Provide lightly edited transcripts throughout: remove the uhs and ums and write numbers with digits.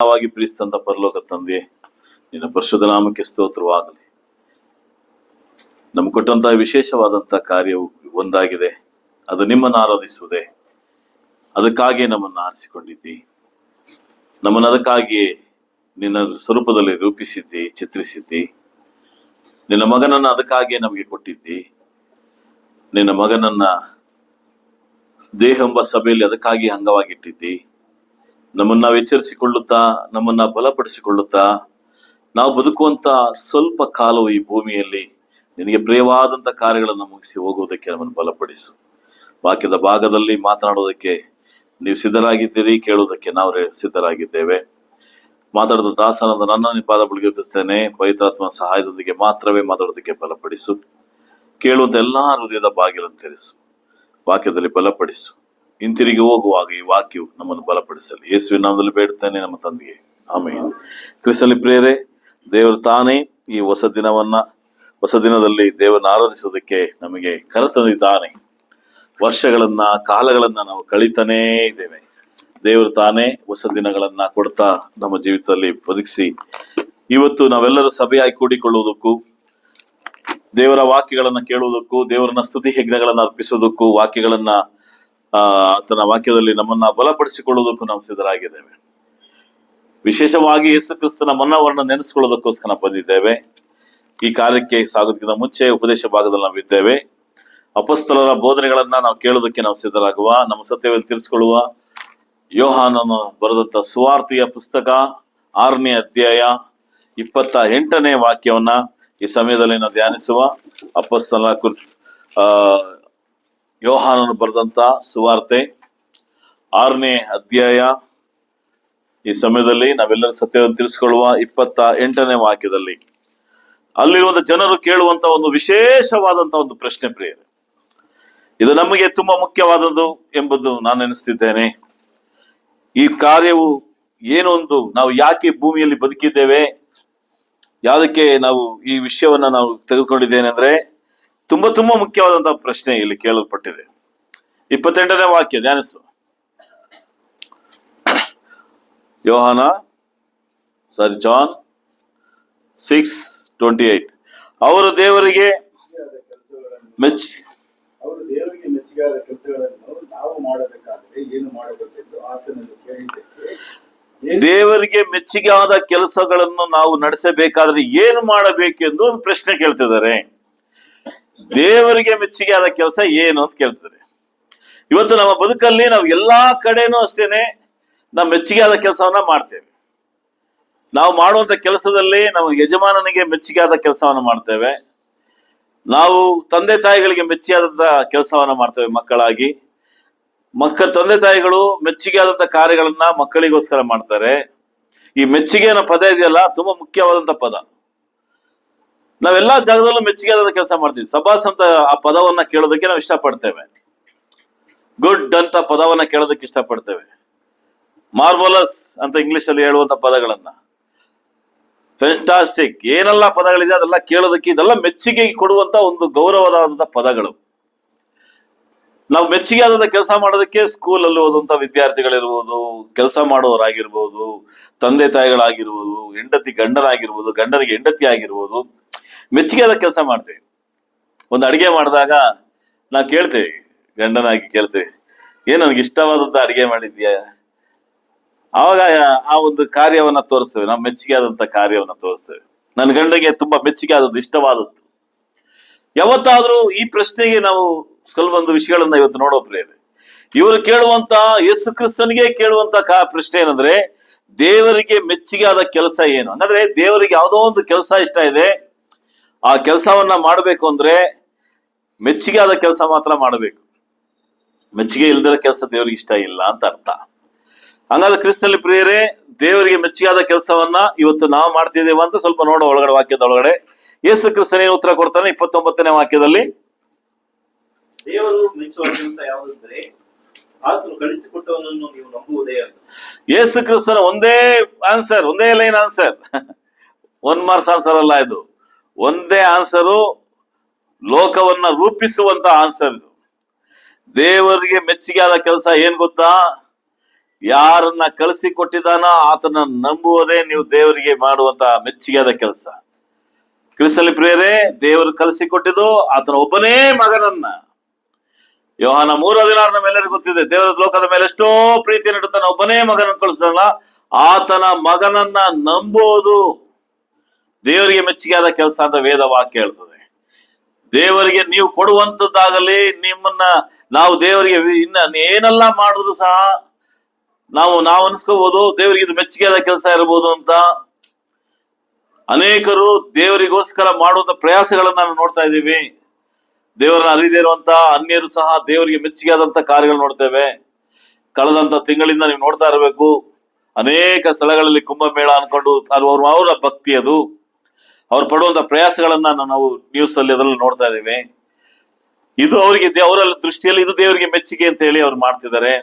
ಪ್ರೀತಿಸಿದಂತ ಪರಲೋಕ ತಂದೆ, ನಿನ್ನ ಪರಿಶುದ್ಧ ನಾಮಕ್ಕೆ ಸ್ತೋತ್ರವಾಗಲಿ. ನಮ್ಗೆ ಕೊಟ್ಟಂತಹ ವಿಶೇಷವಾದಂತಹ ಕಾರ್ಯವು ಒಂದಾಗಿದೆ, ಅದು ನಿಮ್ಮನ್ನು ಆರಾಧಿಸುವುದೇ. ಅದಕ್ಕಾಗಿ ನಮ್ಮನ್ನು ಆರಿಸಿಕೊಂಡಿದ್ದಿ, ನಮ್ಮನ್ನು ಅದಕ್ಕಾಗಿ ನಿನ್ನ ಸ್ವರೂಪದಲ್ಲಿ ರೂಪಿಸಿದ್ದಿ, ಚಿತ್ರಿಸಿದ್ದಿ. ನಿನ್ನ ಮಗನನ್ನ ಅದಕ್ಕಾಗಿ ನಮಗೆ ಕೊಟ್ಟಿದ್ದಿ. ನಿನ್ನ ಮಗನನ್ನ ದೇಹ ಎಂಬ ಸಭೆಯಲ್ಲಿ ಅದಕ್ಕಾಗಿ ಅಂಗವಾಗಿಟ್ಟಿದ್ದಿ. ನಮ್ಮನ್ನ ನಾವು ಎಚ್ಚರಿಸಿಕೊಳ್ಳುತ್ತಾ, ನಮ್ಮನ್ನ ಬಲಪಡಿಸಿಕೊಳ್ಳುತ್ತಾ, ನಾವು ಬದುಕುವಂತ ಸ್ವಲ್ಪ ಕಾಲವು ಈ ಭೂಮಿಯಲ್ಲಿ ನಿನಗೆ ಪ್ರಿಯವಾದಂತ ಕಾರ್ಯಗಳನ್ನು ಮುಗಿಸಿ ಹೋಗುವುದಕ್ಕೆ ನಮ್ಮನ್ನು ಬಲಪಡಿಸು. ವಾಕ್ಯದ ಭಾಗದಲ್ಲಿ ಮಾತನಾಡುವುದಕ್ಕೆ ನೀವು ಸಿದ್ಧರಾಗಿದ್ದೀರಿ, ಕೇಳುವುದಕ್ಕೆ ನಾವು ಸಿದ್ಧರಾಗಿದ್ದೇವೆ. ಮಾತಾಡಿದ ದಾಸನಾದ ನನ್ನ ನಿಪಾದ ಬಳಿಗೆ ಒಪ್ಪಿಸ್ತೇನೆ. ಪವಿತ್ರಾತ್ಮನ ಸಹಾಯದೊಂದಿಗೆ ಮಾತ್ರವೇ ಮಾತಾಡೋದಕ್ಕೆ ಬಲಪಡಿಸು. ಕೇಳುವಂತ ಎಲ್ಲಾ ಹೃದಯದ ಬಾಗಿಲನ್ನು ತೆರೆಸು, ವಾಕ್ಯದಲ್ಲಿ ಬಲಪಡಿಸು. ಹಿಂತಿರುಗಿ ಹೋಗುವಾಗ ಈ ವಾಕ್ಯವು ನಮ್ಮನ್ನು ಬಲಪಡಿಸಲಿ. ಯೇಸುವಿನ ನಾಮದಲ್ಲಿ ಬೇಡುತ್ತೇನೆ ನಮ್ಮ ತಂದೆಯೇ, ಆಮೆನ್. ಕ್ರಿಸ್ತನಲ್ಲಿ ಪ್ರಿಯರೇ, ದೇವರು ತಾನೇ ಈ ಹೊಸ ದಿನದಲ್ಲಿ ದೇವರನ್ನ ಆರಾಧಿಸೋದಕ್ಕೆ ನಮಗೆ ಕರೆತಂದಿದ್ದಾನೆ. ವರ್ಷಗಳನ್ನ, ಕಾಲಗಳನ್ನ ನಾವು ಕಳೀತಾನೇ ಇದ್ದೇವೆ. ದೇವರು ತಾನೇ ಹೊಸ ದಿನಗಳನ್ನ ಕೊಡ್ತಾ ನಮ್ಮ ಜೀವಿತದಲ್ಲಿ ಬದುಕಿಸಿ ಇವತ್ತು ನಾವೆಲ್ಲರೂ ಸಭೆಯಾಗಿ ಕೂಡಿಕೊಳ್ಳುವುದಕ್ಕೂ, ದೇವರ ವಾಕ್ಯಗಳನ್ನ ಕೇಳುವುದಕ್ಕೂ, ದೇವರನ್ನ ಸ್ತುತಿ ಯಜ್ಞಗಳನ್ನ ಅರ್ಪಿಸೋದಕ್ಕೂ, ವಾಕ್ಯಗಳನ್ನ ಆತನ ವಾಕ್ಯದಲ್ಲಿ ನಮ್ಮನ್ನ ಬಲಪಡಿಸಿಕೊಳ್ಳುವುದಕ್ಕೂ ನಾವು ಸಿದ್ಧರಾಗಿದ್ದೇವೆ. ವಿಶೇಷವಾಗಿ ಯೇಸು ಕ್ರಿಸ್ತನ ಮನ್ನವರನ್ನ ನೆನೆಸ್ಕೊಳ್ಳೋದಕ್ಕೋಸ್ಕರ ಬಂದಿದ್ದೇವೆ. ಈ ಕಾರ್ಯಕ್ಕೆ ಸಾಗೋದಕ್ಕಿಂತ ಮುಂಚೆ ಉಪದೇಶ ಭಾಗದಲ್ಲಿ ನಾವು ಇದ್ದೇವೆ. ಅಪೊಸ್ತಲರ ಬೋಧನೆಗಳನ್ನ ನಾವು ಕೇಳೋದಕ್ಕೆ ನಾವು ಸಿದ್ಧರಾಗುವ, ನಮ್ಮ ಸತ್ಯವನ್ನು ತಿಳಿಸ್ಕೊಳ್ಳುವ. ಯೋಹಾನನು ಬರೆದಂತ ಸುವಾರ್ತೆಯ ಪುಸ್ತಕ 6ನೇ ಅಧ್ಯಾಯ 28ನೇ ವಾಕ್ಯವನ್ನ ಈ ಸಮಯದಲ್ಲಿ ನಾವು ಧ್ಯಾನಿಸುವ. ಅಪೊಸ್ತಲ ಯೋಹಾನನು ಬರೆದಂತ ಸುವಾರ್ತೆ 6ನೇ ಅಧ್ಯಾಯ ಈ ಸಮಯದಲ್ಲಿ ನಾವೆಲ್ಲರೂ ಸತ್ಯವನ್ನು ತಿಳಿಸ್ಕೊಳ್ಳುವ 28ನೇ ವಾಕ್ಯದಲ್ಲಿ ಅಲ್ಲಿರುವಂತ ಜನರು ಕೇಳುವಂತ ಒಂದು ವಿಶೇಷವಾದಂತ ಒಂದು ಪ್ರಶ್ನೆ ಪ್ರಿಯರೇ, ಇದು ನಮಗೆ ತುಂಬಾ ಮುಖ್ಯವಾದದ್ದು ಎಂಬುದು ನಾನು ಎನಿಸ್ತಿದ್ದೇನೆ. ಈ ಕಾರ್ಯವು ಏನೊಂದು, ನಾವು ಯಾಕೆ ಭೂಮಿಯಲ್ಲಿ ಬದುಕಿದ್ದೇವೆ, ಯಾವುದಕ್ಕೆ ನಾವು ಈ ವಿಷಯವನ್ನ ನಾವು ತೆಗೆದುಕೊಂಡಿದ್ದೇನೆ ಅಂದ್ರೆ ತುಂಬಾ ತುಂಬಾ ಮುಖ್ಯವಾದಂತಹ ಪ್ರಶ್ನೆ ಇಲ್ಲಿ ಕೇಳಲ್ಪಟ್ಟಿದೆ. 28ನೇ ವಾಕ್ಯ ಧ್ಯಾನಿಸು. ಜಾನ್ 6:28. ಅವರು ದೇವರಿಗೆ ಮೆಚ್ಚಿಗಾದ ಕೆಲಸಗಳನ್ನು ನಾವು ಮಾಡಬೇಕಾದರೆ ಏನು ಮಾಡಬೇಕೆಂದು ಆತನನ್ನು ಕೇಳಿದ್ದಕ್ಕೆ, ದೇವರಿಗೆ ಮೆಚ್ಚುಗೆಯಾದ ಕೆಲಸಗಳನ್ನು ನಾವು ನಡೆಸಬೇಕಾದ್ರೆ ಏನು ಮಾಡಬೇಕೆಂದು ಒಂದು ಪ್ರಶ್ನೆ ಕೇಳ್ತಿದ್ದಾರೆ. ದೇವರಿಗೆ ಮೆಚ್ಚುಗೆಯಾದ ಕೆಲಸ ಏನು ಅಂತ ಕೇಳ್ತಿದ್ದಾರೆ. ಇವತ್ತು ನಮ್ಮ ಬದುಕಲ್ಲಿ ನಾವು ಎಲ್ಲಾ ಕಡೆನೂ ಅಷ್ಟೇನೆ ನಾವು ಮೆಚ್ಚುಗೆಯಾದ ಕೆಲಸವನ್ನ ಮಾಡ್ತೇವೆ. ನಾವು ಮಾಡುವಂತ ಕೆಲಸದಲ್ಲಿ ನಾವು ಯಜಮಾನನಿಗೆ ಮೆಚ್ಚುಗೆಯಾದ ಕೆಲಸವನ್ನ ಮಾಡ್ತೇವೆ. ನಾವು ತಂದೆ ತಾಯಿಗಳಿಗೆ ಮೆಚ್ಚುಗೆಯಾದಂತ ಕೆಲಸವನ್ನ ಮಾಡ್ತೇವೆ. ಮಕ್ಕಳಾಗಿ ತಂದೆ ತಾಯಿಗಳು ಮೆಚ್ಚುಗೆಯಾದಂತ ಕಾರ್ಯಗಳನ್ನ ಮಕ್ಕಳಿಗೋಸ್ಕರ ಮಾಡ್ತಾರೆ. ಈ ಮೆಚ್ಚುಗೆ ಅನ್ನೋ ಪದ ಇದೆಯಲ್ಲ, ತುಂಬಾ ಮುಖ್ಯವಾದಂತ ಪದ. ನಾವೆಲ್ಲಾ ಜಾಗದಲ್ಲೂ ಮೆಚ್ಚುಗೆಯಾದ ಕೆಲಸ ಮಾಡ್ತೀವಿ. ಸಬಾಸ್ ಅಂತ ಆ ಪದವನ್ನ ಕೇಳೋದಕ್ಕೆ ನಾವು ಇಷ್ಟಪಡ್ತೇವೆ. ಗುಡ್ ಅಂತ ಪದವನ್ನ ಕೇಳೋದಕ್ಕೆ ಇಷ್ಟಪಡ್ತೇವೆ. ಮಾರ್ವಲಸ್ ಅಂತ ಇಂಗ್ಲಿಷ್ ಅಲ್ಲಿ ಹೇಳುವಂತ ಪದಗಳನ್ನ, ಫ್ಯಾಂಟಾಸ್ಟಿಕ್, ಏನೆಲ್ಲ ಪದಗಳಿದೆ ಅದೆಲ್ಲ ಕೇಳೋದಕ್ಕೆ, ಇದೆಲ್ಲ ಮೆಚ್ಚುಗೆ ಕೊಡುವಂತ ಒಂದು ಗೌರವವಾದಂತ ಪದಗಳು. ನಾವು ಮೆಚ್ಚುಗೆ ಆದಂತ ಕೆಲಸ ಮಾಡೋದಕ್ಕೆ ಸ್ಕೂಲಲ್ಲಿ ಓದುವಂತ ವಿದ್ಯಾರ್ಥಿಗಳಿರ್ಬೋದು, ಕೆಲಸ ಮಾಡೋರಾಗಿರ್ಬೋದು, ತಂದೆ ತಾಯಿಗಳಾಗಿರ್ಬೋದು, ಹೆಂಡತಿ ಗಂಡನಾಗಿರ್ಬೋದು, ಗಂಡನಿಗೆ ಹೆಂಡತಿ ಆಗಿರ್ಬೋದು, ಮೆಚ್ಚುಗೆ ಆದ ಕೆಲಸ ಮಾಡ್ತೇವೆ. ಒಂದು ಅಡಿಗೆ ಮಾಡಿದಾಗ ನಾವು ಕೇಳ್ತೇವೆ, ಗಂಡನಾಗಿ ಕೇಳ್ತೇವೆ, ನನಗೆ ಇಷ್ಟವಾದಂತ ಅಡಿಗೆ ಮಾಡಿದ್ಯಾ? ಆವಾಗ ಆ ಒಂದು ಕಾರ್ಯವನ್ನ ತೋರಿಸ್ತೇವೆ, ನಾವು ಮೆಚ್ಚುಗೆ ಆದಂತ ಕಾರ್ಯವನ್ನ ತೋರಿಸ್ತೇವೆ. ನನ್ನ ಗಂಡಗೆ ತುಂಬಾ ಮೆಚ್ಚುಗೆ ಆದದ್ದು, ಇಷ್ಟವಾದದ್ದು. ಯಾವತ್ತಾದ್ರೂ ಈ ಪ್ರಶ್ನೆಗೆ ನಾವು ಕೆಲವೊಂದು ವಿಷಯಗಳನ್ನ ಇವತ್ತು ನೋಡೋ ಪ್ರಿಯರೇ, ಇವರು ಕೇಳುವಂತ, ಯೇಸು ಕ್ರಿಸ್ತನಿಗೆ ಕೇಳುವಂತ ಪ್ರಶ್ನೆ ಏನಂದ್ರೆ, ದೇವರಿಗೆ ಮೆಚ್ಚುಗೆ ಆದ ಕೆಲಸ ಏನು? ಹಂಗಂದ್ರೆ ದೇವರಿಗೆ ಯಾವುದೋ ಒಂದು ಕೆಲಸ ಇಷ್ಟ ಇದೆ, ಆ ಕೆಲಸವನ್ನ ಮಾಡಬೇಕು ಅಂದ್ರೆ ಮೆಚ್ಚುಗೆ ಆದ ಕೆಲಸ ಮಾತ್ರ ಮಾಡಬೇಕು. ಮೆಚ್ಚುಗೆ ಇಲ್ದಿರೋ ಕೆಲಸ ದೇವರಿಗೆ ಇಷ್ಟ ಇಲ್ಲ ಅಂತ ಅರ್ಥ. ಹಂಗಾದ್ರೆ ಕ್ರಿಸ್ತನಲ್ಲಿ ಪ್ರಿಯರೇ, ದೇವರಿಗೆ ಮೆಚ್ಚುಗೆಯಾದ ಕೆಲಸವನ್ನ ಇವತ್ತು ನಾವು ಮಾಡ್ತಿದ್ದೇವೆ ಅಂತ ಸ್ವಲ್ಪ ನೋಡೋ ಒಳಗಡೆ, ವಾಕ್ಯದ ಒಳಗಡೆ ಯೇಸು ಕ್ರಿಸ್ತನೇ ಉತ್ತರ ಕೊಡ್ತಾನೆ 29ನೇ ವಾಕ್ಯದಲ್ಲಿ. ದೇವರು ಮೆಚ್ಚುವ ಕೆಲಸ ಯಾವುದಂದ್ರೆ ಆತನು ಕಳಿಸಿಕೊಟ್ಟವನನ್ನು ನೀವು ನಂಬುವುದೇ ಅಂತ. ಯೇಸು ಕ್ರಿಸ್ತನ ಒಂದೇ ಲೈನ್ ಆನ್ಸರ್, 1 ಮಾರ್ಕ್ಸ್ ಆನ್ಸರ್ ಅಲ್ಲ ಇದು. ಒಂದೇ ಆನ್ಸರು, ಲೋಕವನ್ನ ರೂಪಿಸುವಂತ ಆನ್ಸರ್ ಇದು. ದೇವರಿಗೆ ಮೆಚ್ಚುಗೆಯಾದ ಕೆಲಸ ಏನ್ ಗೊತ್ತಾ? ಯಾರನ್ನ ಕಳಿಸಿ ಕೊಟ್ಟಿದ್ದಾನ ಆತನ ನಂಬುವುದೇ ನೀವು ದೇವರಿಗೆ ಮಾಡುವಂತ ಮೆಚ್ಚುಗೆಯಾದ ಕೆಲಸ. ಕ್ರಿಸ್ತಲ್ಲಿ ಪ್ರಿಯರೇ, ದೇವರು ಕಳಿಸಿ ಕೊಟ್ಟಿದ್ದು ಆತನ ಒಬ್ಬನೇ ಮಗನನ್ನ. ಯೋಹಾನ 3:16 ನಮ್ಮೆಲ್ಲರಿಗೂ ಗೊತ್ತಿದೆ. ದೇವರ ಲೋಕದ ಮೇಲೆ ಎಷ್ಟೋ ಪ್ರೀತಿ ನೀಡುತ್ತಾನೆ, ಒಬ್ಬನೇ ಮಗನನ್ನು ಕಳಿಸಿದಲ್ಲ, ಆತನ ಮಗನನ್ನ ನಂಬುವುದು ದೇವರಿಗೆ ಮೆಚ್ಚುಗೆಯಾದ ಕೆಲಸ ಅಂತ ವೇದ ವಾಕ್ಯ ಹೇಳ್ತದೆ. ದೇವರಿಗೆ ನೀವು ಕೊಡುವಂತದ್ದಾಗಲಿ, ನಿಮ್ಮನ್ನ ನಾವು ದೇವರಿಗೆ ಇನ್ನ ಏನೆಲ್ಲ ಮಾಡಿದ್ರು ಸಹ ನಾವು ಅನ್ಸ್ಕೋಬಹುದು ದೇವರಿಗೆ ಇದು ಮೆಚ್ಚುಗೆಯಾದ ಕೆಲಸ ಇರಬಹುದು ಅಂತ. ಅನೇಕರು ದೇವರಿಗೋಸ್ಕರ ಮಾಡುವಂತ ಪ್ರಯಾಸಗಳನ್ನ ನಾವು ನೋಡ್ತಾ ಇದ್ದೀವಿ. ದೇವರನ್ನ ಅರಿದೇ ಇರುವಂತ ಅನ್ಯರು ಸಹ ದೇವರಿಗೆ ಮೆಚ್ಚುಗೆಯಾದಂತ ಕಾರ್ಯಗಳು ನೋಡ್ತೇವೆ. ಕಳೆದಂತ ತಿಂಗಳಿಂದ ನೀವು ನೋಡ್ತಾ ಇರಬೇಕು, ಅನೇಕ ಸ್ಥಳಗಳಲ್ಲಿ ಕುಂಭಮೇಳ ಅನ್ಕೊಂಡು ಅವರ ಭಕ್ತಿ ಅದು, ಅವ್ರು ಪಡುವಂತ ಪ್ರಯಾಸಗಳನ್ನ ನಾವು ನ್ಯೂಸ್ ಅಲ್ಲಿ ಅದರಲ್ಲಿ ನೋಡ್ತಾ ಇದ್ದೀವಿ. ಇದು ಅವರಿಗೆ ಅವರ ದೃಷ್ಟಿಯಲ್ಲಿ ಇದು ದೇವರಿಗೆ ಮೆಚ್ಚುಗೆ ಅಂತ ಹೇಳಿ ಅವ್ರು ಮಾಡ್ತಿದ್ದಾರೆ.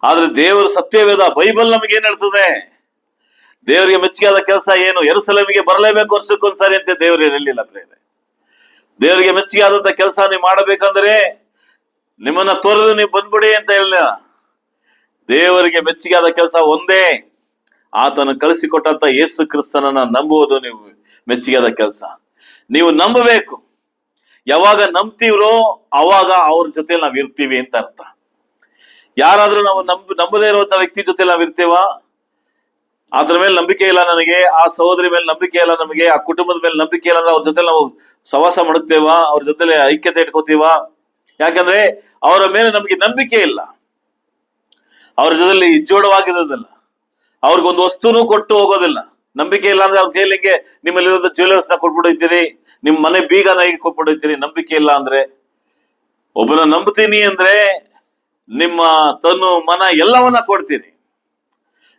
ಆದ್ರೆ ದೇವರು ಸತ್ಯವೇದ ಬೈಬಲ್ ನಮಗೆ ಏನ್ ಹೇಳ್ತದೆ? ದೇವರಿಗೆ ಮೆಚ್ಚುಗೆಯಾದ ಕೆಲಸ ಏನು? ಯೆರೂಸಲೇಮಿಗೆ ಬರಲೇಬೇಕು ವರ್ಷಕ್ಕೊಂದ್ಸಾರಿ ಅಂತ ದೇವರು ಹೇಳಿಲ್ಲ ಪ್ರೇರೆ. ದೇವರಿಗೆ ಮೆಚ್ಚುಗೆಯಾದಂತ ಕೆಲಸ ನೀವು ಮಾಡಬೇಕಂದ್ರೆ ನಿಮ್ಮನ್ನ ತೋರಿದು ನೀವು ಬಂದ್ಬಿಡಿ ಅಂತ ಹೇಳಿಲ್ಲ. ದೇವರಿಗೆ ಮೆಚ್ಚುಗೆಯಾದ ಕೆಲಸ ಒಂದೇ, ಆತನ ಕಳಿಸಿಕೊಟ್ಟಂತ ಯೇಸು ಕ್ರಿಸ್ತನನ್ನ ನಂಬುವುದು ನೀವು ಮೆಚ್ಚುಗೆಯಾದ ಕೆಲಸ. ನೀವು ನಂಬಬೇಕು. ಯಾವಾಗ ನಂಬ್ತೀವ್ರೋ ಅವಾಗ ಅವ್ರ ಜೊತೆ ನಾವ್ ಇರ್ತೀವಿ ಅಂತ ಅರ್ಥ. ಯಾರಾದ್ರೂ ನಾವು ನಂಬದೇ ಇರುವಂತ ವ್ಯಕ್ತಿ ಜೊತೆ ನಾವ್ ಇರ್ತೀವ, ಆತರ ಮೇಲೆ ನಂಬಿಕೆ ಇಲ್ಲ ನನಗೆ, ಆ ಸಹೋದರಿ ಮೇಲೆ ನಂಬಿಕೆ ಇಲ್ಲ ನಮಗೆ, ಆ ಕುಟುಂಬದ ಮೇಲೆ ನಂಬಿಕೆ ಇಲ್ಲ ಅಂದ್ರೆ ಅವ್ರ ಜೊತೆ ನಾವು ಸವಾಸ ಮಾಡುತ್ತೇವ, ಅವ್ರ ಜೊತೆ ಐಕ್ಯತೆ ಇಟ್ಕೋತೀವ. ಯಾಕಂದ್ರೆ ಅವರ ಮೇಲೆ ನಮಗೆ ನಂಬಿಕೆ ಇಲ್ಲ, ಅವ್ರ ಜೊತೆಲಿ ಜೋಡವಾಗಿರೋದಿಲ್ಲ, ಅವ್ರಿಗೊಂದು ವಸ್ತುನೂ ಕೊಟ್ಟು ಹೋಗೋದಿಲ್ಲ. ನಂಬಿಕೆ ಇಲ್ಲ ಅಂದ್ರೆ ಅವ್ರ ಕೈಲಿ ಹಿಂಗೆ ನಿಮ್ಮಲ್ಲಿರೋದು ಜ್ಯುವೆಲರ್ಸ್ ನ ಕೊಟ್ಬಿಟ್ಟಿರ್ತೀರಿ, ನಿಮ್ ಮನೆ ಬೀಗನ ಹೇಗೆ ಕೊಟ್ಬಿಟ್ಟಿರ್ತೀರಿ. ನಂಬಿಕೆ ಇಲ್ಲ ಅಂದ್ರೆ, ಒಬ್ಬನ ನಂಬ್ತೀನಿ ಅಂದ್ರೆ ನಿಮ್ಮ ತನು ಮನ ಎಲ್ಲವನ್ನ ಕೊಡ್ತೀನಿ.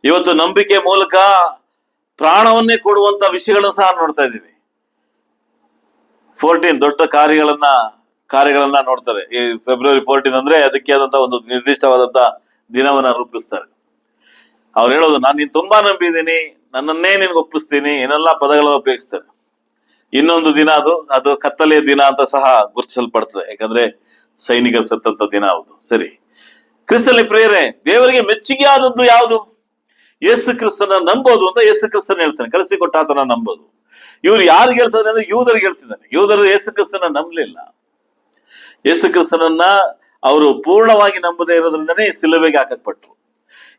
ಇವತ್ತು ನಂಬಿಕೆ ಮೂಲಕ ಪ್ರಾಣವನ್ನೇ ಕೊಡುವಂತ ವಿಷಯಗಳನ್ನ ಸಹ ನೋಡ್ತಾ ಇದ್ದೀವಿ. 14 ದೊಡ್ಡ ಕಾರ್ಯಗಳನ್ನ ನೋಡ್ತಾರೆ. ಈ ಫೆಬ್ರವರಿ 14 ಅಂದ್ರೆ ಅದಕ್ಕೆ ಆದಂತ ಒಂದು ನಿರ್ದಿಷ್ಟವಾದಂತ ದಿನವನ್ನ ರೂಪಿಸ್ತಾರೆ. ಅವ್ರು ಹೇಳೋದು, ನಾನು ನೀನ್ ತುಂಬಾ ನಂಬಿದ್ದೀನಿ, ನನ್ನನ್ನೇ ನಿನ್ಗೆ ಒಪ್ಪಿಸ್ತೀನಿ, ಏನೆಲ್ಲ ಪದಗಳನ್ನ ಉಪಯೋಗಿಸ್ತಾರೆ. ಇನ್ನೊಂದು ದಿನ ಅದು ಕತ್ತಲೆಯ ದಿನ ಅಂತ ಸಹ ಗುರುತಿಸಲ್ಪಡ್ತದೆ, ಯಾಕಂದ್ರೆ ಸೈನಿಕರು ಸತ್ತಂತ ದಿನ ಹೌದು. ಸರಿ, ಕ್ರಿಸ್ತನಲ್ಲಿ ಪ್ರಿಯರೇ, ದೇವರಿಗೆ ಮೆಚ್ಚುಗೆ ಆದದ್ದು ಯಾವುದು? ಯೇಸು ಕ್ರಿಸ್ತನ ನಂಬೋದು ಅಂತ ಯೇಸು ಕ್ರಿಸ್ತನ ಹೇಳ್ತಾನೆ, ಕಳಿಸಿಕೊಟ್ಟ ಆತನ ನಂಬೋದು. ಇವ್ರು ಯಾರಿಗೆ ಹೇಳ್ತಾರೆ ಅಂದ್ರೆ ಯೂದರಿಗೆ ಹೇಳ್ತಿದ್ದಾನೆ. ಯೂದರು ಯೇಸು ಕ್ರಿಸ್ತನ ನಂಬಲಿಲ್ಲ. ಯೇಸು ಕ್ರಿಸ್ತನನ್ನ ಅವರು ಪೂರ್ಣವಾಗಿ ನಂಬದೇ ಇರೋದ್ರಿಂದನೇ ಸಿಲುಬೆಗೆ ಹಾಕಲ್ಪಟ್ರು.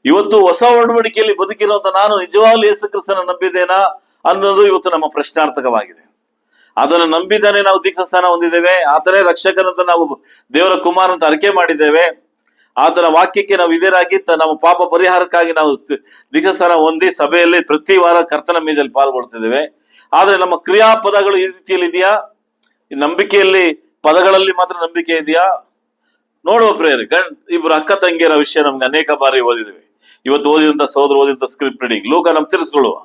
ಇವತ್ತು ಹೊಸ ಒಡಂಬಡಿಕೆಯಲ್ಲಿ ಬದುಕಿರುವಂತ ನಾನು ನಿಜವಾಗ್ಲೂ ಯೇಸು ಕ್ರಿಸ್ತನ ನಂಬಿದ್ದೇನಾ ಅನ್ನೋದು ಇವತ್ತು ನಮ್ಮ ಪ್ರಶ್ನಾರ್ಥಕವಾಗಿದೆ. ಅದನ್ನು ನಂಬಿದ್ದಾನೆ ನಾವು ದೀಕ್ಷಾ ಸ್ಥಾನ ಹೊಂದಿದ್ದೇವೆ, ಆತನೇ ರಕ್ಷಕನಂತ ನಾವು ದೇವರ ಕುಮಾರ ಅಂತ ಅರಿಕೆ ಮಾಡಿದ್ದೇವೆ, ಆತನ ವಾಕ್ಯಕ್ಕೆ ನಾವು ವಿಧೇಯರಾಗಿ ನಮ್ಮ ಪಾಪ ಪರಿಹಾರಕ್ಕಾಗಿ ನಾವು ದೀಕ್ಷಾಸ್ಥಾನ ಹೊಂದಿ ಸಭೆಯಲ್ಲಿ ಪ್ರತಿ ವಾರ ಕರ್ತನ ಮೇಜಲ್ಲಿ ಪಾಲ್ಗೊಳ್ತಿದ್ದೇವೆ. ಆದ್ರೆ ನಮ್ಮ ಕ್ರಿಯಾಪದಗಳು ಈ ರೀತಿಯಲ್ಲಿ ಇದೆಯಾ? ನಂಬಿಕೆಯಲ್ಲಿ ಪದಗಳಲ್ಲಿ ಮಾತ್ರ ನಂಬಿಕೆ ಇದೆಯಾ? ನೋಡುವ ಪ್ರೇಯರ್. ಇಬ್ರು ಅಕ್ಕ ತಂಗಿಯರ ವಿಷಯ ನಮ್ಗೆ ಅನೇಕ ಬಾರಿ ಓದಿದ್ದೇವೆ. ಇವತ್ತು ಓದಿದಂತ ಸಹೋದರ ಓದಿದಂತ ಸ್ಕ್ರಿಪ್ಟ್ ರೀಡಿಂಗ್ ಲೂಕ ನಮ್ ತಿರ್ಸ್ಕೊಳ್ಳುವ.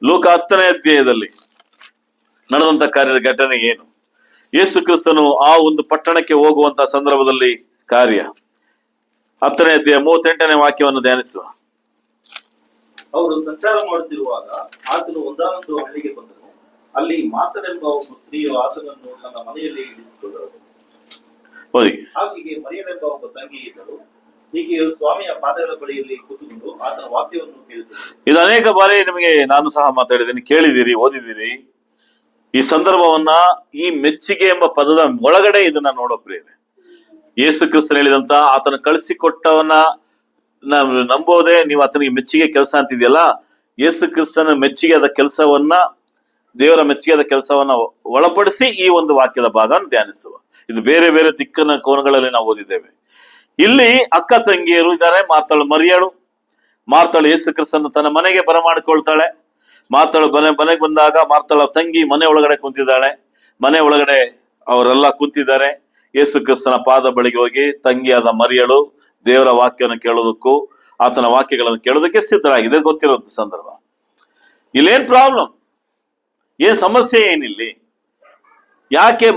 ಲೂಕ 10ನೇ ಅಧ್ಯಾಯದಲ್ಲಿ ನಡೆದಂತ ಘಟನೆ ಏನು? ಯೇಸು ಕ್ರಿಸ್ತನು ಆ ಒಂದು ಪಟ್ಟಣಕ್ಕೆ ಹೋಗುವಂತ ಸಂದರ್ಭದಲ್ಲಿ ಕಾರ್ಯ. 10ನೇ ಅಧ್ಯಾಯ 38ನೇ ವಾಕ್ಯವನ್ನು ಧ್ಯಾನಿಸುವ. ಅವರು ಸಂಚಾರ ಮಾಡುತ್ತಿರುವಾಗ ಆತನು ಒಂದಾನೊಂದು ಹಳ್ಳಿಗೆ ಬಂದನು. ಅಲ್ಲಿ ಮಾತನೆಂಬ ಒಬ್ಬ ಸ್ತ್ರೀಯು ಆತನನ್ನು ತನ್ನ ಮನೆಯಲ್ಲಿ ಇರಿಸಿಕೊಂಡರು. ಓದಿ. ಆಕೆಗೆ ಮರಿಯಳೆಂಬ ಒಬ್ಬ ತಂಗಿ ಇದ್ದಳು. ಈಕೆಯು ಸ್ವಾಮಿಯ ಪಾದಗಳ ಬಳಿಯಲ್ಲಿ ಕೂತುಕೊಂಡು ಆತನ ವಾಕ್ಯವನ್ನು ಕೇಳುತ್ತಿದ್ದಳು. ಇದು ಅನೇಕ ಬಾರಿ ನಿಮಗೆ ನಾನು ಸಹ ಮಾತಾಡಿದ್ದೀನಿ, ಕೇಳಿದಿರಿ, ಓದಿದಿರಿ. ಈ ಸಂದರ್ಭವನ್ನ ಈ ಮೆಚ್ಚುಗೆ ಎಂಬ ಪದದ ಒಳಗಡೆ ಇದನ್ನ ನೋಡೋ ಪ್ರಿಯರೇ. ಯೇಸು ಕ್ರಿಸ್ತನ್ ಹೇಳಿದಂತ ಆತನ ಕಳಿಸಿಕೊಟ್ಟವನ್ನ ನಂಬೋದೇ ನೀವು ಆತನಿಗೆ ಮೆಚ್ಚುಗೆ ಕೆಲಸ ಅಂತಿದೆಯಲ್ಲ, ಯೇಸು ಕ್ರಿಸ್ತನ ಮೆಚ್ಚುಗೆಯಾದ ಕೆಲಸವನ್ನ, ದೇವರ ಮೆಚ್ಚುಗೆಯಾದ ಕೆಲಸವನ್ನ ಒಳಪಡಿಸಿ ಈ ಒಂದು ವಾಕ್ಯದ ಭಾಗವನ್ನು ಧ್ಯಾನಿಸುವ. ಇದು ಬೇರೆ ಬೇರೆ ದಿಕ್ಕನ ಕೋನಗಳಲ್ಲಿ ನಾವು ಓದಿದ್ದೇವೆ. ಇಲ್ಲಿ ಅಕ್ಕ ತಂಗಿಯರು ಇದ್ದಾರೆ. ಮಾರ್ತಾಳು ಯೇಸು ಕ್ರಿಸ್ತನ ತನ್ನ ಮನೆಗೆ ಬರಮಾಡಿಕೊಳ್ತಾಳೆ. ಮಾರ್ತಾಳು ಮನೆಗೆ ಬಂದಾಗ ಮಾರ್ತಾಳ ತಂಗಿ ಮನೆ ಒಳಗಡೆ ಕುಂತಿದ್ದಾಳೆ. ಮನೆ ಒಳಗಡೆ ಅವರೆಲ್ಲ ಕುಂತಿದ್ದಾರೆ. ಯೇಸು ಕ್ರಿಸ್ತನ ಪಾದ ಬಳಿಗೆ ಹೋಗಿ ತಂಗಿಯಾದ ಮರಿಯಳು ದೇವರ ವಾಕ್ಯವನ್ನು ಕೇಳೋದಕ್ಕೂ ಆತನ ವಾಕ್ಯಗಳನ್ನು ಕೇಳೋದಕ್ಕೆ ಸಿದ್ಧರಾಗಿದೆ. ಗೊತ್ತಿರುವಂತ ಸಂದರ್ಭ. ಇಲ್ಲೇನ್ ಪ್ರಾಬ್ಲಮ್, ಏನ್ ಸಮಸ್ಯೆ ಏನಿಲ್ಲಿ? ಯಾಕೆ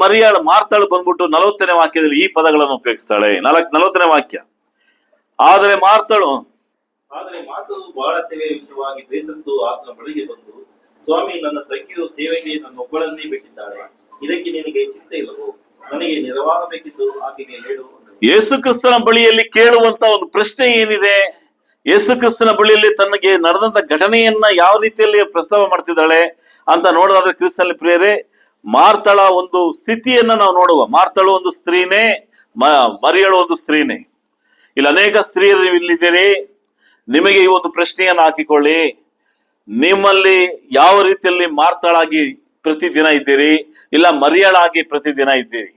ಮಾರ್ತಾಳು ಬಂದ್ಬಿಟ್ಟು 40ನೇ ವಾಕ್ಯದಲ್ಲಿ ಈ ಪದಗಳನ್ನು ಉಪಯೋಗಿಸ್ತಾಳೆ? 40ನೇ ವಾಕ್ಯ. ಆದರೆ ಮಾತು ಬಹಳ ಸೇವೆಯ ವಿಷಯವಾಗಿ ಬೇಸತ್ತು ಆತನ ಬಳಿಗೆ ಬಂದು, ಸ್ವಾಮಿ, ನನ್ನ ತಂಗಿಯು ಸೇವೆಗೆ ನನ್ನ ಒಬ್ಬಳನ್ನೇ ಬಿಟ್ಟಿದ್ದಾಳೆ. ಇದಕ್ಕೆ ನಿನಗೆ ಚಿಂತೆ ಇಲ್ಲವೋ? ನನಗೆ ನೆರವಾಗಬೇಕಿದ್ದು ಆಕೆಗೆ ಹೇಳು. ಯೇಸು ಕ್ರಿಸ್ತನ ಬಳಿಯಲ್ಲಿ ಕೇಳುವಂತ ಒಂದು ಪ್ರಶ್ನೆ ಏನಿದೆ? ಯೇಸು ಕ್ರಿಸ್ತನ ಬಳಿಯಲ್ಲಿ ತನಗೆ ನಡೆದಂತ ಘಟನೆಯನ್ನ ಯಾವ ರೀತಿಯಲ್ಲಿ ಪ್ರಸ್ತಾವ ಮಾಡ್ತಿದ್ದಾಳೆ ಅಂತ ನೋಡೋದಾದ್ರೆ ಕ್ರಿಸ್ತನಲ್ಲಿ ಪ್ರಿಯರೇ, ಮಾರ್ತಳ ಒಂದು ಸ್ಥಿತಿಯನ್ನ ನಾವು ನೋಡುವ. ಮಾರ್ತಳು ಒಂದು ಸ್ತ್ರೀನೇ, ಮರಿಯಳು ಒಂದು ಸ್ತ್ರೀನೇ. ಇಲ್ಲಿ ಅನೇಕ ಸ್ತ್ರೀಯರು ಇಲ್ಲಿದ್ದೀರಿ. ನಿಮಗೆ ಈ ಒಂದು ಪ್ರಶ್ನೆಯನ್ನು ಹಾಕಿಕೊಳ್ಳಿ, ನಿಮ್ಮಲ್ಲಿ ಯಾವ ರೀತಿಯಲ್ಲಿ ಮಾರ್ತಳಾಗಿ ಪ್ರತಿದಿನ ಇದ್ದೀರಿ, ಇಲ್ಲ ಮರಿಯಳಾಗಿ ಪ್ರತಿದಿನ ಇದ್ದೀರಿ?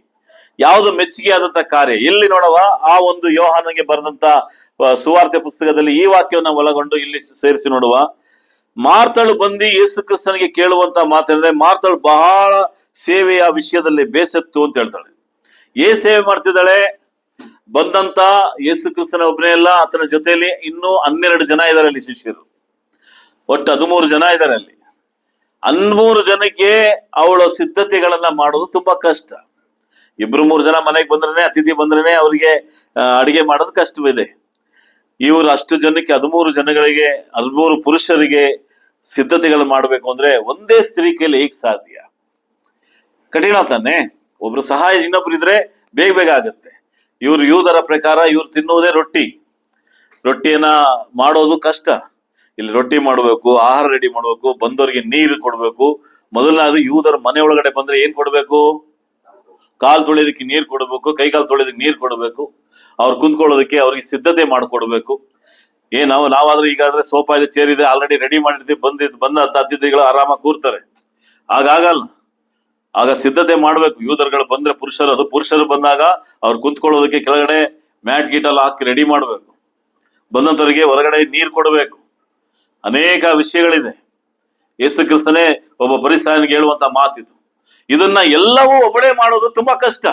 ಯಾವುದು ಮೆಚ್ಚುಗೆ ಆದಂತ ಕಾರ್ಯ? ಎಲ್ಲಿ ನೋಡವ ಆ ಒಂದು ಯೋಹಾನನಿಗೆ ಬರೆದಂತ ಸುವಾರ್ತೆ ಪುಸ್ತಕದಲ್ಲಿ ಈ ವಾಕ್ಯವನ್ನು ಒಳಗೊಂಡು ಇಲ್ಲಿ ಸೇರಿಸಿ ನೋಡುವ. ಮಾರ್ತಳು ಬಂದು ಯೇಸು ಕ್ರಿಸ್ತನಿಗೆ ಕೇಳುವಂತ ಮಾತಂದ್ರೆ, ಮಾರ್ತಳು ಬಹಳ ಸೇವೆಯ ವಿಷಯದಲ್ಲಿ ಬೇಸತ್ತು ಅಂತ ಹೇಳ್ತಾಳೆ. ಏನ್ ಸೇವೆ ಮಾಡ್ತಿದ್ದಾಳೆ? ಬಂದಂತ ಯೇಸು ಕ್ರಿಸ್ತನ ಒಬ್ಬನೇ ಅಲ್ಲ, ಆತನ ಜೊತೆಯಲ್ಲಿ ಇನ್ನೂ 12 ಜನ ಇದ್ದಾರೆ ಅಲ್ಲಿ ಶಿಷ್ಯರು. ಒಟ್ಟು 13 ಜನ ಇದ್ದಾರೆ ಅಲ್ಲಿ. 13 ಜನಕ್ಕೆ ಅವಳ ಸಿದ್ಧತೆಗಳನ್ನ ಮಾಡೋದು ತುಂಬಾ ಕಷ್ಟ. 2-3 ಜನ ಮನೆಗೆ ಬಂದ್ರೇನೆ, ಅತಿಥಿ ಬಂದ್ರೇನೆ ಅವ್ರಿಗೆ ಅಡಿಗೆ ಮಾಡೋದು ಕಷ್ಟವಿದೆ. ಇವರು ಅಷ್ಟು ಜನಕ್ಕೆ 13 ಜನಗಳಿಗೆ, 13 ಪುರುಷರಿಗೆ ಸಿದ್ಧತೆಗಳು ಮಾಡ್ಬೇಕು ಅಂದ್ರೆ ಒಂದೇ ಸ್ತ್ರೀ ಕೈಲಿ ಹೇಗ್ ಸಾಧ್ಯ? ಕಠಿಣ ತಾನೆ. ಒಬ್ರು ಸಹಾಯ ಇನ್ನೊಬ್ರು ಇದ್ರೆ ಬೇಗ ಬೇಗ ಆಗತ್ತೆ. ಇವ್ರು ಯೂದರ ಪ್ರಕಾರ ಇವ್ರು ತಿನ್ನುವುದೇ ರೊಟ್ಟಿಯನ್ನ ಮಾಡೋದು ಕಷ್ಟ. ಇಲ್ಲಿ ರೊಟ್ಟಿ ಮಾಡ್ಬೇಕು, ಆಹಾರ ರೆಡಿ ಮಾಡ್ಬೇಕು, ಬಂದವರಿಗೆ ನೀರು ಕೊಡ್ಬೇಕು. ಮೊದಲನೇದು ಯೂದರ ಮನೆ ಒಳಗಡೆ ಬಂದ್ರೆ ಏನ್ ಕೊಡ್ಬೇಕು? ಕಾಲು ತೊಳೆಯೋದಕ್ಕೆ ನೀರು ಕೊಡ್ಬೇಕು, ಕೈಕಾಲು ತೊಳೆಯೋದಕ್ಕೆ ನೀರು ಕೊಡ್ಬೇಕು, ಅವ್ರು ಕುಂತ್ಕೊಳ್ಳೋದಕ್ಕೆ ಅವ್ರಿಗೆ ಸಿದ್ಧತೆ ಮಾಡ್ಕೊಡ್ಬೇಕು. ನಾವಾದ್ರೆ ಈಗಾದ್ರೆ ಸೋಫಾ ಇದೆ, ಚೇರ್ ಇದೆ, ಆಲ್ರೆಡಿ ರೆಡಿ ಮಾಡಿರ್ತೀವಿ, ಬಂದ ಅತಿಥಿಗಳು ಆರಾಮಾಗಿ ಕೂರ್ತಾರೆ. ಆಗಾಗಲ್ಲ, ಆಗ ಸಿದ್ಧತೆ ಮಾಡ್ಬೇಕು. ಯೂದರ್ಗಳು ಬಂದ್ರೆ ಪುರುಷರು ಬಂದಾಗ ಅವ್ರು ಕುಂತ್ಕೊಳ್ಳೋದಕ್ಕೆ ಕೆಳಗಡೆ ಮ್ಯಾಟ್ ಗೀಟ್ ಎಲ್ಲ ಹಾಕಿ ರೆಡಿ ಮಾಡ್ಬೇಕು. ಬಂದಂತವರಿಗೆ ಹೊರಗಡೆ ನೀರು ಕೊಡ್ಬೇಕು. ಅನೇಕ ವಿಷಯಗಳಿದೆ. ಯೇಸು ಕ್ರಿಸ್ತನೇ ಒಬ್ಬ ಪರಿಸಾಯನಿಗೆ ಹೇಳುವಂತ ಮಾತಿದು. ಇದನ್ನ ಎಲ್ಲವೂ ಒಬ್ಬಳೇ ಮಾಡೋದು ತುಂಬಾ ಕಷ್ಟ.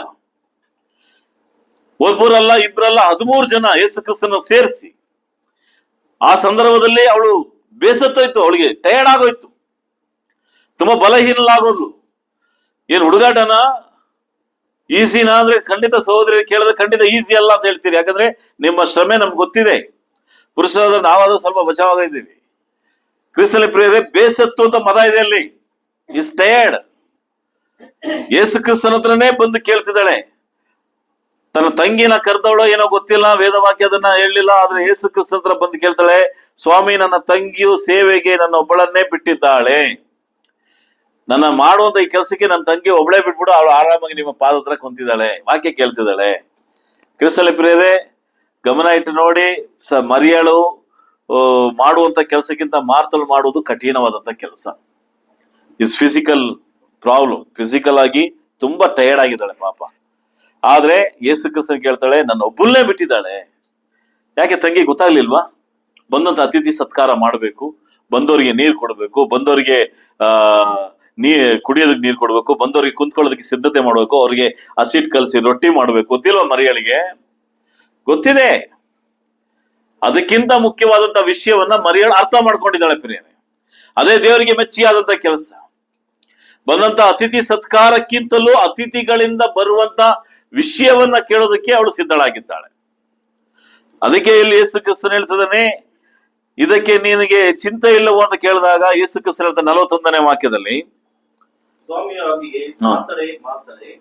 ಒಬ್ಬರಲ್ಲ, ಇಬ್ಬರಲ್ಲ, 13 ಜನ ಯೇಸು ಕ್ರಿಸ್ತನ ಸೇರಿಸಿ. ಆ ಸಂದರ್ಭದಲ್ಲಿ ಅವಳು ಬೇಸತ್ತೋಯ್ತು, ಅವಳಿಗೆ ಟಯರ್ಡ್ ಆಗೋಯ್ತು, ತುಂಬಾ ಬಲಹೀನಲಾಗೋದು. ಏನ್ ಹುಡುಗಾಟನ? ಈಸಿನಾ ಅಂದ್ರೆ ಖಂಡಿತ ಸಹೋದರಿ ಕೇಳಿದ್ರೆ ಖಂಡಿತ ಈಸಿ ಅಲ್ಲ ಅಂತ ಹೇಳ್ತೀರಿ. ಯಾಕಂದ್ರೆ ನಿಮ್ಮ ಶ್ರಮೆ ನಮ್ಗೆ ಗೊತ್ತಿದೆ. ಪುರುಷರಾದ್ರೆ ನಾವಾದ್ರೂ ಸ್ವಲ್ಪ ಬಚಾವಾಗಿದ್ದೀವಿ. ಕ್ರಿಸ್ತನ ಪ್ರಿಯರೇ, ಬೇಸತ್ತು ಅಂತ ಮದ ಇದೆ ಅಲ್ಲಿ. Is tired. ಯೇಸು ಕ್ರಿಸ್ತನ ಹತ್ರನೇ ಬಂದು ಕೇಳ್ತಿದ್ದಾಳೆ. ತನ್ನ ತಂಗಿನ ಕರೆದವಳೋ ಏನೋ ಗೊತ್ತಿಲ್ಲ, ವೇದವಾಕ್ಯ ಅದನ್ನ ಹೇಳಲಿಲ್ಲ. ಆದ್ರೆ ಯೇಸು ಕ್ರಿಸ್ತನ ಹತ್ರ ಬಂದು ಕೇಳ್ತಾಳೆ, ಸ್ವಾಮಿ, ನನ್ನ ತಂಗಿಯು ಸೇವೆಗೆ ನನ್ನ ಒಬ್ಬಳನ್ನೇ ಬಿಟ್ಟಿದ್ದಾಳೆ. ನನ್ನ ಮಾಡುವಂತ ಈ ಕೆಲಸಕ್ಕೆ ನನ್ನ ತಂಗಿ ಒಬ್ಬಳೇ ಬಿಟ್ಬಿಡು, ಅವಳು ಆರಾಮಾಗಿ ನಿಮ್ಮ ಪಾದ ಹತ್ರ ಕುಂತಿದ್ದಾಳೆ, ವಾಕ್ಯ ಕೇಳ್ತಿದ್ದಾಳೆ. ಕ್ರಿಸ್ತನ ಪ್ರಿಯರೇ, ಗಮನ ಇಟ್ಟು ನೋಡಿ. ಮರಿಯಳು ಮಾಡುವಂತ ಕೆಲಸಕ್ಕಿಂತ ಮಾರ್ತಳು ಮಾಡುವುದು ಕಠಿಣವಾದಂತ ಕೆಲಸ. Is physical problem. ಫಿಸಿಕಲ್ ಆಗಿ ತುಂಬಾ ಟಯರ್ಡ್ ಆಗಿದ್ದಾಳೆ ಪಾಪ. ಆದ್ರೆ ಯೇಸು ಕ್ರಿಸ್ತನ್ ಕೇಳ್ತಾಳೆ, ನನ್ನ ಒಬ್ಬಳನ್ನೇ ಬಿಟ್ಟಿದ್ದಾಳೆ. ಯಾಕೆ ತಂಗಿ ಗೊತ್ತಾಗ್ಲಿಲ್ವಾ? ಬಂದಂತ ಅತಿಥಿ ಸತ್ಕಾರ ಮಾಡ್ಬೇಕು, ಬಂದವರಿಗೆ ನೀರು ಕೊಡ್ಬೇಕು, ಬಂದವರಿಗೆ ಕುಡಿಯೋದಕ್ಕೆ ನೀರು ಕೊಡ್ಬೇಕು, ಬಂದವರಿಗೆ ಕುಂತ್ಕೊಳ್ಳೋದಕ್ಕೆ ಸಿದ್ಧತೆ ಮಾಡ್ಬೇಕು, ಅವ್ರಿಗೆ ಹಸಿಟ್ ಕಲಸಿ ರೊಟ್ಟಿ ಮಾಡ್ಬೇಕು. ಗೊತ್ತಿಲ್ವಾ ಮರಿಯಳಿಗೆ? ಗೊತ್ತಿದೆ. ಅದಕ್ಕಿಂತ ಮುಖ್ಯವಾದಂತ ವಿಷಯವನ್ನ ಮರಿಯಳು ಅರ್ಥ ಮಾಡ್ಕೊಂಡಿದ್ದಾಳೆ ಪ್ರಿಯರೇ. ಅದೇ ದೇವರಿಗೆ ಮೆಚ್ಚಿಯಾದಂತ ಕೆಲಸ. ಬಂದಂತ ಅತಿಥಿ ಸತ್ಕಾರಕ್ಕಿಂತಲೂ ಅತಿಥಿಗಳಿಂದ ಬರುವಂತ ವಿಷಯವನ್ನ ಕೇಳೋದಕ್ಕೆ ಅವಳು ಸಿದ್ಧಳಾಗಿದ್ದಾಳೆ. ಅದಕ್ಕೆ ಇಲ್ಲಿ ಯೇಸು ಕ್ರಿಸ್ತನ್ ಹೇಳ್ತಿದ್ದಾನೆ, ಇದಕ್ಕೆ ನಿನಗೆ ಚಿಂತೆ ಇಲ್ಲವೋ ಅಂತ ಕೇಳಿದಾಗ ಯೇಸು ಕ್ರಿಸ್ತನ್ ಹೇಳ್ತಾನೆ 41ನೇ ವಾಕ್ಯದಲ್ಲಿ, ಸ್ವಾಮಿಯ ಆಕೆಗೆ, ಮಾತರೆ ಮಾತರೆ,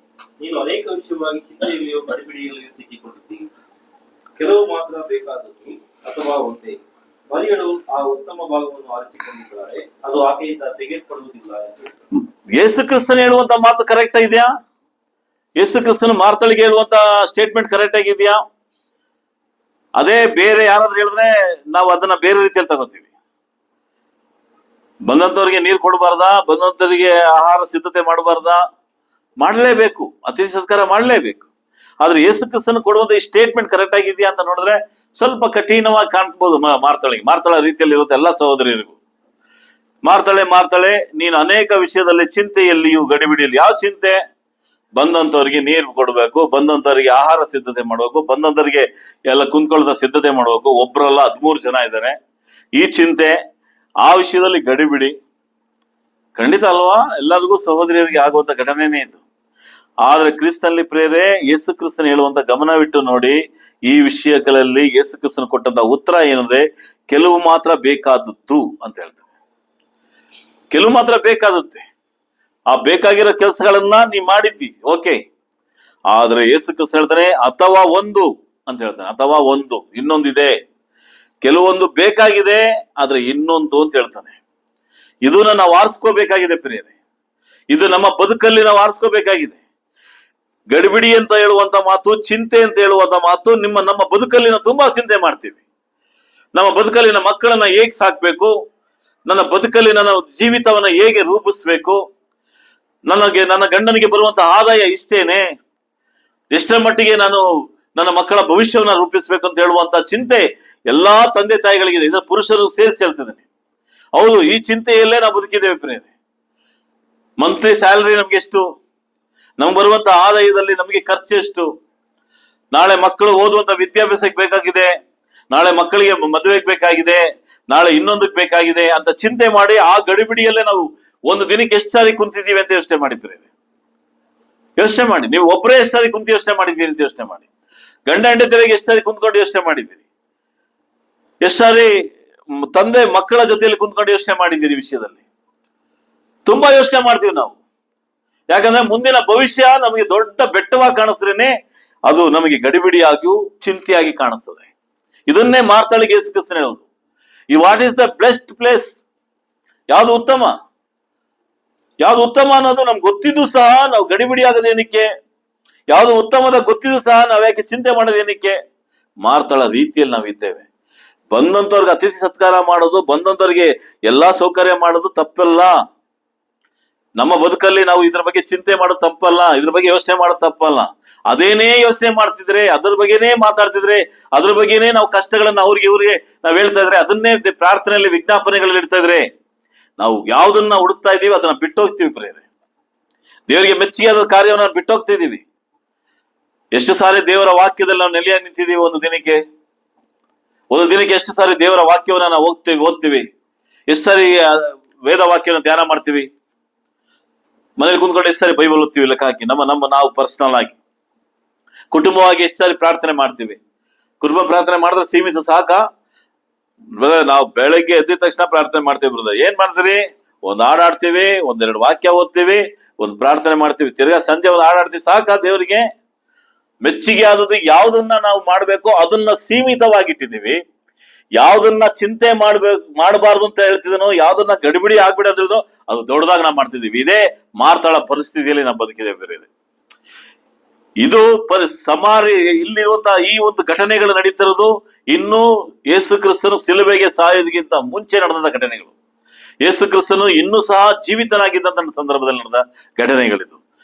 ನೀನು ಅನೇಕ ವಿಷಯವಾಗಿ ಚಿಂತೆಯಲ್ಲಿಯೋ ಗಡಿಬಿಡಿಯಲ್ಲಿಯೋ ಸಿಕ್ಕಿಕೊಂಡಿದ್ದೀ. ಕೆಲವು ಮಾತ್ರ ಬೇಕಾದದ್ದು ಅಥವಾ ಒಂದೇ. ಮರಿಯಳು ಆ ಉತ್ತಮ ಭಾಗವನ್ನು ಆರಿಸಿಕೊಂಡಿದ್ದಾಳೆ, ಅದು ಆಕೆಯಿಂದ ತೆಗೆದುಕೊಳ್ಳುವುದಿಲ್ಲ ಎಂದು. ಯೇಸು ಕ್ರಿಸ್ತನ್ ಹೇಳುವಂತ ಮಾತು ಕರೆಕ್ಟ್ ಇದೆಯಾ? ಯೇಸು ಕ್ರಿಸ್ತನ್ ಮಾರ್ತಳಿಗೆ ಹೇಳುವಂತ ಸ್ಟೇಟ್ಮೆಂಟ್ ಕರೆಕ್ಟ್ ಆಗಿದೆಯಾ? ಅದೇ ಬೇರೆ ಯಾರಾದ್ರೂ ಹೇಳಿದ್ರೆ ನಾವು ಅದನ್ನ ಬೇರೆ ರೀತಿಯಲ್ಲಿ ತಗೋತೀವಿ. ಬಂದಂತವ್ರಿಗೆ ನೀರು ಕೊಡಬಾರ್ದಾ? ಬಂದಂತವರಿಗೆ ಆಹಾರ ಸಿದ್ಧತೆ ಮಾಡಬಾರ್ದಾ? ಮಾಡಲೇಬೇಕು, ಅತಿಥಿ ಸತ್ಕಾರ ಮಾಡಲೇಬೇಕು. ಆದ್ರೆ ಯೇಸು ಕ್ರಿಸ್ತನ್ ಕೊಡುವಂತ ಈ ಸ್ಟೇಟ್ಮೆಂಟ್ ಕರೆಕ್ಟ್ ಆಗಿದೆಯಾ ಅಂತ ನೋಡಿದ್ರೆ ಸ್ವಲ್ಪ ಕಠಿಣವಾಗಿ ಕಾಣ್ಬೋದು ಮಾರ್ತಳ ರೀತಿಯಲ್ಲಿ ಇರುತ್ತೆ ಎಲ್ಲ ಸಹೋದರಿಯರಿಗೂ. ಮಾರ್ತಳೆ, ನೀನು ಅನೇಕ ವಿಷಯದಲ್ಲಿ ಚಿಂತೆಯಲ್ಲಿಯೂ ಗಡಿಬಿಡಿಯಲ್ಲಿ. ಯಾವ ಚಿಂತೆ? ಬಂದಂತವ್ರಿಗೆ ನೀರು ಕೊಡ್ಬೇಕು, ಬಂದಂತವ್ರಿಗೆ ಆಹಾರ ಸಿದ್ಧತೆ ಮಾಡ್ಬೇಕು, ಬಂದಂತವ್ರಿಗೆ ಎಲ್ಲ ಕುಂತ್ಕೊಳ್ಳೋದ ಸಿದ್ಧತೆ ಮಾಡ್ಬೇಕು. ಒಬ್ರಲ್ಲ 13 ಜನ ಇದ್ದಾರೆ. ಈ ಚಿಂತೆ, ಆ ವಿಷಯದಲ್ಲಿ ಗಡಿಬಿಡಿ. ಖಂಡಿತ ಅಲ್ವಾ? ಎಲ್ಲರಿಗೂ ಸಹೋದರಿಯರಿಗೆ ಆಗುವಂತ ಘಟನೆನೇ ಇದು. ಆದ್ರೆ ಕ್ರಿಸ್ತನಲ್ಲಿ ಪ್ರೇರೆ, ಯೇಸು ಕ್ರಿಸ್ತನ್ ಹೇಳುವಂತ ಗಮನವಿಟ್ಟು ನೋಡಿ. ಈ ವಿಷಯಗಳಲ್ಲಿ ಯೇಸು ಕ್ರಿಸ್ತನ್ ಕೊಟ್ಟಂತ ಉತ್ತರ ಏನಂದ್ರೆ, ಕೆಲವು ಮಾತ್ರ ಬೇಕಾದದ್ದು ಅಂತ ಹೇಳ್ತಾರೆ. ಕೆಲವು ಮಾತ್ರ ಬೇಕಾದದ್ದೇ. ಆ ಬೇಕಾಗಿರೋ ಕೆಲಸಗಳನ್ನ ನೀ ಮಾಡಿದ್ದಿ, ಓಕೆ. ಆದ್ರೆ ಯೇಸು ಕ್ರಿಸ್ತ ಹೇಳ್ತಾನೆ ಅಥವಾ ಒಂದು ಅಂತ ಹೇಳ್ತಾನೆ. ಅಥವಾ ಒಂದು, ಇನ್ನೊಂದಿದೆ. ಕೆಲವೊಂದು ಬೇಕಾಗಿದೆ, ಆದ್ರೆ ಇನ್ನೊಂದು ಅಂತ ಹೇಳ್ತಾನೆ. ಇದು ನಾವು ಆರಿಸ್ಕೋಬೇಕಾಗಿದೆ ಪ್ರಿಯರೇ. ಇದು ನಮ್ಮ ಬದುಕಲ್ಲಿ ನಾವು ಆರಿಸ್ಕೋಬೇಕಾಗಿದೆ. ಗಡಿಬಿಡಿ ಅಂತ ಹೇಳುವಂತ ಮಾತು, ಚಿಂತೆ ಅಂತ ಹೇಳುವಂತ ಮಾತು ನಮ್ಮ ಬದುಕಲ್ಲಿ ನಾವು ತುಂಬಾ ಚಿಂತೆ ಮಾಡ್ತೀವಿ. ನಮ್ಮ ಬದುಕಲ್ಲಿ ನಮ್ಮ ಮಕ್ಕಳನ್ನ ಹೇಗೆ ಸಾಕ್ಬೇಕು, ನನ್ನ ಬದುಕಲ್ಲಿ ನನ್ನ ಜೀವಿತವನ್ನ ಹೇಗೆ ರೂಪಿಸ್ಬೇಕು, ನನ್ನ ಗಂಡನಿಗೆ ಬರುವಂತ ಆದಾಯ ಇಷ್ಟೇನೆ, ಎಷ್ಟರ ಮಟ್ಟಿಗೆ ನಾನು ನನ್ನ ಮಕ್ಕಳ ಭವಿಷ್ಯವನ್ನ ರೂಪಿಸ್ಬೇಕು ಅಂತ ಹೇಳುವಂತ ಚಿಂತೆ ಎಲ್ಲಾ ತಂದೆ ತಾಯಿಗಳಿಗಿದೆ. ಇದರ ಪುರುಷರು ಸೇರಿಸಿ ಹೇಳ್ತಿದ್ದೇನೆ. ಹೌದು, ಈ ಚಿಂತೆಯಲ್ಲೇ ನಾವು ಬದುಕಿದ್ದೇವೆ ಪ್ರಿಯರೇ. ಮಂತ್ಲಿ ಸ್ಯಾಲರಿ ನಮ್ಗೆ ಎಷ್ಟು, ನಮ್ಗೆ ಬರುವಂತ ಆದಾಯದಲ್ಲಿ ನಮಗೆ ಖರ್ಚು ಎಷ್ಟು, ನಾಳೆ ಮಕ್ಕಳು ಓದುವಂತ ವಿದ್ಯಾಭ್ಯಾಸಕ್ಕೆ ಬೇಕಾಗಿದೆ, ನಾಳೆ ಮಕ್ಕಳಿಗೆ ಮದುವೆಗೆ ಬೇಕಾಗಿದೆ, ನಾಳೆ ಇನ್ನೊಂದಕ್ಕೆ ಬೇಕಾಗಿದೆ ಅಂತ ಚಿಂತೆ ಮಾಡಿ ಆ ಗಡಿಬಿಡಿಯಲ್ಲೇ ನಾವು ಒಂದು ದಿನಕ್ಕೆ ಎಷ್ಟು ಸಾರಿ ಕುಂತಿದ್ದೀವಿ ಅಂತ ಯೋಚನೆ ಮಾಡಿ ಪ್ರಿಯರೇ. ಯೋಚನೆ ಮಾಡಿ, ನೀವು ಒಬ್ಬರೇ ಎಷ್ಟು ಸಾರಿ ಕುಂತು ಯೋಚನೆ ಮಾಡಿದ್ದೀರಿ ಅಂತ ಯೋಚನೆ ಮಾಡಿ. ಗಂಡ ಹೆಂಡತಿಯರಿಗೆ ಎಷ್ಟು ಸಾರಿ ಕುಂತ್ಕೊಂಡು ಯೋಚನೆ ಮಾಡಿದ್ದೀರಿ, ಎಷ್ಟು ಸಾರಿ ತಂದೆ ಮಕ್ಕಳ ಜೊತೆಯಲ್ಲಿ ಕುಂತ್ಕೊಂಡು ಯೋಚನೆ ಮಾಡಿದ್ದೀರಿ ವಿಷಯದಲ್ಲಿ. ತುಂಬಾ ಯೋಚನೆ ಮಾಡ್ತೀವಿ ನಾವು. ಯಾಕಂದ್ರೆ ಮುಂದಿನ ಭವಿಷ್ಯ ನಮಗೆ ದೊಡ್ಡ ಬೆಟ್ಟವಾಗಿ ಕಾಣಿಸ್ತ್ರೇನೆ ಅದು ನಮಗೆ ಗಡಿಬಿಡಿಯಾಗಿಯೂ ಚಿಂತೆಯಾಗಿ ಕಾಣಿಸ್ತದೆ. ಇದನ್ನೇ ಮಾರ್ತಾಳಿಗೆ ಯೇಸು ಕ್ರಿಸ್ತನು ಹೇಳೋದು. ಈ what is the best place, ಯಾವುದು ಉತ್ತಮ, ಯಾವುದು ಉತ್ತಮ ಅನ್ನೋದು ನಮ್ಗೆ ಗೊತ್ತಿದ್ದು ಸಹ ನಾವು ಗಡಿಬಿಡಿ ಆಗೋದೇನಕ್ಕೆ, ಯಾವುದು ಉತ್ತಮದ ಗೊತ್ತಿದ್ದು ಸಹ ನಾವ್ ಯಾಕೆ ಚಿಂತೆ ಮಾಡೋದೇನಕ್ಕೆ? ಮಾರ್ತಾಳ ರೀತಿಯಲ್ಲಿ ನಾವಿದ್ದೇವೆ. ಬಂದಂತವ್ರಿಗೆ ಅತಿಥಿ ಸತ್ಕಾರ ಮಾಡೋದು, ಬಂದಂತವ್ರಿಗೆ ಎಲ್ಲಾ ಸೌಕರ್ಯ ಮಾಡೋದು ತಪ್ಪಲ್ಲ. ನಮ್ಮ ಬದುಕಲ್ಲಿ ನಾವು ಇದ್ರ ಬಗ್ಗೆ ಚಿಂತೆ ಮಾಡೋದು ತಪ್ಪಲ್ಲ, ಇದ್ರ ಬಗ್ಗೆ ಯೋಚನೆ ಮಾಡೋದು ತಪ್ಪಲ್ಲ. ಅದೇನೇ ಯೋಚನೆ ಮಾಡ್ತಿದ್ರೆ, ಅದ್ರ ಬಗ್ಗೆನೇ ಮಾತಾಡ್ತಿದ್ರೆ, ಅದ್ರ ಬಗ್ಗೆನೇ ನಾವು ಕಷ್ಟಗಳನ್ನ ಇವ್ರಿಗೆ ನಾವ್ ಹೇಳ್ತಾ ಇದ್ರೆ, ಅದನ್ನೇ ಪ್ರಾರ್ಥನೆಯಲ್ಲಿ ವಿಜ್ಞಾಪನೆಗಳಲ್ಲಿ ಇಡ್ತಾ ಇದ್ರೆ, ನಾವು ಯಾವ್ದನ್ನ ಹುಡುಕ್ತಾ ಇದೀವಿ ಅದನ್ನ ಬಿಟ್ಟೋಗ್ತೀವಿ ಪ್ರೇರೆ. ದೇವರಿಗೆ ಮೆಚ್ಚಿಯಾದ ಕಾರ್ಯವನ್ನ ಬಿಟ್ಟೋಗ್ತಾ ಇದೀವಿ. ಎಷ್ಟು ಸಾರಿ ದೇವರ ವಾಕ್ಯದಲ್ಲಿ ನಾವು ನೆಲೆಯಾಗಿ ನಿಂತಿದ್ದೀವಿ. ಒಂದು ದಿನಕ್ಕೆ ಎಷ್ಟು ಸಾರಿ ದೇವರ ವಾಕ್ಯವನ್ನ ನಾವು ಓದ್ತೀವಿ, ಎಷ್ಟು ಸಾರಿ ವೇದ ವಾಕ್ಯನ ಧ್ಯಾನ ಮಾಡ್ತೀವಿ, ಮನೇಲಿ ಕುಂತ್ಕೊಂಡು ಎಷ್ಟು ಸಾರಿ ಬೈಬಲ್ ಓದ್ತೀವಿ, ಲೆಕ್ಕ ಹಾಕಿ ನಾವು ಪರ್ಸನಲ್ ಆಗಿ ಕುಟುಂಬವಾಗಿ ಎಷ್ಟು ಸಾರಿ ಪ್ರಾರ್ಥನೆ ಮಾಡ್ತೀವಿ. ಕುಟುಂಬ ಪ್ರಾರ್ಥನೆ ಮಾಡಿದ್ರೆ ಸೀಮಿತ ಸಾಕ? ನಾವು ಬೆಳಗ್ಗೆ ಎದ್ದ ತಕ್ಷಣ ಪ್ರಾರ್ಥನೆ ಮಾಡ್ತೀವಿ ಬ್ರದರ್. ಏನ್ ಮಾಡ್ತೀರಿ? ಒಂದ್ ಹಾಡಾಡ್ತೀವಿ, ಒಂದೆರಡು ವಾಕ್ಯ ಓದ್ತೀವಿ, ಒಂದ್ ಪ್ರಾರ್ಥನೆ ಮಾಡ್ತೀವಿ, ತಿರ್ಗಾ ಸಂಜೆ ಒಂದು ಹಾಡಾಡ್ತೀವಿ. ಸಾಕ? ದೇವರಿಗೆ ಮೆಚ್ಚುಗೆ ಆದದ್ದು ಯಾವ್ದನ್ನ ನಾವು ಮಾಡ್ಬೇಕು ಅದನ್ನ ಸೀಮಿತವಾಗಿಟ್ಟಿದೀವಿ. ಯಾವ್ದನ್ನ ಚಿಂತೆ ಮಾಡಬಾರ್ದು ಅಂತ ಹೇಳ್ತಿದನೋ, ಯಾವ್ದನ್ನ ಗಡಿಬಿಡಿ ಆಗ್ಬಿಡೋದ್ರದೋ ಅದು ದೊಡ್ಡದಾಗ ನಾವು ಮಾಡ್ತಿದೀವಿ. ಇದೇ ಮಾರ್ತಾಳ ಪರಿಸ್ಥಿತಿಯಲ್ಲಿ ನಾವು ಬದುಕಿದ್ದೇವೆ ಬೇರೆ. ಇದು ಇಲ್ಲಿರುವಂತಹ ಈ ಒಂದು ಘಟನೆಗಳು ನಡೀತಿರೋದು ಇನ್ನೂ ಯೇಸು ಕ್ರಿಸ್ತನು ಸಿಲುಬೆಗೆ ಸಾಯೋದಕ್ಕಿಂತ ಮುಂಚೆ ನಡೆದ ಘಟನೆಗಳು. ಯೇಸು ಕ್ರಿಸ್ತನು ಇನ್ನೂ ಸಹ ಜೀವಿತನಾಗಿದ್ದಂತ ಸಂದರ್ಭದಲ್ಲಿ ನಡೆದ ಘಟನೆಗಳಿದು.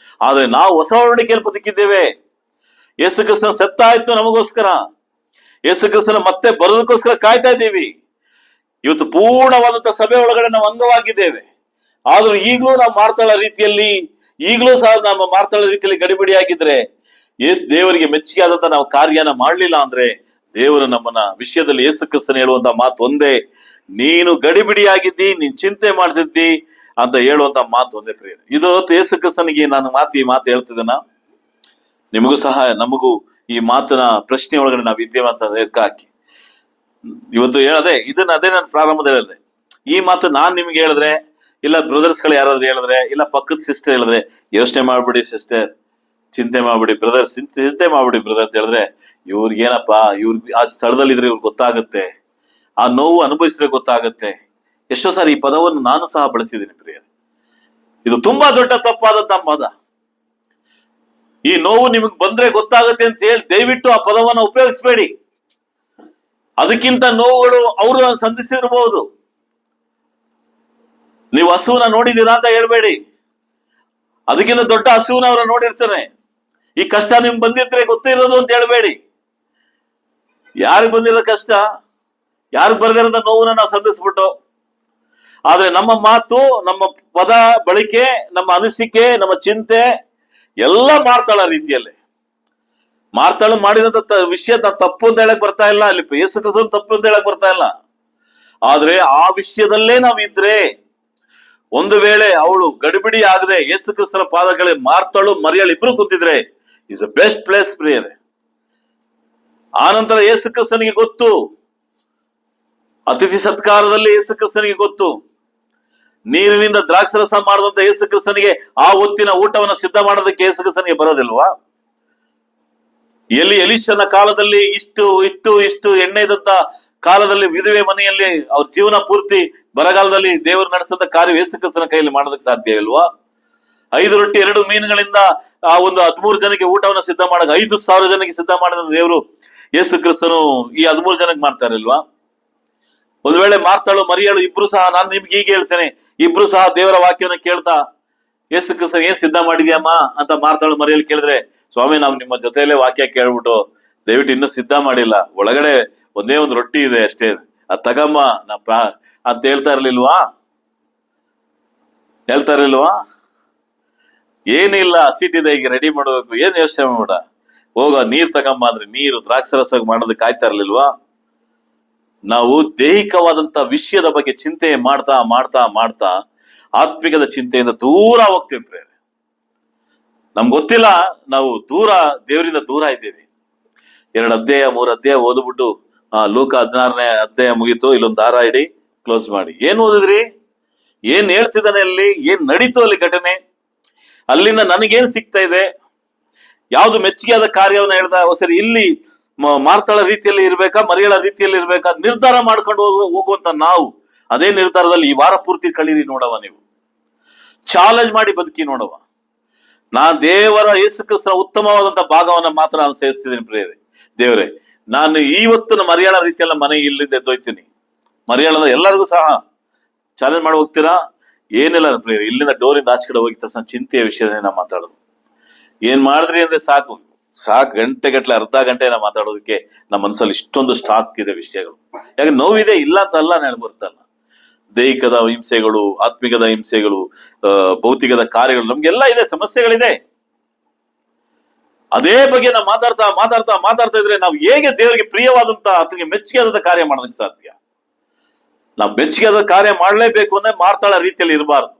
ಆದ್ರೆ ನಾವು ಹೊಸ ಒಡಂಬಡಿಕೆಯಲ್ಲಿ ಬದುಕಿದ್ದೇವೆ. ಯೇಸು ಕ್ರಿಸ್ತನ ಸತ್ತಾಯ್ತು ನಮಗೋಸ್ಕರ, ಯೇಸು ಕ್ರಿಸ್ತನ ಮತ್ತೆ ಬರೋದಕ್ಕೋಸ್ಕರ ಕಾಯ್ತಾ ಇದ್ದೀವಿ. ಇವತ್ತು ಪೂರ್ಣವಾದಂತ ಸಭೆ ಒಳಗಡೆ ನಾವು ಅಂಗವಾಗಿದ್ದೇವೆ. ಆದ್ರೂ ಈಗಲೂ ನಾವು ಮಾರ್ತಾಳ ರೀತಿಯಲ್ಲಿ, ಈಗಲೂ ಸಹ ನಮ್ಮ ಮಾರ್ತಾಳ ರೀತಿಯಲ್ಲಿ ಗಡಿಬಿಡಿ ಆಗಿದ್ರೆ, ದೇವರಿಗೆ ಮೆಚ್ಚುಗೆ ಆದಂತ ನಾವು ಕಾರ್ಯನ ಮಾಡ್ಲಿಲ್ಲ ಅಂದ್ರೆ, ದೇವರು ನಮ್ಮನ್ನ ವಿಷಯದಲ್ಲಿ ಯೇಸು ಕ್ರಿಸ್ತನ ಹೇಳುವಂತ ಮಾತು ಒಂದೇ, ನೀನು ಗಡಿಬಿಡಿಯಾಗಿದ್ದಿ, ನೀನ್ ಚಿಂತೆ ಮಾಡ್ತಿದ್ದಿ ಅಂತ ಹೇಳುವಂತ ಮಾತು ಒಂದೇ ಪ್ರಿಯ. ಇದು ಯೇಸು ಕ್ರಿಸ್ತನಿಗೆ ನಾನು ಈ ಮಾತು ಹೇಳ್ತಿದ್ದೇನ, ನಿಮಗೂ ಸಹ ನಮಗೂ ಈ ಮಾತನ ಪ್ರಶ್ನೆ ಒಳಗಡೆ ನಾವು ಇದ್ದೇವೆ ಅಂತ ಲೆಕ್ಕ ಹಾಕಿ ಇವತ್ತು ಹೇಳದೆ. ಅದೇ ನಾನು ಪ್ರಾರಂಭದಲ್ಲಿ ಹೇಳಿದೆ. ಈ ಮಾತು ನಾನ್ ನಿಮ್ಗೆ ಹೇಳಿದ್ರೆ, ಇಲ್ಲ ಬ್ರದರ್ಸ್ಗಳು ಯಾರಾದ್ರೂ ಹೇಳಿದ್ರೆ, ಇಲ್ಲ ಪಕ್ಕದ ಸಿಸ್ಟರ್ ಹೇಳಿದ್ರೆ, ಯೋಚನೆ ಮಾಡ್ಬಿಡಿ ಸಿಸ್ಟರ್, ಚಿಂತೆ ಮಾಡ್ಬಿಡಿ ಬ್ರದರ್, ಚಿಂತೆ ಮಾಡ್ಬಿಡಿ ಬ್ರದರ್ ಅಂತ ಹೇಳಿದ್ರೆ, ಇವ್ರಿಗೇನಪ್ಪ, ಆ ಸ್ಥಳದಲ್ಲಿ ಇದ್ರೆ ಇವ್ರಿಗೆ ಗೊತ್ತಾಗುತ್ತೆ, ಆ ನೋವು ಅನುಭವಿಸಿದ್ರೆ ಗೊತ್ತಾಗುತ್ತೆ. ಎಷ್ಟೋ ಸಾರಿ ಈ ಪದವನ್ನು ನಾನು ಸಹ ಬಳಸಿದ್ದೀನಿ ಪ್ರಿಯರೇ. ಇದು ತುಂಬಾ ದೊಡ್ಡ ತಪ್ಪಾದಂತ ಪದ. ಈ ನೋವು ನಿಮಗ್ ಬಂದ್ರೆ ಗೊತ್ತಾಗುತ್ತೆ ಅಂತ ಹೇಳಿ ದಯವಿಟ್ಟು ಆ ಪದವನ್ನು ಉಪಯೋಗಿಸ್ಬೇಡಿ. ಅದಕ್ಕಿಂತ ನೋವುಗಳು ಅವರು ಸಂಧಿಸಿರ್ಬಹುದು. ನೀವು ಹಸುವನ್ನ ನೋಡಿದೀರಾ ಅಂತ ಹೇಳ್ಬೇಡಿ. ಅದಕ್ಕಿಂತ ದೊಡ್ಡ ಹಸುವನ್ನ ಅವ್ರ ನೋಡಿರ್ತಾನೆ. ಈ ಕಷ್ಟ ನಿಮ್ಗೆ ಬಂದಿದ್ರೆ ಗೊತ್ತಿರೋದು ಅಂತ ಹೇಳ್ಬೇಡಿ. ಯಾರಿಗೆ ಬಂದಿರೋ ಕಷ್ಟ, ಯಾರಿಗೆ ಬರ್ದಿರೋದ ನೋವನ್ನ ನಾವು ಸಂಧಿಸ್ಬಿಟ್ಟು, ಆದ್ರೆ ನಮ್ಮ ಮಾತು, ನಮ್ಮ ಪದ ಬಳಕೆ, ನಮ್ಮ ಅನಿಸಿಕೆ, ನಮ್ಮ ಚಿಂತೆ ಎಲ್ಲ ಮಾರ್ತಾಳ ರೀತಿಯಲ್ಲೇ. ಮಾರ್ತಾಳು ಮಾಡಿದಂತ ವಿಷಯ ತಪ್ಪು ಅಂತ ಹೇಳಕ್ ಬರ್ತಾ ಇಲ್ಲ, ಅಲ್ಲಿ ಯೇಸು ಕ್ರಿಸ್ತನ ತಪ್ಪು ಅಂತ ಹೇಳಕ್ ಬರ್ತಾ ಇಲ್ಲ. ಆದ್ರೆ ಆ ವಿಷಯದಲ್ಲೇ ನಾವಿದ್ರೆ, ಒಂದು ವೇಳೆ ಅವಳು ಗಡಿಬಿಡಿ ಆಗದೆ ಯೇಸು ಕ್ರಿಸ್ತನ ಪಾದಗಳೇ ಮಾರ್ತಾಳು ಮರಿಯಳು ಇಬ್ರು ಕೂತಿದ್ರೆ, ಇಸ್ ಅ ಬೆಸ್ಟ್ ಪ್ಲೇಸ್ ಪ್ರಿಯರೇ. ಆನಂತರ ಯೇಸು ಕ್ರಿಸ್ತನಿಗೆ ಗೊತ್ತು, ಅತಿಥಿ ಸತ್ಕಾರದಲ್ಲಿ ಯೇಸು ಕ್ರಿಸ್ತನಿಗೆ ಗೊತ್ತು, ನೀರಿನಿಂದ ದ್ರಾಕ್ಷರಸ ಮಾಡಿದಂತ ಯೇಸು ಕ್ರಿಸ್ತನಿಗೆ ಆ ಹೊತ್ತಿನ ಊಟವನ್ನ ಸಿದ್ಧ ಮಾಡೋದಕ್ಕೆ ಯೇಸು ಕ್ರಿಸ್ತನಿಗೆ ಬರೋದಿಲ್ವಾ? ಎಲಿಷನ ಕಾಲದಲ್ಲಿ ಇಷ್ಟು ಎಣ್ಣೆ ಇದ್ದಂತ ಕಾಲದಲ್ಲಿ ವಿಧವೆ ಮನೆಯಲ್ಲಿ ಅವ್ರ ಜೀವನ ಪೂರ್ತಿ ಬರಗಾಲದಲ್ಲಿ ದೇವರು ನಡೆಸಿದ ಕಾರ್ಯ ಯೇಸು ಕ್ರಿಸ್ತನ ಕೈಯಲ್ಲಿ ಮಾಡೋದಕ್ಕೆ ಸಾಧ್ಯವಿಲ್ವಾ? 5 ರೊಟ್ಟಿ 2 ಮೀನುಗಳಿಂದ ಆ ಒಂದು 13 ಜನಕ್ಕೆ ಊಟವನ್ನು ಸಿದ್ಧ ಮಾಡಕ್ 5,000 ಜನಕ್ಕೆ ಸಿದ್ಧ ಮಾಡಿದ ದೇವರು ಯೇಸು ಕ್ರಿಸ್ತನು ಈ 13 ಜನಕ್ಕೆ ಮಾಡ್ತಾ ಇರಲ್ವಾ? ಒಂದ್ ವೇಳೆ ಮಾರ್ತಾಳು ಮರಿಯಾಳು ಇಬ್ರು ಸಹ, ನಾನು ನಿಮ್ಗೆ ಈಗ ಹೇಳ್ತೇನೆ, ಇಬ್ರು ಸಹ ದೇವರ ವಾಕ್ಯವನ್ನು ಕೇಳ್ತಾ ಯೇಸು ಕ್ರಿಸ್ತ ಏನ್ ಸಿದ್ಧ ಮಾಡಿದ್ಯಮ್ಮ ಅಂತ ಮಾರ್ತಾಳು ಮರಿಯಾಳು ಕೇಳಿದ್ರೆ, ಸ್ವಾಮಿ ನಾವು ನಿಮ್ಮ ಜೊತೆಯಲ್ಲೇ ವಾಕ್ಯ ಕೇಳ್ಬಿಟ್ಟು ದಯವಿಟ್ಟು ಇನ್ನೂ ಸಿದ್ಧ ಮಾಡಿಲ್ಲ, ಒಳಗಡೆ ಒಂದೇ ಒಂದು ರೊಟ್ಟಿ ಇದೆ ಅಷ್ಟೇ, ಅದ್ ತಗಮ್ಮ ಅಂತ ಹೇಳ್ತಾ ಇರ್ಲಿಲ್ವಾ? ಏನಿಲ್ಲ, ಸೀಟಿದೆ ಈಗ ರೆಡಿ ಮಾಡ್ಬೇಕು, ಏನ್ ಯೋಚನೆ ಮಾಡ, ಹೋಗ ನೀರ್ ತಗಮ್ಮ ಅಂದ್ರೆ ನೀರು ದ್ರಾಕ್ಷರಸ ಮಾಡೋದಕ್ಕೆ ಕಾಯ್ತಾ ಇರ್ಲಿಲ್ವಾ? ನಾವು ದೈಹಿಕವಾದಂತ ವಿಷಯದ ಬಗ್ಗೆ ಚಿಂತೆ ಮಾಡ್ತಾ ಮಾಡ್ತಾ ಮಾಡ್ತಾ ಆತ್ಮಿಕದ ಚಿಂತೆಯಿಂದ ದೂರ ಹೋಗ್ತೇವೆ ಪ್ರೇರೆ. ನಮ್ಗೆ ಗೊತ್ತಿಲ್ಲ ನಾವು ದೇವರಿಂದ ದೂರ ಇದ್ದೇವೆ. 2 ಅಧ್ಯಾಯ 3 ಅಧ್ಯಾಯ ಓದ್ಬಿಟ್ಟು ಲೂಕ 16ನೇ ಅಧ್ಯಾಯ ಮುಗೀತು, ಇಲ್ಲೊಂದು ದಾರ ಇಡಿ, ಕ್ಲೋಸ್ ಮಾಡಿ. ಏನ್ ಓದಿದ್ರಿ? ಏನ್ ಹೇಳ್ತಿದ್ದಾನೆ ಅಲ್ಲಿ? ಏನ್ ನಡೀತು ಅಲ್ಲಿ ಘಟನೆ? ಅಲ್ಲಿಂದ ನನಗೇನ್ ಸಿಗ್ತಾ ಇದೆ? ಯಾವ್ದು ಮೆಚ್ಚುಗೆಯಾದ ಕಾರ್ಯವನ್ನು ಹೇಳ್ದ? ಸರಿ, ಇಲ್ಲಿ ಮಾರ್ತಾಳ ರೀತಿಯಲ್ಲಿ ಇರ್ಬೇಕಾ, ಮರಿಯಳ ರೀತಿಯಲ್ಲಿ ಇರ್ಬೇಕಾ? ನಿರ್ಧಾರ ಮಾಡ್ಕೊಂಡು ಹೋಗುವಂತ ನಾವು ಅದೇ ನಿರ್ಧಾರದಲ್ಲಿ ಈ ವಾರ ಪೂರ್ತಿ ಕಳೀರಿ ನೋಡವ. ನೀವು ಚಾಲೆಂಜ್ ಮಾಡಿ ಬದುಕಿ ನೋಡವ. ನಾನ್ ದೇವರ ಯೇಸು ಕ್ರಿಸ್ತನ ಉತ್ತಮವಾದಂತ ಭಾಗವನ್ನ ಮಾತ್ರ ನಾನು ಸೇವಿಸ್ತಿದ್ದೀನಿ ಪ್ರಿಯರೇ. ದೇವರೇ, ನಾನು ಇವತ್ತು ಮರಿಯಾಳ ರೀತಿಯಲ್ಲ ಮನೆ ಇಲ್ಲಿಂದ ಎದ್ದೋಯ್ತೀನಿ. ಮರಿಯಾಳ ಅಂದ್ರೆ ಎಲ್ಲರಿಗೂ ಸಹ ಚಾಲೆಂಜ್ ಮಾಡಿ ಹೋಗ್ತೀರಾ? ಏನಿಲ್ಲ ಪ್ರಿಯರೇ, ಇಲ್ಲಿಂದ ಡೋರಿಂದ ಆಚೆ ಕಡೆ ಹೋಗಿದ ತಕ್ಷಣ ಚಿಂತೆಯ ವಿಷಯನೇ ನಾ ಮಾತಾಡೋದು. ಏನ್ ಮಾಡಿದ್ರಿ ಅಂದ್ರೆ ಸಾಕು ಗಂಟೆಗಟ್ಲೆ, ಅರ್ಧ ಗಂಟೆ ನಾ ಮಾತಾಡೋದಕ್ಕೆ ನಮ್ಮ ಮನಸ್ಸಲ್ಲಿ ಇಷ್ಟೊಂದು ಸ್ಟಾಕ್ ಇದೆ ವಿಷಯಗಳು. ಯಾಕೆ ನೋವಿದೆ, ಇಲ್ಲ ಅಂತ ಅಲ್ಲ, ನಾನು ಬರ್ತಲ್ಲ. ದೈಹಿಕದ ಹಿಂಸೆಗಳು, ಆತ್ಮಿಕದ ಹಿಂಸೆಗಳು, ಭೌತಿಕದ ಕಾರ್ಯಗಳು, ನಮ್ಗೆಲ್ಲ ಇದೆ, ಸಮಸ್ಯೆಗಳಿದೆ. ಅದೇ ಬಗ್ಗೆ ನಾವು ಮಾತಾಡ್ತಾ ಮಾತಾಡ್ತಾ ಮಾತಾಡ್ತಾ ಇದ್ರೆ ನಾವು ಹೇಗೆ ದೇವರಿಗೆ ಪ್ರಿಯವಾದಂತ ಆತನಿಗೆ ಮೆಚ್ಚುಗೆಯಾದ ಕಾರ್ಯ ಮಾಡೋದಕ್ಕೆ ಸಾಧ್ಯ? ನಾವು ಮೆಚ್ಚುಗೆಯಾದ ಕಾರ್ಯ ಮಾಡಲೇಬೇಕು ಅಂದ್ರೆ ಮಾರ್ತಾಳ ರೀತಿಯಲ್ಲಿ ಇರಬಾರ್ದು,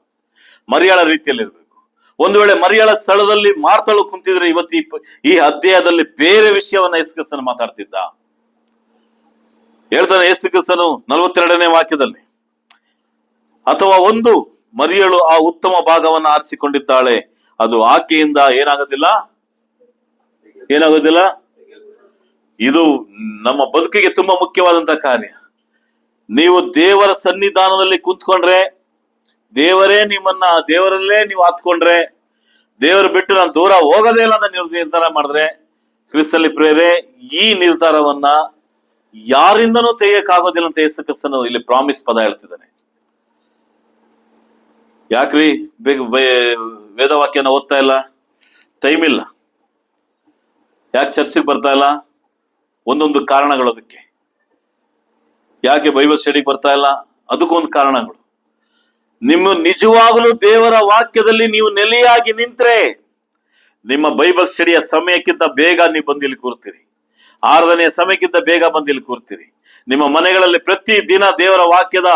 ಮರಿಯಾಳ ರೀತಿಯಲ್ಲಿ ಇರ್ಬೇಕು. ಒಂದು ವೇಳೆ ಮರಿಯಾಳ ಸ್ಥಳದಲ್ಲಿ ಮಾರ್ತಾಳು ಕುಂತಿದ್ರೆ ಇವತ್ತು ಈ ಅಧ್ಯಾಯದಲ್ಲಿ ಬೇರೆ ವಿಷಯವನ್ನ ಯೇಸು ಕ್ರಿಸ್ತನು ಮಾತಾಡ್ತಿದ್ದ. ಹೇಳ್ತಾನೆ ಯೇಸು ಕ್ರಿಸ್ತನು 42ನೇ ವಾಕ್ಯದಲ್ಲಿ, ಅಥವಾ ಒಂದು ಮರಿಯಳು ಆ ಉತ್ತಮ ಭಾಗವನ್ನ ಆರಿಸಿಕೊಂಡಿದ್ದಾಳೆ, ಅದು ಆಕೆಯಿಂದ ಏನಾಗೋದಿಲ್ಲ. ಇದು ನಮ್ಮ ಬದುಕಿಗೆ ತುಂಬಾ ಮುಖ್ಯವಾದಂತ ಕಾರ್ಯ. ನೀವು ದೇವರ ಸನ್ನಿಧಾನದಲ್ಲಿ ಕುಂತ್ಕೊಂಡ್ರೆ, ದೇವರೇ ನಿಮ್ಮನ್ನ ದೇವರಲ್ಲೇ ನೀವು ಹಾತ್ಕೊಂಡ್ರೆ, ದೇವರು ಬಿಟ್ಟು ನಾನು ದೂರ ಹೋಗೋದೇ ಇಲ್ಲ ಅಂತ ನೀವು ನಿರ್ಧಾರ ಮಾಡಿದ್ರೆ, ಕ್ರಿಸ್ತಲ್ಲಿ ಪ್ರೇರೆ, ಈ ನಿರ್ಧಾರವನ್ನ ಯಾರಿಂದನೂ ತೆಗೆಯಕ್ಕಾಗೋದಿಲ್ಲ ಅಂತ ಯೇಸು ಕ್ರಿಸ್ತನು ಇಲ್ಲಿ ಪ್ರಾಮಿಸ್ ಪದ ಹೇಳ್ತಿದ್ದಾನೆ. ಯಾಕ್ರಿ ವೇದವಾಕ್ಯನ ಓದ್ತಾ ಇಲ್ಲ? ಟೈಮ್ ಇಲ್ಲ. ಯಾಕೆ ಚರ್ಚಿಗೆ ಬರ್ತಾ ಇಲ್ಲ? ಒಂದೊಂದು ಕಾರಣಗಳು ಅದಕ್ಕೆ. ಯಾಕೆ ಬೈಬಲ್ ಸ್ಟಡಿಗೆ ಬರ್ತಾ ಇಲ್ಲ? ಅದಕ್ಕೊಂದು ಕಾರಣಗಳು. ನಿಮ್ಮ ನಿಜವಾಗಲೂ ದೇವರ ವಾಕ್ಯದಲ್ಲಿ ನೀವು ನೆಲೆಯಾಗಿ ನಿಂತ್ರೆ ನಿಮ್ಮ ಬೈಬಲ್ ಸ್ಟಡಿಯ ಸಮಯಕ್ಕಿಂತ ಬೇಗ ನೀವು ಬಂದಿಲ್ಲಿ ಕೂರ್ತೀರಿ. ಆರಾಧನೆಯ ಸಮಯಕ್ಕಿಂತ ಬೇಗ ಬಂದಿಲ್ಲಿ ಕೂರ್ತೀರಿ. ನಿಮ್ಮ ಮನೆಗಳಲ್ಲಿ ಪ್ರತಿ ದಿನ ದೇವರ ವಾಕ್ಯದ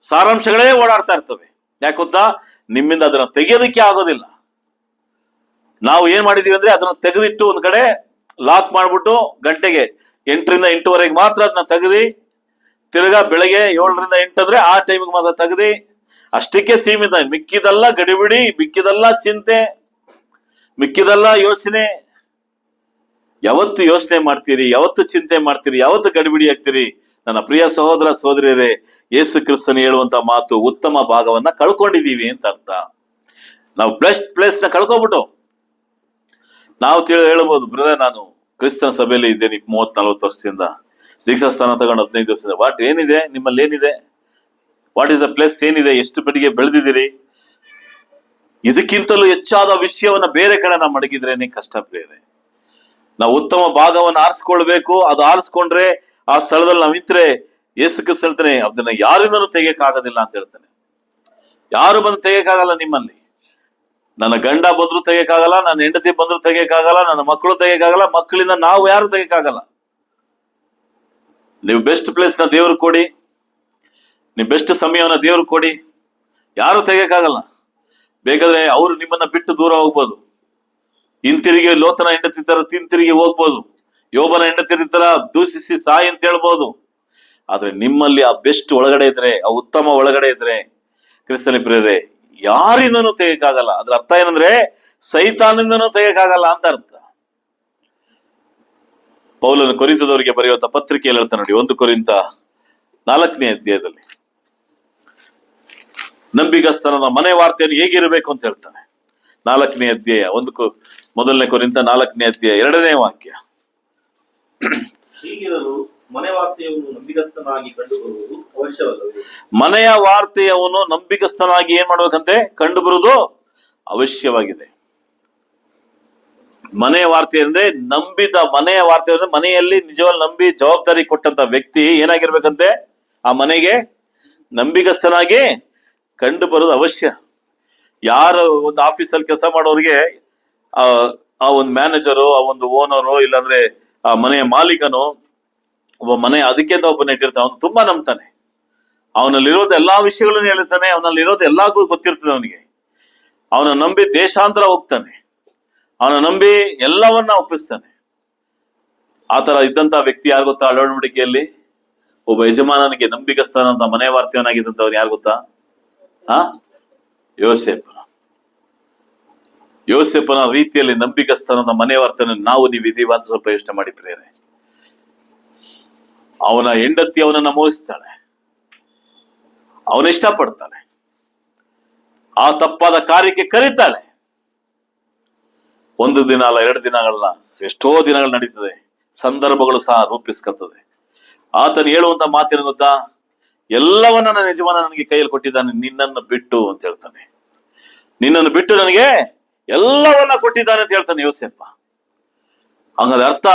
ಸಾರಾಂಶಗಳೇ ಓಡಾಡ್ತಾ ಇರ್ತವೆ. ಯಾಕೆ ಗೊತ್ತಾ? ನಿಮ್ಮಿಂದ ಅದನ್ನ ತೆಗೆಯೋದಕ್ಕೆ ಆಗೋದಿಲ್ಲ. ನಾವು ಏನ್ ಮಾಡಿದೀವಿ ಅಂದ್ರೆ ಅದನ್ನ ತೆಗೆದಿಟ್ಟು ಒಂದ್ ಕಡೆ ಲಾಕ್ ಮಾಡ್ಬಿಟ್ಟು ಗಂಟೆಗೆ 8ರಿಂದ 8:30 ಮಾತ್ರ ಅದನ್ನ ತೆಗೆದಿ, ತಿರ್ಗಾ ಬೆಳಗ್ಗೆ 7ರಿಂದ 8 ಅಂದ್ರೆ ಆ ಟೈಮಿಗೆ ಮಾತ್ರ ತೆಗೆದಿ, ಅಷ್ಟಕ್ಕೆ ಸೀಮಿತ. ಮಿಕ್ಕಿದೆಲ್ಲ ಗಡಿಬಿಡಿ, ಮಿಕ್ಕಿದೆಲ್ಲ ಚಿಂತೆ, ಮಿಕ್ಕಿದೆಲ್ಲ ಯೋಚನೆ. ಯಾವತ್ತು ಯೋಚನೆ ಮಾಡ್ತೀರಿ? ಯಾವತ್ತು ಚಿಂತೆ ಮಾಡ್ತೀರಿ? ಯಾವತ್ತು ಗಡಿಬಿಡಿ ಆಗ್ತೀರಿ? ನನ್ನ ಪ್ರಿಯ ಸಹೋದರ ಸಹೋದರಿಯರೇ, ಯೇಸು ಕ್ರಿಸ್ತನು ಹೇಳುವಂತ ಮಾತು ಉತ್ತಮ ಭಾಗವನ್ನ ಕಳ್ಕೊಂಡಿದೀವಿ ಅಂತ ಅರ್ಥ. ನಾವು ಬೆಸ್ಟ್ ಪ್ಲೇಸ್ ನ ಕಳ್ಕೊಬಿಟ್ಟು ನಾವು ಹೇಳ್ಬೋದು, ಬ್ರದರ್ ನಾನು ಕ್ರಿಸ್ತನ ಸಭೆಯಲ್ಲಿ ಇದ್ದೇನೆ 30-40 ವರ್ಷದಿಂದ, ದೀಕ್ಷಾ ಸ್ಥಾನ ತಗೊಂಡು 15 ವರ್ಷದಿಂದ. ವಾಟ್ ಏನಿದೆ ನಿಮ್ಮಲ್ಲಿ? ಏನಿದೆ? What is the place? ಏನಿದೆ? ಎಷ್ಟು ಪಟ್ಟಿಗೆ ಬೆಳೆದಿದ್ದೀರಿ? ಇದಕ್ಕಿಂತಲೂ ಹೆಚ್ಚಾದ ವಿಷಯವನ್ನ ಬೇರೆ ಕಡೆ ನಾವು ಮಡಗಿದ್ರೇನೆ ಕಷ್ಟ ಬೇರೆ. ನಾವು ಉತ್ತಮ ಭಾಗವನ್ನ ಆರಿಸ್ಕೊಳ್ಬೇಕು. ಅದು ಆರಿಸ್ಕೊಂಡ್ರೆ ಆ ಸ್ಥಳದಲ್ಲಿ ನಾವು ನಿಂತ್ರೆ ಯೇಸು ಕ್ರಿಸ್ತ ಹೇಳ್ತಾನೆ, ಅದನ್ನ ಯಾರಿಂದನೂ ತೆಗೆಯಕ್ಕಾಗೋದಿಲ್ಲ ಅಂತ ಹೇಳ್ತಾನೆ. ಯಾರು ಬಂದು ತೆಗೆಯಕ್ಕಾಗಲ್ಲ ನಿಮ್ಮಲ್ಲಿ. ನನ್ನ ಗಂಡ ಬಂದ್ರು ತೆಗೆಯಕ್ಕಾಗಲ್ಲ, ನನ್ನ ಹೆಂಡತಿ ಬಂದ್ರು ತೆಗೆಯಕ್ಕಾಗಲ್ಲ, ನನ್ನ ಮಕ್ಕಳು ತೆಗೆಯಕ್ಕಾಗಲ್ಲ, ಮಕ್ಕಳಿಂದ ನಾವು ಯಾರು ತೆಗೆಯಕ್ಕಾಗಲ್ಲ. ನೀವು ಬೆಸ್ಟ್ ಪ್ಲೇಸ್ ನ ದೇವ್ರು ಕೊಡಿ, ನೀವು ಬೆಸ್ಟ್ ಸಮಯವನ್ನ ದೇವ್ರು ಕೊಡಿ, ಯಾರು ತೆಗೆಯಕ್ಕಾಗಲ್ಲ. ಬೇಕಾದ್ರೆ ಅವರು ನಿಮ್ಮನ್ನ ಬಿಟ್ಟು ದೂರ ಹೋಗ್ಬೋದು. ಹಿಂತಿರುಗಿ ಲೋತನ ಹೆಂಡತಿ ತರ ಹಿಂತಿರುಗಿ ಹೋಗ್ಬೋದು. ಯೋಬನ ಹೆಂಡತಿ ತರ ದೂಷಿಸಿ ಸಾಯಿ ಅಂತ ಹೇಳ್ಬೋದು. ಆದ್ರೆ ನಿಮ್ಮಲ್ಲಿ ಆ ಬೆಸ್ಟ್ ಒಳಗಡೆ ಇದ್ರೆ, ಆ ಉತ್ತಮ ಒಳಗಡೆ ಇದ್ರೆ, ಕ್ರಿಸ್ತನ ಪ್ರಿಯರೇ, ಯಾರಿಂದನೂ ತೆಗೆಯಕ್ಕಾಗಲ್ಲ. ಅದ್ರ ಅರ್ಥ ಏನಂದ್ರೆ ಸೈತಾನಿಂದನೂ ತೆಗೆಯಕ್ಕಾಗಲ್ಲ ಅಂತ ಅರ್ಥ. ಪೌಲನು ಕೊರಿಂಥದವರಿಗೆ ಬರೆಯುವಂತ ಪತ್ರಿಕೆಯಲ್ಲಿ ಹೇಳ್ತಾನೆ ನೋಡಿ, 1 ಕೊರಿಂಥ 4ನೇ ಅಧ್ಯಾಯದಲ್ಲಿ ನಂಬಿಗಸ್ತನದ ಮನೆ ವಾರ್ತೆಯನ್ನು ಹೇಗಿರಬೇಕು ಅಂತ ಹೇಳ್ತಾನೆ. 4ನೇ ಅಧ್ಯಾಯ 1 ಕೊರಿಂಥ 4ನೇ ಅಧ್ಯಾಯ 2ನೇ ವಾಕ್ಯ. ಹೀಗಿರಲು ಮನೆ ವಾರ್ತೆಯನ್ನು ನಂಬಿಗಸ್ತನಾಗಿ ಕಂಡುಬರುವುದು ಅವಶ್ಯವಲ್ಲವೇ? ಮನೆಯ ವಾರ್ತೆಯವನು ನಂಬಿಗಸ್ತನಾಗಿ ಏನ್ ಮಾಡ್ಬೇಕಂತೆ? ಕಂಡು ಬರುವುದು ಅವಶ್ಯವಾಗಿದೆ. ಮನೆಯ ವಾರ್ತೆ ಅಂದ್ರೆ ನಂಬಿದ ಮನೆಯ ವಾರ್ತೆ ಅಂದ್ರೆ ಮನೆಯಲ್ಲಿ ನಿಜವಾಗಿ ನಂಬಿ ಜವಾಬ್ದಾರಿ ಕೊಟ್ಟಂತ ವ್ಯಕ್ತಿ ಏನಾಗಿರ್ಬೇಕಂತೆ? ಆ ಮನೆಗೆ ನಂಬಿಗಸ್ತನಾಗಿ ಕಂಡು ಬರೋದು ಅವಶ್ಯ. ಯಾರು ಒಂದು ಆಫೀಸಲ್ಲಿ ಕೆಲಸ ಮಾಡೋರಿಗೆ ಆ ಒಂದು ಮ್ಯಾನೇಜರು, ಆ ಒಂದು ಓನರು, ಇಲ್ಲಾಂದ್ರೆ ಆ ಮನೆಯ ಮಾಲೀಕನು, ಒಬ್ಬ ಮನೆ ಅದಕ್ಕೆ ಅಂತ ಒಬ್ಬನ ಇಟ್ಟಿರ್ತಾನೆ. ಅವನು ತುಂಬಾ ನಂಬ್ತಾನೆ. ಅವನಲ್ಲಿರೋದು ಎಲ್ಲಾ ವಿಷಯಗಳನ್ನು ಹೇಳ್ತಾನೆ. ಅವನಲ್ಲಿರೋದು ಎಲ್ಲಾಗೂ ಗೊತ್ತಿರ್ತದೆ ಅವನಿಗೆ. ಅವನ ನಂಬಿ ದೇಶಾಂತರ ಹೋಗ್ತಾನೆ. ಅವನ ನಂಬಿ ಎಲ್ಲವನ್ನ ಒಪ್ಪಿಸ್ತಾನೆ. ಆತರ ಇದ್ದಂತ ವ್ಯಕ್ತಿ ಯಾರು ಗೊತ್ತಾ? ಅಳವಡಿಕೆಯಲ್ಲಿ ಒಬ್ಬ ಯಜಮಾನನಿಗೆ ನಂಬಿಗಸ್ತನಂತ ಮನೆ ವಾರ್ತೆಯವನಾಗಿದ್ದಂಥವ್ರು ಯಾರು ಗೊತ್ತಾ? ಯೋಸೇಫನ ರೀತಿಯಲ್ಲಿ ನಂಬಿಗಸ್ತನದ ಮನೆ ವಾರ್ತೆಯನ್ನು ನೀವು ಇದೀವಂತ ಸ್ವಲ್ಪ ಯೋಚನೆ ಮಾಡಿ ಪ್ರೇರೆ. ಅವನ ಹೆಂಡತಿ ಅವನನ್ನ ಮೋಹಿಸ್ತಾಳೆ, ಅವನ ಇಷ್ಟಪಡ್ತಾಳೆ, ಆ ತಪ್ಪಾದ ಕಾರ್ಯಕ್ಕೆ ಕರೀತಾಳೆ. 1 ದಿನ ಅಲ್ಲ, 2 ದಿನಗಳಲ್ಲ, ಎಷ್ಟೋ ದಿನಗಳು ನಡೀತದೆ. ಸಂದರ್ಭಗಳು ಸಹ ರೂಪಿಸ್ಕೊಳ್ತದೆ. ಆತನು ಹೇಳುವಂತ ಮಾತೇನು ಗೊತ್ತಾ? ಎಲ್ಲವನ್ನ ನನ್ನ ಯಜಮಾನ ನನಗೆ ಕೈಯಲ್ಲಿ ಕೊಟ್ಟಿದ್ದಾನೆ, ನಿನ್ನನ್ನು ಬಿಟ್ಟು ಅಂತ ಹೇಳ್ತಾನೆ. ನಿನ್ನನ್ನು ಬಿಟ್ಟು ನನಗೆ ಎಲ್ಲವನ್ನ ಕೊಟ್ಟಿದ್ದಾನೆ ಅಂತ ಹೇಳ್ತಾನೆ ಯೋಸೇಫ. ಹಂಗಾದ ಅರ್ಥ,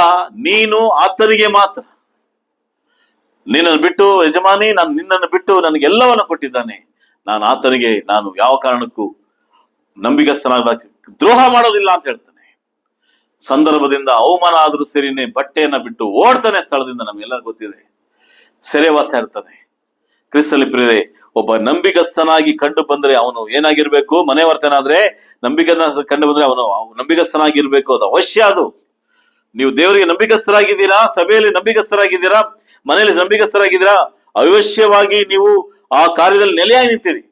ನೀನು ಆತನಿಗೆ ಮಾತ್ರ. ನಿನ್ನನ್ನು ಬಿಟ್ಟು ಯಜಮಾನಿ, ನಾನು ನಿನ್ನನ್ನು ಬಿಟ್ಟು ನನಗೆ ಎಲ್ಲವನ್ನ ಕೊಟ್ಟಿದ್ದಾನೆ, ನಾನು ಆತನಿಗೆ ನಾನು ಯಾವ ಕಾರಣಕ್ಕೂ ನಂಬಿಗಸ್ತನಾಗ ದ್ರೋಹ ಮಾಡೋದಿಲ್ಲ ಅಂತ ಹೇಳ್ತಾನೆ. ಸಂದರ್ಭದಿಂದ ಅವಮಾನ ಆದ್ರೂ ಸರಿನೇ ಬಟ್ಟೆಯನ್ನ ಬಿಟ್ಟು ಓಡ್ತಾನೆ ಸ್ಥಳದಿಂದ. ನಮ್ಗೆಲ್ಲ ಗೊತ್ತಿದೆ, ಸೆರೆವಾಸ ಇರ್ತಾನೆ. ಕ್ರಿಸ್ತಲ್ಲಿ ಪ್ರಿಯರೇ, ಒಬ್ಬ ನಂಬಿಗಸ್ತನಾಗಿ ಕಂಡು ಬಂದ್ರೆ ಅವನು ಏನಾಗಿರ್ಬೇಕು? ಮನೆ ವರ್ತನಾದ್ರೆ ನಂಬಿಗಸ್ತ ಕಂಡು ಬಂದ್ರೆ ಅವನು ನಂಬಿಗಸ್ತನಾಗಿರ್ಬೇಕು. ಅದು ಅವಶ್ಯ. ಅದು ನೀವು ದೇವರಿಗೆ ನಂಬಿಗಸ್ತರಾಗಿದ್ದೀರಾ, ಸಭೆಯಲ್ಲಿ ನಂಬಿಗಸ್ತರಾಗಿದ್ದೀರಾ, ಮನೆಯಲ್ಲಿ ನಂಬಿಗಸ್ತರಾಗಿದ್ದೀರಾ, ಅವಶ್ಯವಾಗಿ ನೀವು ಆ ಕಾರ್ಯದಲ್ಲಿ ನೆಲೆಯಾಗಿ ನಿಂತೀರಿ.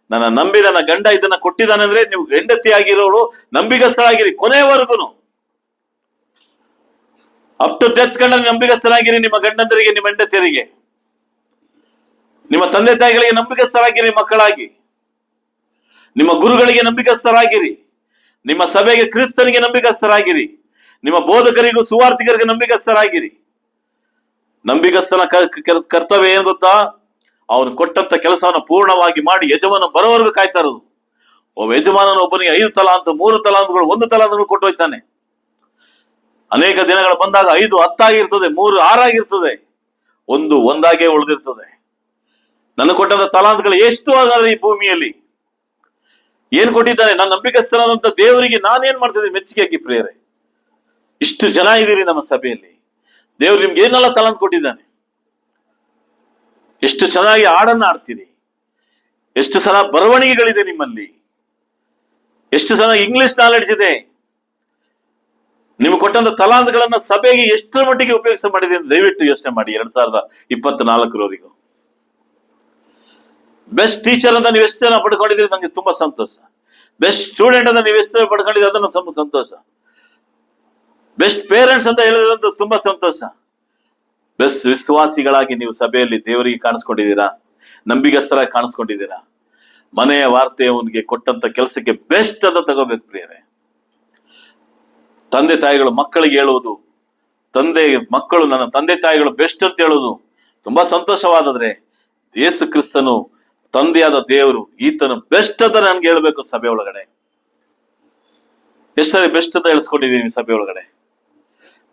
ನನ್ನ ನಂಬಿ ನನ್ನ ಗಂಡ ಇದನ್ನ ಕೊಟ್ಟಿದ್ದಾನೆ ಅಂದ್ರೆ ನೀವು ಹೆಂಡತಿ ಆಗಿರೋರು ನಂಬಿಗಸ್ತರಾಗಿರಿ ಕೊನೆಯವರೆಗೂ. ಅಪ್ ಟು ಡೆತ್ ಕಂಡ ನಂಬಿಗಸ್ತರಾಗಿರಿ ನಿಮ್ಮ ಗಂಡಂದರಿಗೆ, ನಿಮ್ಮ ಹೆಂಡತಿಯರಿಗೆ, ನಿಮ್ಮ ತಂದೆ ತಾಯಿಗಳಿಗೆ ನಂಬಿಗಸ್ತರಾಗಿರಿ ಮಕ್ಕಳಾಗಿ, ನಿಮ್ಮ ಗುರುಗಳಿಗೆ ನಂಬಿಗಸ್ತರಾಗಿರಿ, ನಿಮ್ಮ ಸಭೆಗೆ ಕ್ರಿಸ್ತನಿಗೆ ನಂಬಿಗಸ್ತರಾಗಿರಿ, ನಿಮ್ಮ ಬೋಧಕರಿಗೂ ಸುವಾರ್ತಿಕರಿಗೆ ನಂಬಿಗಸ್ತರಾಗಿರಿ. ನಂಬಿಗಸ್ತನ ಕರ್ತವ್ಯ ಏನ್ ಗೊತ್ತಾ? ಅವನು ಕೊಟ್ಟಂತ ಕೆಲಸವನ್ನು ಪೂರ್ಣವಾಗಿ ಮಾಡಿ ಯಜಮಾನ ಬರೋವರೆಗೂ ಕಾಯ್ತಾ ಇರೋದು. ಒಬ್ಬ ಯಜಮಾನನ ಒಬ್ಬನಿಗೆ 5 ತಲಾಂತು, 3 ತಲಾಂತುಗಳು, 1 ತಲಾಂತುಗಳು ಕೊಟ್ಟು ಹೋಯ್ತಾನೆ. ಅನೇಕ ದಿನಗಳು ಬಂದಾಗ 5 10 ಆಗಿರ್ತದೆ, 3 6 ಆಗಿರ್ತದೆ, 1 ಒಂದಾಗೇ ಉಳಿದಿರ್ತದೆ. ನನಗೆ ಕೊಟ್ಟಂತ ತಲಾಂತುಗಳು ಎಷ್ಟು ಹಾಗಾದ್ರೆ ಈ ಭೂಮಿಯಲ್ಲಿ ಏನ್ ಕೊಟ್ಟಿದ್ದಾನೆ? ನಾನು ನಂಬಿಕಸ್ಥನಾದಂತ ದೇವರಿಗೆ ನಾನೇನ್ ಮಾಡ್ತಿದ್ದೀನಿ ಮೆಚ್ಚುಗೆಯಾಗಿ ಪ್ರಿಯರೇ. ಇಷ್ಟು ಜನ ಇದ್ದೀರಿ ನಮ್ಮ ಸಭೆಯಲ್ಲಿ, ದೇವ್ರು ನಿಮ್ಗೆ ಏನೆಲ್ಲ ತಲಾಂತ ಕೊಟ್ಟಿದ್ದಾನೆ. ಎಷ್ಟು ಚೆನ್ನಾಗಿ ಹಾಡನ್ನ ಆಡ್ತೀರಿ, ಎಷ್ಟು ಸಲ ಬರವಣಿಗೆಗಳಿದೆ ನಿಮ್ಮಲ್ಲಿ, ಎಷ್ಟು ಚೆನ್ನಾಗಿ ಇಂಗ್ಲಿಷ್ ನಾಲೆಡ್ಜ್ ಇದೆ. ನಿಮ್ಗೆ ಕೊಟ್ಟಂತ ತಲಾಂತಗಳನ್ನ ಸಭೆಗೆ ಎಷ್ಟರ ಮಟ್ಟಿಗೆ ಉಪಯೋಗ ಮಾಡಿದೆ ಅಂತ ದಯವಿಟ್ಟು ಯೋಚನೆ ಮಾಡಿ. 2024ರವರೆಗೂ ಬೆಸ್ಟ್ ಟೀಚರ್ ಅಂತ ನೀವು ಎಷ್ಟು ಜನ ಪಡ್ಕೊಂಡಿದ್ದೀರಿ ನಂಗೆ ತುಂಬಾ ಸಂತೋಷ. ಬೆಸ್ಟ್ ಸ್ಟೂಡೆಂಟ್ ಅಂತ ನೀವು ಎಷ್ಟು ಜನ ಪಡ್ಕೊಂಡಿದ್ದೀರಿ ಅದನ್ನ ಸಂತೋಷ. ಬೆಸ್ಟ್ ಪೇರೆಂಟ್ಸ್ ಅಂತ ಹೇಳಿದಂತ ತುಂಬಾ ಸಂತೋಷ. ಬೆಸ್ಟ್ ವಿಶ್ವಾಸಿಗಳಾಗಿ ನೀವು ಸಭೆಯಲ್ಲಿ ದೇವರಿಗೆ ಕಾಣಿಸ್ಕೊಂಡಿದ್ದೀರಾ, ನಂಬಿಗಸ್ತರಾಗಿ ಕಾಣಿಸ್ಕೊಂಡಿದ್ದೀರಾ. ಮನೆಯ ವಾರ್ತೆಯವನಿಗೆ ಕೊಟ್ಟಂತ ಕೆಲಸಕ್ಕೆ ಬೆಸ್ಟ್ ಅಂತ ತಗೋಬೇಕು ಪ್ರಿಯರೇ. ತಂದೆ ತಾಯಿಗಳು ಮಕ್ಕಳಿಗೆ ಹೇಳುವುದು, ಮಕ್ಕಳು ನನ್ನ ತಂದೆ ತಾಯಿಗಳು ಬೆಸ್ಟ್ ಅಂತ ಹೇಳುವುದು ತುಂಬಾ ಸಂತೋಷವಾದ್ರೆ, ಯೇಸು ಕ್ರಿಸ್ತನು ತಂದೆಯಾದ ದೇವರು ಈತನು ಬೆಸ್ಟ್ ಅಂತ ನನ್ಗೆ ಹೇಳ್ಬೇಕು ಸಭೆ ಒಳಗಡೆ. ಎಷ್ಟೇ ಬೆಸ್ಟ್ ಅಂತ ಹೇಳಿಸ್ಕೊಂಡಿದ್ದೀನಿ ಸಭೆ ಒಳಗಡೆ.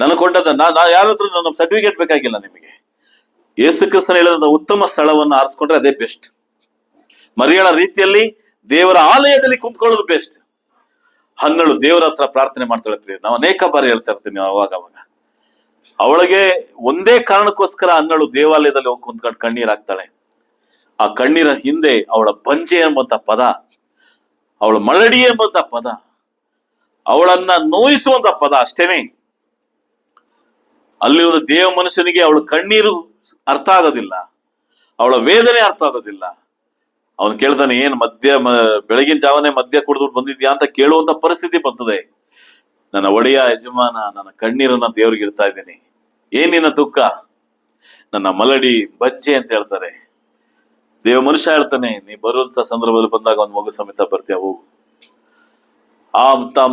ನನಗೆ ಕೊಟ್ಟಂತ ನಾ ಯಾರಾದ್ರೂ ನನ್ನ ಸರ್ಟಿಫಿಕೇಟ್ ಬೇಕಾಗಿಲ್ಲ ನಿಮಗೆ. ಯೇಸು ಕ್ರಿಸ್ತನ ಹೇಳಿದಂತ ಉತ್ತಮ ಸ್ಥಳವನ್ನು ಆರಿಸ್ಕೊಂಡ್ರೆ ಅದೇ ಬೆಸ್ಟ್. ಮರಿಯಳ ರೀತಿಯಲ್ಲಿ ದೇವರ ಆಲಯದಲ್ಲಿ ಕುಂತ್ಕೊಳ್ಳೋದು ಬೆಸ್ಟ್. ಹನ್ನಳು ದೇವರ ಹತ್ರ ಪ್ರಾರ್ಥನೆ ಮಾಡ್ತಾಳೆ ಪ್ರಿಯ. ನಾವು ಅನೇಕ ಬಾರಿ ಹೇಳ್ತಾ ಇರ್ತೀನಿ ಅವಾಗ. ಅವಳಿಗೆ ಒಂದೇ ಕಾರಣಕ್ಕೋಸ್ಕರ ಹನ್ನಳು ದೇವಾಲಯದಲ್ಲಿ ಹೋಗಿ ಕುಂತ್ಕೊಂಡು ಕಣ್ಣೀರ್ ಹಾಕ್ತಾಳೆ. ಆ ಕಣ್ಣೀರ ಹಿಂದೆ ಅವಳ ಬಂಜೆ ಎಂಬಂತ ಪದ, ಅವಳ ಮಳಡಿ ಎಂಬಂತ ಪದ, ಅವಳನ್ನ ನೋಯಿಸುವಂತ ಪದ ಅಷ್ಟೇನೆ. ಅಲ್ಲಿ ಒಂದು ದೇವ ಮನುಷ್ಯನಿಗೆ ಅವಳ ಕಣ್ಣೀರು ಅರ್ಥ ಆಗೋದಿಲ್ಲ, ಅವಳ ವೇದನೆ ಅರ್ಥ ಆಗೋದಿಲ್ಲ. ಅವನು ಕೇಳ್ತಾನೆ, ಏನ್ ಬೆಳಗಿನ ಜಾವನೆ ಮದ್ಯ ಕುಡಿದ್ಬಿಟ್ಟು ಬಂದಿದ್ಯಾ ಅಂತ ಕೇಳುವಂತ ಪರಿಸ್ಥಿತಿ ಬರ್ತದೆ. ನನ್ನ ಒಡೆಯ ಯಜಮಾನ, ನನ್ನ ಕಣ್ಣೀರನ್ನ ದೇವ್ರಿಗೆ ಇಡ್ತಾ ಇದ್ದೀನಿ, ಏನ್ ನಿನ್ನ ದುಃಖ? ನನ್ನ ಮಲಡಿ ಬಜ್ಜೆ ಅಂತ ಹೇಳ್ತಾರೆ. ದೇವ ಮನುಷ್ಯ ಹೇಳ್ತಾನೆ, ನೀ ಬರುವಂತ ಸಂದರ್ಭದಲ್ಲಿ ಬಂದಾಗ ಒಂದು ಮಗು ಸಮೇತ ಬರ್ತೀಯ ಹೋಗು. ಆ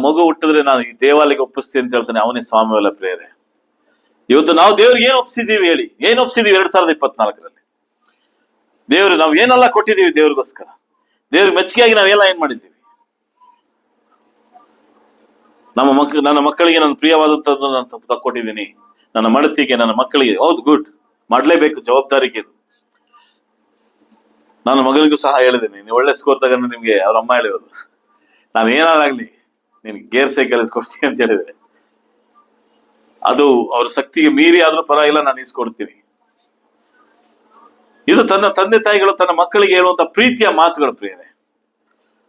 ಮಗು ಹುಟ್ಟಿದ್ರೆ ನಾನು ಈ ದೇವಾಲಯಕ್ಕೆ ಒಪ್ಪಿಸ್ತೀನಿ ಅಂತ ಹೇಳ್ತಾನೆ. ಅವನೇ ಸ್ವಾಮಿಯವಲ್ಲ ಪ್ರೇರೆ. ಇವತ್ತು ನಾವು ದೇವ್ರಿಗೆ ಏನ್ ಒಪ್ಸಿದೀವಿ ಹೇಳಿ? ಏನ್ ಒಪ್ಸಿದೀವಿ 2024ರಲ್ಲಿ? ದೇವ್ರು ನಾವು ಏನೆಲ್ಲ ಕೊಟ್ಟಿದೀವಿ ದೇವ್ರಿಗೋಸ್ಕರ? ದೇವ್ರಿಗೆ ಮೆಚ್ಚುಗೆಯಾಗಿ ನಾವೆಲ್ಲ ಏನ್ ಮಾಡಿದ್ದೀವಿ? ನನ್ನ ಮಕ್ಕಳಿಗೆ ನಾನು ಪ್ರಿಯವಾದಂತದ್ದು ನಾನು ತಕ್ಕೊಟ್ಟಿದ್ದೀನಿ. ನನ್ನ ಮಡತಿಗೆ, ನನ್ನ ಮಕ್ಕಳಿಗೆ. ಹೌದು, ಗುಡ್, ಮಾಡ್ಲೇಬೇಕು, ಜವಾಬ್ದಾರಿಗೆ ಇದು. ನನ್ನ ಮಗನಿಗೂ ಸಹ ಹೇಳಿದ್ದೀನಿ, ನೀವು ಒಳ್ಳೆ ಸ್ಕೋರ್ ತಗೊಂಡು ನಿಮ್ಗೆ ಅವ್ರ ಅಮ್ಮ ಹೇಳಿರೋದು, ನಾನು ಏನಾಗ್ಲಿ ನೀನ್ ಗೇರ್ ಸೈಕಲ್ ಇಸ್ಕೊಡ್ತೀನಿ ಅಂತ ಹೇಳಿದ್ರೆ, ಅದು ಅವ್ರ ಶಕ್ತಿಗೆ ಮೀರಿ ಆದ್ರೂ ಪರವಾಗಿಲ್ಲ, ನಾನು ಇಸ್ಕೊಡ್ತೀನಿ. ಇದು ತನ್ನ ತಂದೆ ತಾಯಿಗಳು ತನ್ನ ಮಕ್ಕಳಿಗೆ ಹೇಳುವಂತ ಪ್ರೀತಿಯ ಮಾತುಗಳು ಪ್ರಿಯರೇ.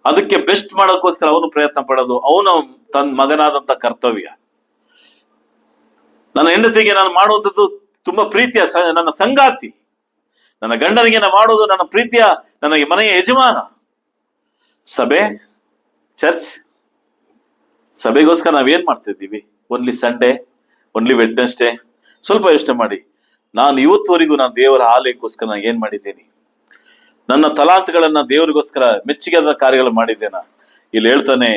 ಅದಕ್ಕೆ ಬೆಸ್ಟ್ ಮಾಡೋಕ್ಕೋಸ್ಕರ ಅವನು ಪ್ರಯತ್ನ ಪಡೋದು ಅವನ ತನ್ನ ಮಗನಾದಂತ ಕರ್ತವ್ಯ. ನನ್ನ ಹೆಂಡತಿಗೆ ನಾನು ಮಾಡುವಂಥದ್ದು ತುಂಬಾ ಪ್ರೀತಿಯ ನನ್ನ ಸಂಗಾತಿ. ನನ್ನ ಗಂಡನಿಗೆ ನಾನು ಮಾಡೋದು ನನ್ನ ಪ್ರೀತಿಯ, ನನಗೆ ಮನೆಯ ಯಜಮಾನ. ಸಭೆ, ಚರ್ಚ್, ಸಭೆಗೋಸ್ಕರ ನಾವೇನ್ ಮಾಡ್ತಿದ್ದೀವಿ? Only Sunday, only Wednesday? ಸ್ವಲ್ಪ ಯೋಚನೆ ಮಾಡಿ. ನಾನು ಇವತ್ತುವರೆಗೂ ನಾನು ದೇವರ ಆಲಯಕ್ಕೋಸ್ಕರ ನಾನು ಏನ್ ಮಾಡಿದ್ದೀನಿ? ನನ್ನ ತಲಾಂತಗಳನ್ನ ದೇವರಿಗೋಸ್ಕರ ಮೆಚ್ಚುಗೆಯಾದ ಕಾರ್ಯಗಳು ಮಾಡಿದ್ದೇನಾ? ಇಲ್ಲಿ ಹೇಳ್ತಾನೆ,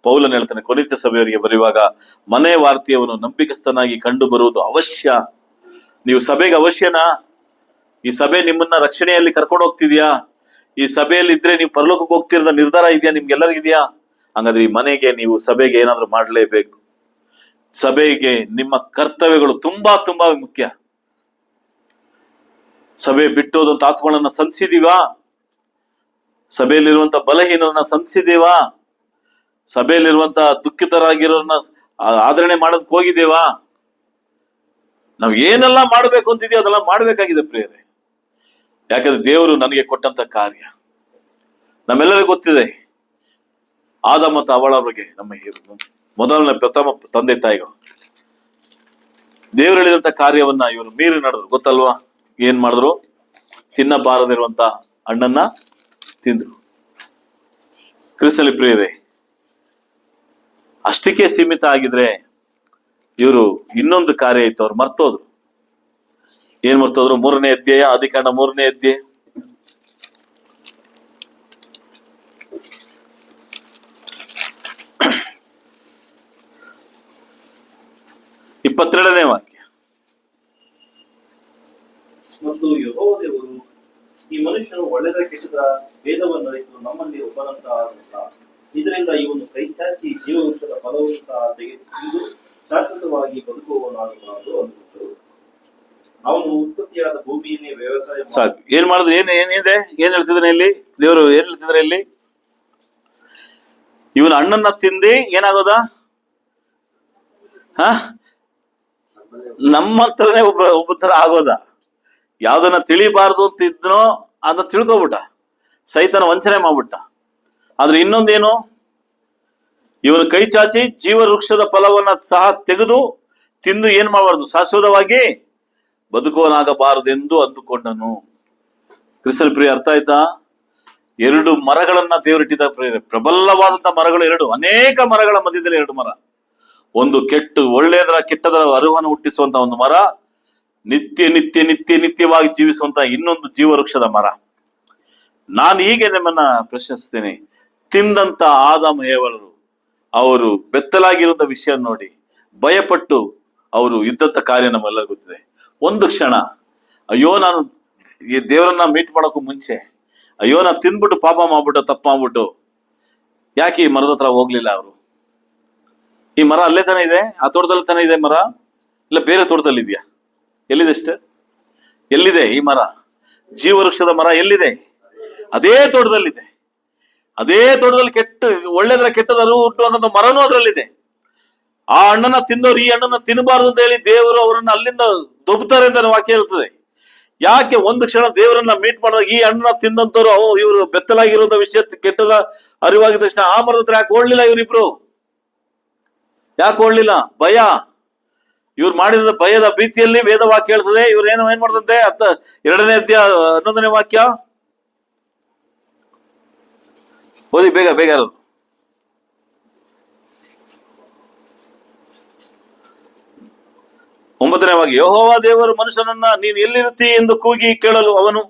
ಪೌಲನ್ ಹೇಳ್ತಾನೆ ಕೊರಿಂಥ ಸಭೆಯವರಿಗೆ ಬರೆಯುವಾಗ, ಮನೆ ವಾರ್ತೆಯವನು ನಂಬಿಕಸ್ಥನಾಗಿ ಕಂಡು ಬರುವುದು ಅವಶ್ಯ. ನೀವು ಸಭೆಗೆ ಅವಶ್ಯನಾ? ಈ ಸಭೆ ನಿಮ್ಮನ್ನ ರಕ್ಷಣೆಯಲ್ಲಿ ಕರ್ಕೊಂಡು ಹೋಗ್ತಿದ್ಯಾ? ಈ ಸಭೆಯಲ್ಲಿ ಇದ್ರೆ ನೀವು ಪರಲೋಕಕ್ಕೆ ಹೋಗ್ತಿರೋದ ನಿರ್ಧಾರ ಇದೆಯಾ ನಿಮ್ಗೆಲ್ಲರಿಗಿದ್ಯಾ? ಹಂಗಾದ್ರೆ ಈ ಮನೆಗೆ, ನೀವು ಸಭೆಗೆ ಏನಾದ್ರೂ ಮಾಡ್ಲೇಬೇಕು. ಸಭೆಗೆ ನಿಮ್ಮ ಕರ್ತವ್ಯಗಳು ತುಂಬಾ ತುಂಬಾ ಮುಖ್ಯ. ಸಭೆ ಬಿಟ್ಟೋದಂತ ಆತ್ಮಗಳನ್ನ ಸಂಧಿಸಿದೀವಾ? ಸಭೆಯಲ್ಲಿರುವಂತ ಬಲಹೀನರನ್ನ ಸಂಧಿಸಿದೀವಾ? ಸಭೆಯಲ್ಲಿರುವಂತ ದುಃಖಿತರಾಗಿರೋರನ್ನ ಆದರಣೆ ಮಾಡೋದಕ್ಕೆ ಹೋಗಿದ್ದೇವಾ? ನಾವ್ ಏನೆಲ್ಲ ಮಾಡ್ಬೇಕು ಅಂತಿದೀವಿ ಅದೆಲ್ಲ ಮಾಡ್ಬೇಕಾಗಿದೆ ಪ್ರಿಯರೇ. ಯಾಕಂದ್ರೆ ದೇವರು ನನಗೆ ಕೊಟ್ಟಂತ ಕಾರ್ಯ ನಮ್ಮೆಲ್ಲರಿಗೂ ಗೊತ್ತಿದೆ. ಆದ ಮತ್ತು ಅವಳ ಬಗ್ಗೆ ನಮ್ಮ ಮೊದಲನೇ ಪ್ರಥಮ ತಂದೆ ತಾಯಿಗಳು ದೇವರು ಹೇಳಿದಂತ ಕಾರ್ಯವನ್ನ ಇವರು ಮೀರಿ ನಡೆದ್ರು. ಗೊತ್ತಲ್ವಾ? ಏನ್ ಮಾಡಿದ್ರು? ತಿನ್ನಬಾರದಿರುವಂತ ಹಣ್ಣನ್ನ ತಿಂದ್ರು. ಕ್ರಿಸ್ತನಲ್ಲಿ ಪ್ರಿಯರೇ, ಅಷ್ಟಕ್ಕೆ ಸೀಮಿತ ಆಗಿದ್ರೆ ಇವರು ಇನ್ನೊಂದು ಕಾರ್ಯ ಇತ್ತು, ಅವ್ರು ಮರ್ತೋದ್ರು. ಏನ್ ಮರ್ತೋದ್ರು? 3ನೇ ಅಧ್ಯಾಯ, ಆದಿಕಾಂಡ 3ನೇ ಅಧ್ಯಾಯ 22ನೇ ವಾಕ್ಯ. ಮತ್ತು ಯೆಹೋವ ದೇವರು, ಈ ಮನುಷ್ಯನು ಒಳ್ಳೆದ ಕೆಟ್ಟದ ಭೇದವನ್ನು ಅರಿತು ನಮ್ಮಲ್ಲಿ ಒಬ್ಬನಂತಾಗುತ್ತ, ಇದರಿಂದ ಇವನು ಕೈ ಚಾಚಿ ಜೀವವೃಕ್ಷದ ಫಲವನ್ನು ಸಹ ತೆಗೆದು ಶಾಶ್ವತವಾಗಿ ಬದುಕುವವನಾಗಬಾರದು ಅಂದ್ಬಿಟ್ಟು ಅವನು ಉತ್ಪತ್ತಿಯಾದ ಭೂಮಿಯನ್ನೇ ವ್ಯವಸಾಯ ಸಾಕು. ಏನ್ ಮಾಡಿದ್ರು? ಏನಿದೆ? ಏನ್ ಹೇಳ್ತಿದ್ರೆ ಇಲ್ಲಿ ದೇವರು? ಏನ್ ಹೇಳ್ತಿದ್ರೆ ಇಲ್ಲಿ? ಇವನ ಹಣ್ಣನ್ನ ತಿಂದಿ ಏನಾಗೋದ? ನಮ್ಮ ಹತ್ರನೇ ಒಬ್ಬ ತರ ಆಗೋದ? ಯಾವ್ದನ್ನ ತಿಳಿಬಾರ್ದು ಅಂತ ಇದ್ನೋ ಅದನ್ನ ತಿಳ್ಕೊಬಿಟ್ಟ, ಸೈತನ ವಂಚನೆ ಮಾಡ್ಬಿಟ್ಟ. ಆದ್ರೆ ಇನ್ನೊಂದೇನು? ಇವನು ಕೈ ಚಾಚಿ ಜೀವ ವೃಕ್ಷದ ಫಲವನ್ನ ಸಹ ತೆಗೆದು ತಿಂದು ಏನ್ ಮಾಡಬಾರ್ದು? ಶಾಶ್ವತವಾಗಿ ಬದುಕುವನಾಗಬಾರದೆಂದು ಅಂದುಕೊಂಡನು. ಕ್ರಿಸ್ತನ ಪ್ರಿಯ, ಅರ್ಥ ಆಯ್ತಾ? 2 ಮರಗಳನ್ನ ದೇವರಿಟ್ಟಿದ್ದ ಪ್ರಿಯ, ಪ್ರಬಲವಾದಂತ ಮರಗಳು 2, ಅನೇಕ ಮರಗಳ ಮಧ್ಯದಲ್ಲಿ 2 ಮರ. ಒಂದು ಒಳ್ಳೆಯದರ ಕೆಟ್ಟದರ ಅರಿವನ್ನು ಹುಟ್ಟಿಸುವಂತ ಒಂದು ಮರ, ನಿತ್ಯವಾಗಿ ಜೀವಿಸುವಂತ ಇನ್ನೊಂದು ಜೀವ ವೃಕ್ಷದ ಮರ. ನಾನು ಹೀಗೆ ನಿಮ್ಮನ್ನ ಪ್ರಶ್ನಿಸ್ತೇನೆ, ತಿಂದಂತ ಆದಾಮ ಏವಲರು ಅವರು ಬೆತ್ತಲಾಗಿರುವಂತ ವಿಷಯ ನೋಡಿ ಭಯಪಟ್ಟು ಅವರು ಇದ್ದಂತ ಕಾರ್ಯ ನಮ್ಮೆಲ್ಲರಿಗೂ ಗೊತ್ತಿದೆ. ಒಂದು ಕ್ಷಣ ಅಯ್ಯೋ, ನಾನು ಈ ದೇವರನ್ನ ಮೀಟ್ ಮಾಡೋಕ್ಕೂ ಮುಂಚೆ ಅಯ್ಯೋ ನಾನು ತಿಂದ್ಬಿಟ್ಟು ಪಾಪ ಮಾಡ್ಬಿಟ್ಟು ತಪ್ಪು ಮಾಡ್ಬಿಟ್ಟು ಯಾಕೆ ಈ ಮರದ ಹತ್ರ ಹೋಗ್ಲಿಲ್ಲ ಅವರು? ಈ ಮರ ಅಲ್ಲೇ ತಾನೇ ಇದೆ, ಆ ತೋಟದಲ್ಲಿ ತಾನೇ ಇದೆ ಮರ, ಇಲ್ಲ ಬೇರೆ ತೋಟದಲ್ಲಿ ಇದೆಯಾ? ಎಲ್ಲಿದೆ ಅಷ್ಟೇ? ಎಲ್ಲಿದೆ ಈ ಮರ? ಜೀವ ವೃಕ್ಷದ ಮರ ಎಲ್ಲಿದೆ? ಅದೇ ತೋಟದಲ್ಲಿದೆ. ಅದೇ ತೋಟದಲ್ಲಿ ಒಳ್ಳೆದರ ಕೆಟ್ಟದ ಅರಿವು ಹುಟ್ಟುವಂತ ಮರನೂ ಅದರಲ್ಲಿದೆ. ಆ ಹಣ್ಣನ್ನ ತಿಂದವ್ರು ಈ ಹಣ್ಣನ್ನ ತಿನ್ನಬಾರ್ದು ಅಂತ ಹೇಳಿ ದೇವರು ಅವರನ್ನ ಅಲ್ಲಿಂದ ದೊಬ್ತಾರೆ ಅಂತ ವಾಕ್ಯ ಹೇಳ್ತದೆ. ಯಾಕೆ? ಒಂದು ಕ್ಷಣ ದೇವರನ್ನ ಮೀಟ್ ಮಾಡಿದಾಗ ಈ ಹಣ್ಣನ್ನ ತಿಂದಂತವ್ರು ಇವರು ಬೆತ್ತಲಾಗಿರುವಂತ ವಿಷಯ ಕೆಟ್ಟದ ಅರಿವಾಗಿದ ತಕ್ಷಣ ಆ ಮರದ ಹತ್ರ ಯಾಕೆ ಓಡ್ಲಿಲ್ಲ ಇವರಿಬ್ರು? ಯಾಕೆ ಓಡ್ಲಿಲ್ಲ? ಭಯ. ಇವ್ರು ಮಾಡಿದ ಭಯದ ಭೀತಿಯಲ್ಲಿ ವೇದ ವಾಕ್ಯ ಹೇಳ್ತದೆ. ಇವ್ರು ಏನ್ ಮಾಡ್ದಂತೆ? 2ನೇ ಅಧ್ಯಾಯ 11ನೇ ವಾಕ್ಯ ಓದಿ, ಬೇಗ ಇರೋದು. 20ನೇ ಯೆಹೋವ ದೇವರು ಮನುಷ್ಯನನ್ನ ನೀನು ಎಲ್ಲಿರುತ್ತಿ ಎಂದು ಕೂಗಿ ಕೇಳಲು ಅವನು,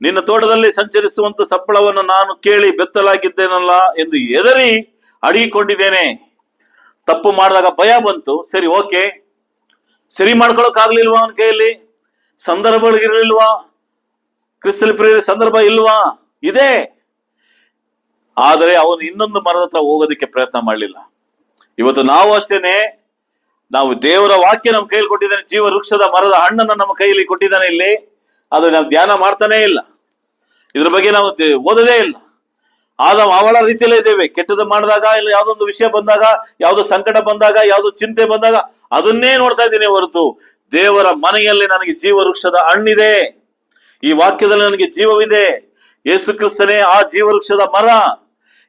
ನಿನ್ನ ತೋಟದಲ್ಲಿ ಸಂಚರಿಸುವಂತ ಸಪ್ಪಳವನ್ನು ನಾನು ಕೇಳಿ ಬೆತ್ತಲಾಗಿದ್ದೇನಲ್ಲ ಎಂದು ಹೆದರಿ ಅಡಗಿಕೊಂಡಿದ್ದೇನೆ. ತಪ್ಪು ಮಾಡಿದಾಗ ಭಯ ಬಂತು, ಸರಿ ಓಕೆ, ಸರಿ ಮಾಡ್ಕೊಳಕ್ ಆಗ್ಲಿಲ್ವಾ ಅವನ ಕೈಯಲ್ಲಿ? ಸಂದರ್ಭಗಳಿರ್ಲಿಲ್ವಾ? ಕ್ರಿಸ್ತಲ್ ಪ್ರಿಯರ ಸಂದರ್ಭ ಇಲ್ವಾ? ಇದೆ. ಆದರೆ ಅವನು ಇನ್ನೊಂದು ಮರದ ಹತ್ರ ಹೋಗೋದಕ್ಕೆ ಪ್ರಯತ್ನ ಮಾಡಲಿಲ್ಲ. ಇವತ್ತು ನಾವು ಅಷ್ಟೇನೆ, ನಾವು ದೇವರ ವಾಕ್ಯ ನಮ್ಮ ಕೈಯಲ್ಲಿ ಕೊಟ್ಟಿದ್ದಾನೆ, ಜೀವ ವೃಕ್ಷದ ಮರದ ಹಣ್ಣನ್ನು ನಮ್ಮ ಕೈಯಲ್ಲಿ ಕೊಟ್ಟಿದ್ದಾನೆ ಇಲ್ಲಿ, ಆದ್ರೆ ನಾವು ಧ್ಯಾನ ಮಾಡ್ತಾನೇ ಇಲ್ಲ, ಇದ್ರ ಬಗ್ಗೆ ನಾವು ಓದದೇ ಇಲ್ಲ. ಅವಳ ರೀತಿಯಲ್ಲೇ ಇದ್ದೇವೆ. ಕೆಟ್ಟದ್ದು ಮಾಡಿದಾಗ, ಇಲ್ಲ ಯಾವ್ದೊಂದು ವಿಷಯ ಬಂದಾಗ, ಯಾವ್ದೋ ಸಂಕಟ ಬಂದಾಗ, ಯಾವ್ದೋ ಚಿಂತೆ ಬಂದಾಗ ಅದನ್ನೇ ನೋಡ್ತಾ ಇದ್ದೀನಿ ಹೊರತು ದೇವರ ಮನೆಯಲ್ಲಿ ನನಗೆ ಜೀವ ವೃಕ್ಷದ ಹಣ್ಣಿದೆ, ಈ ವಾಕ್ಯದಲ್ಲಿ ನನಗೆ ಜೀವವಿದೆ, ಯೇಸು ಕ್ರಿಸ್ತನೇ ಆ ಜೀವ ವೃಕ್ಷದ ಮರ,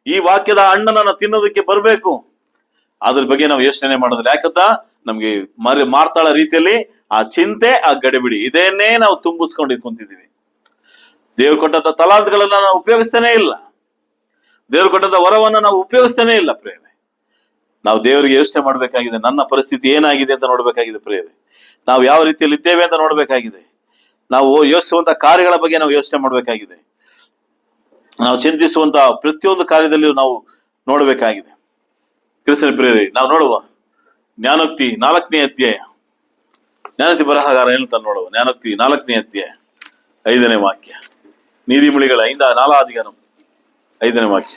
ಈ ವಾಕ್ಯದ ಹಣ್ಣನ್ನ ತಿನ್ನೋದಕ್ಕೆ ಬರ್ಬೇಕು, ಅದ್ರ ಬಗ್ಗೆ ನಾವು ಯೋಚನೆ ಮಾಡೋದಿಲ್ಲ. ಯಾಕಂತ ನಮ್ಗೆ ಮಾರ್ತಾಳ ರೀತಿಯಲ್ಲಿ ಆ ಚಿಂತೆ, ಆ ಗಡಿಬಿಡಿ ಇದನ್ನೇ ನಾವು ತುಂಬಿಸ್ಕೊಂಡು ಕುಂತಿದ್ದೀವಿ. ದೇವ್ರು ಕೊಟ್ಟಂತ ತಲಾಂತಗಳನ್ನ ನಾವು ಉಪಯೋಗಿಸ್ತಾನೆ ಇಲ್ಲ, ದೇವ್ರು ಕೊಟ್ಟಂತ ವರವನ್ನ ನಾವು ಉಪಯೋಗಿಸ್ತಾನೆ ಇಲ್ಲ. ಪ್ರೇರೆ, ನಾವು ದೇವರಿಗೆ ಯೋಚನೆ ಮಾಡ್ಬೇಕಾಗಿದೆ, ನನ್ನ ಪರಿಸ್ಥಿತಿ ಏನಾಗಿದೆ ಅಂತ ನೋಡ್ಬೇಕಾಗಿದೆ. ಪ್ರೇರೆ, ನಾವು ಯಾವ ರೀತಿಯಲ್ಲಿ ಇದ್ದೇವೆ ಅಂತ ನೋಡ್ಬೇಕಾಗಿದೆ. ನಾವು ಯೋಚಿಸುವಂತ ಕಾರ್ಯಗಳ ಬಗ್ಗೆ ನಾವು ಯೋಚನೆ ಮಾಡ್ಬೇಕಾಗಿದೆ. ನಾವು ಚಿಂತಿಸುವಂತ ಪ್ರತಿಯೊಂದು ಕಾರ್ಯದಲ್ಲಿಯೂ ನಾವು ನೋಡ್ಬೇಕಾಗಿದೆ. ಕ್ರಿಸ್ತನ ಪ್ರೇರೆ, ನಾವು ನೋಡುವ ಜ್ಞಾನೋಕ್ತಿ 4ನೇ ಅಧ್ಯಾಯ, ಜ್ಞಾನೋಕ್ತಿ ಬರಹಗಾರ ಹೇಳ್ತಾನೆ ನೋಡುವ, ಜ್ಞಾನೋಕ್ತಿ 4ನೇ ಅಧ್ಯಾಯ 5ನೇ ವಾಕ್ಯ, ನೀತಿಮೊಳಿಗಳ 4 ಅಧಿಕಾರಂ 5ನೇ ವಾಕ್ಯ.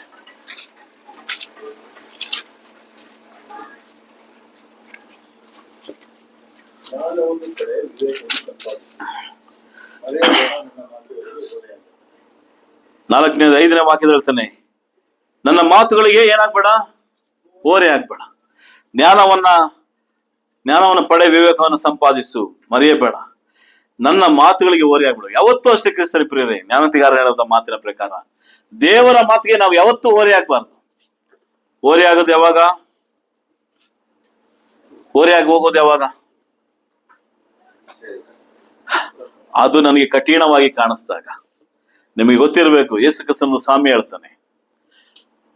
ನಾಲ್ಕನೇದು 5ನೇ ವಾಕ್ಯದ ಹೇಳ್ತಾನೆ, ನನ್ನ ಮಾತುಗಳಿಗೆ ಏನಾಗ್ಬೇಡ, ಓರೆ ಆಗ್ಬೇಡ. ಜ್ಞಾನವನ್ನ ಪಡೆ, ವಿವೇಕವನ್ನು ಸಂಪಾದಿಸು, ಮರೆಯಬೇಡ. ನನ್ನ ಮಾತುಗಳಿಗೆ ಓರೆ ಆಗ್ಬೇಡ. ಯಾವತ್ತೂ ಅಷ್ಟೇ ಕ್ರಿಸ್ತನ ಪ್ರಿಯರೇ, ಜ್ಞಾನತಿಗಾರ ಹೇಳೋದ ಮಾತಿನ ಪ್ರಕಾರ ದೇವರ ಮಾತಿಗೆ ನಾವು ಯಾವತ್ತೂ ಓರೆ ಆಗ್ಬಾರ್ದು. ಓರೆ ಆಗೋದು ಯಾವಾಗ? ಓರೆ ಆಗಿ ಹೋಗೋದು ಯಾವಾಗ? ಅದು ನನಗೆ ಕಠಿಣವಾಗಿ ಕಾಣಿಸ್ದಾಗ. ನಿಮಗೆ ಗೊತ್ತಿರಬೇಕು, ಯೇಸು ಕ್ರಿಸ್ತನ ಸ್ವಾಮಿ ಹೇಳ್ತಾನೆ,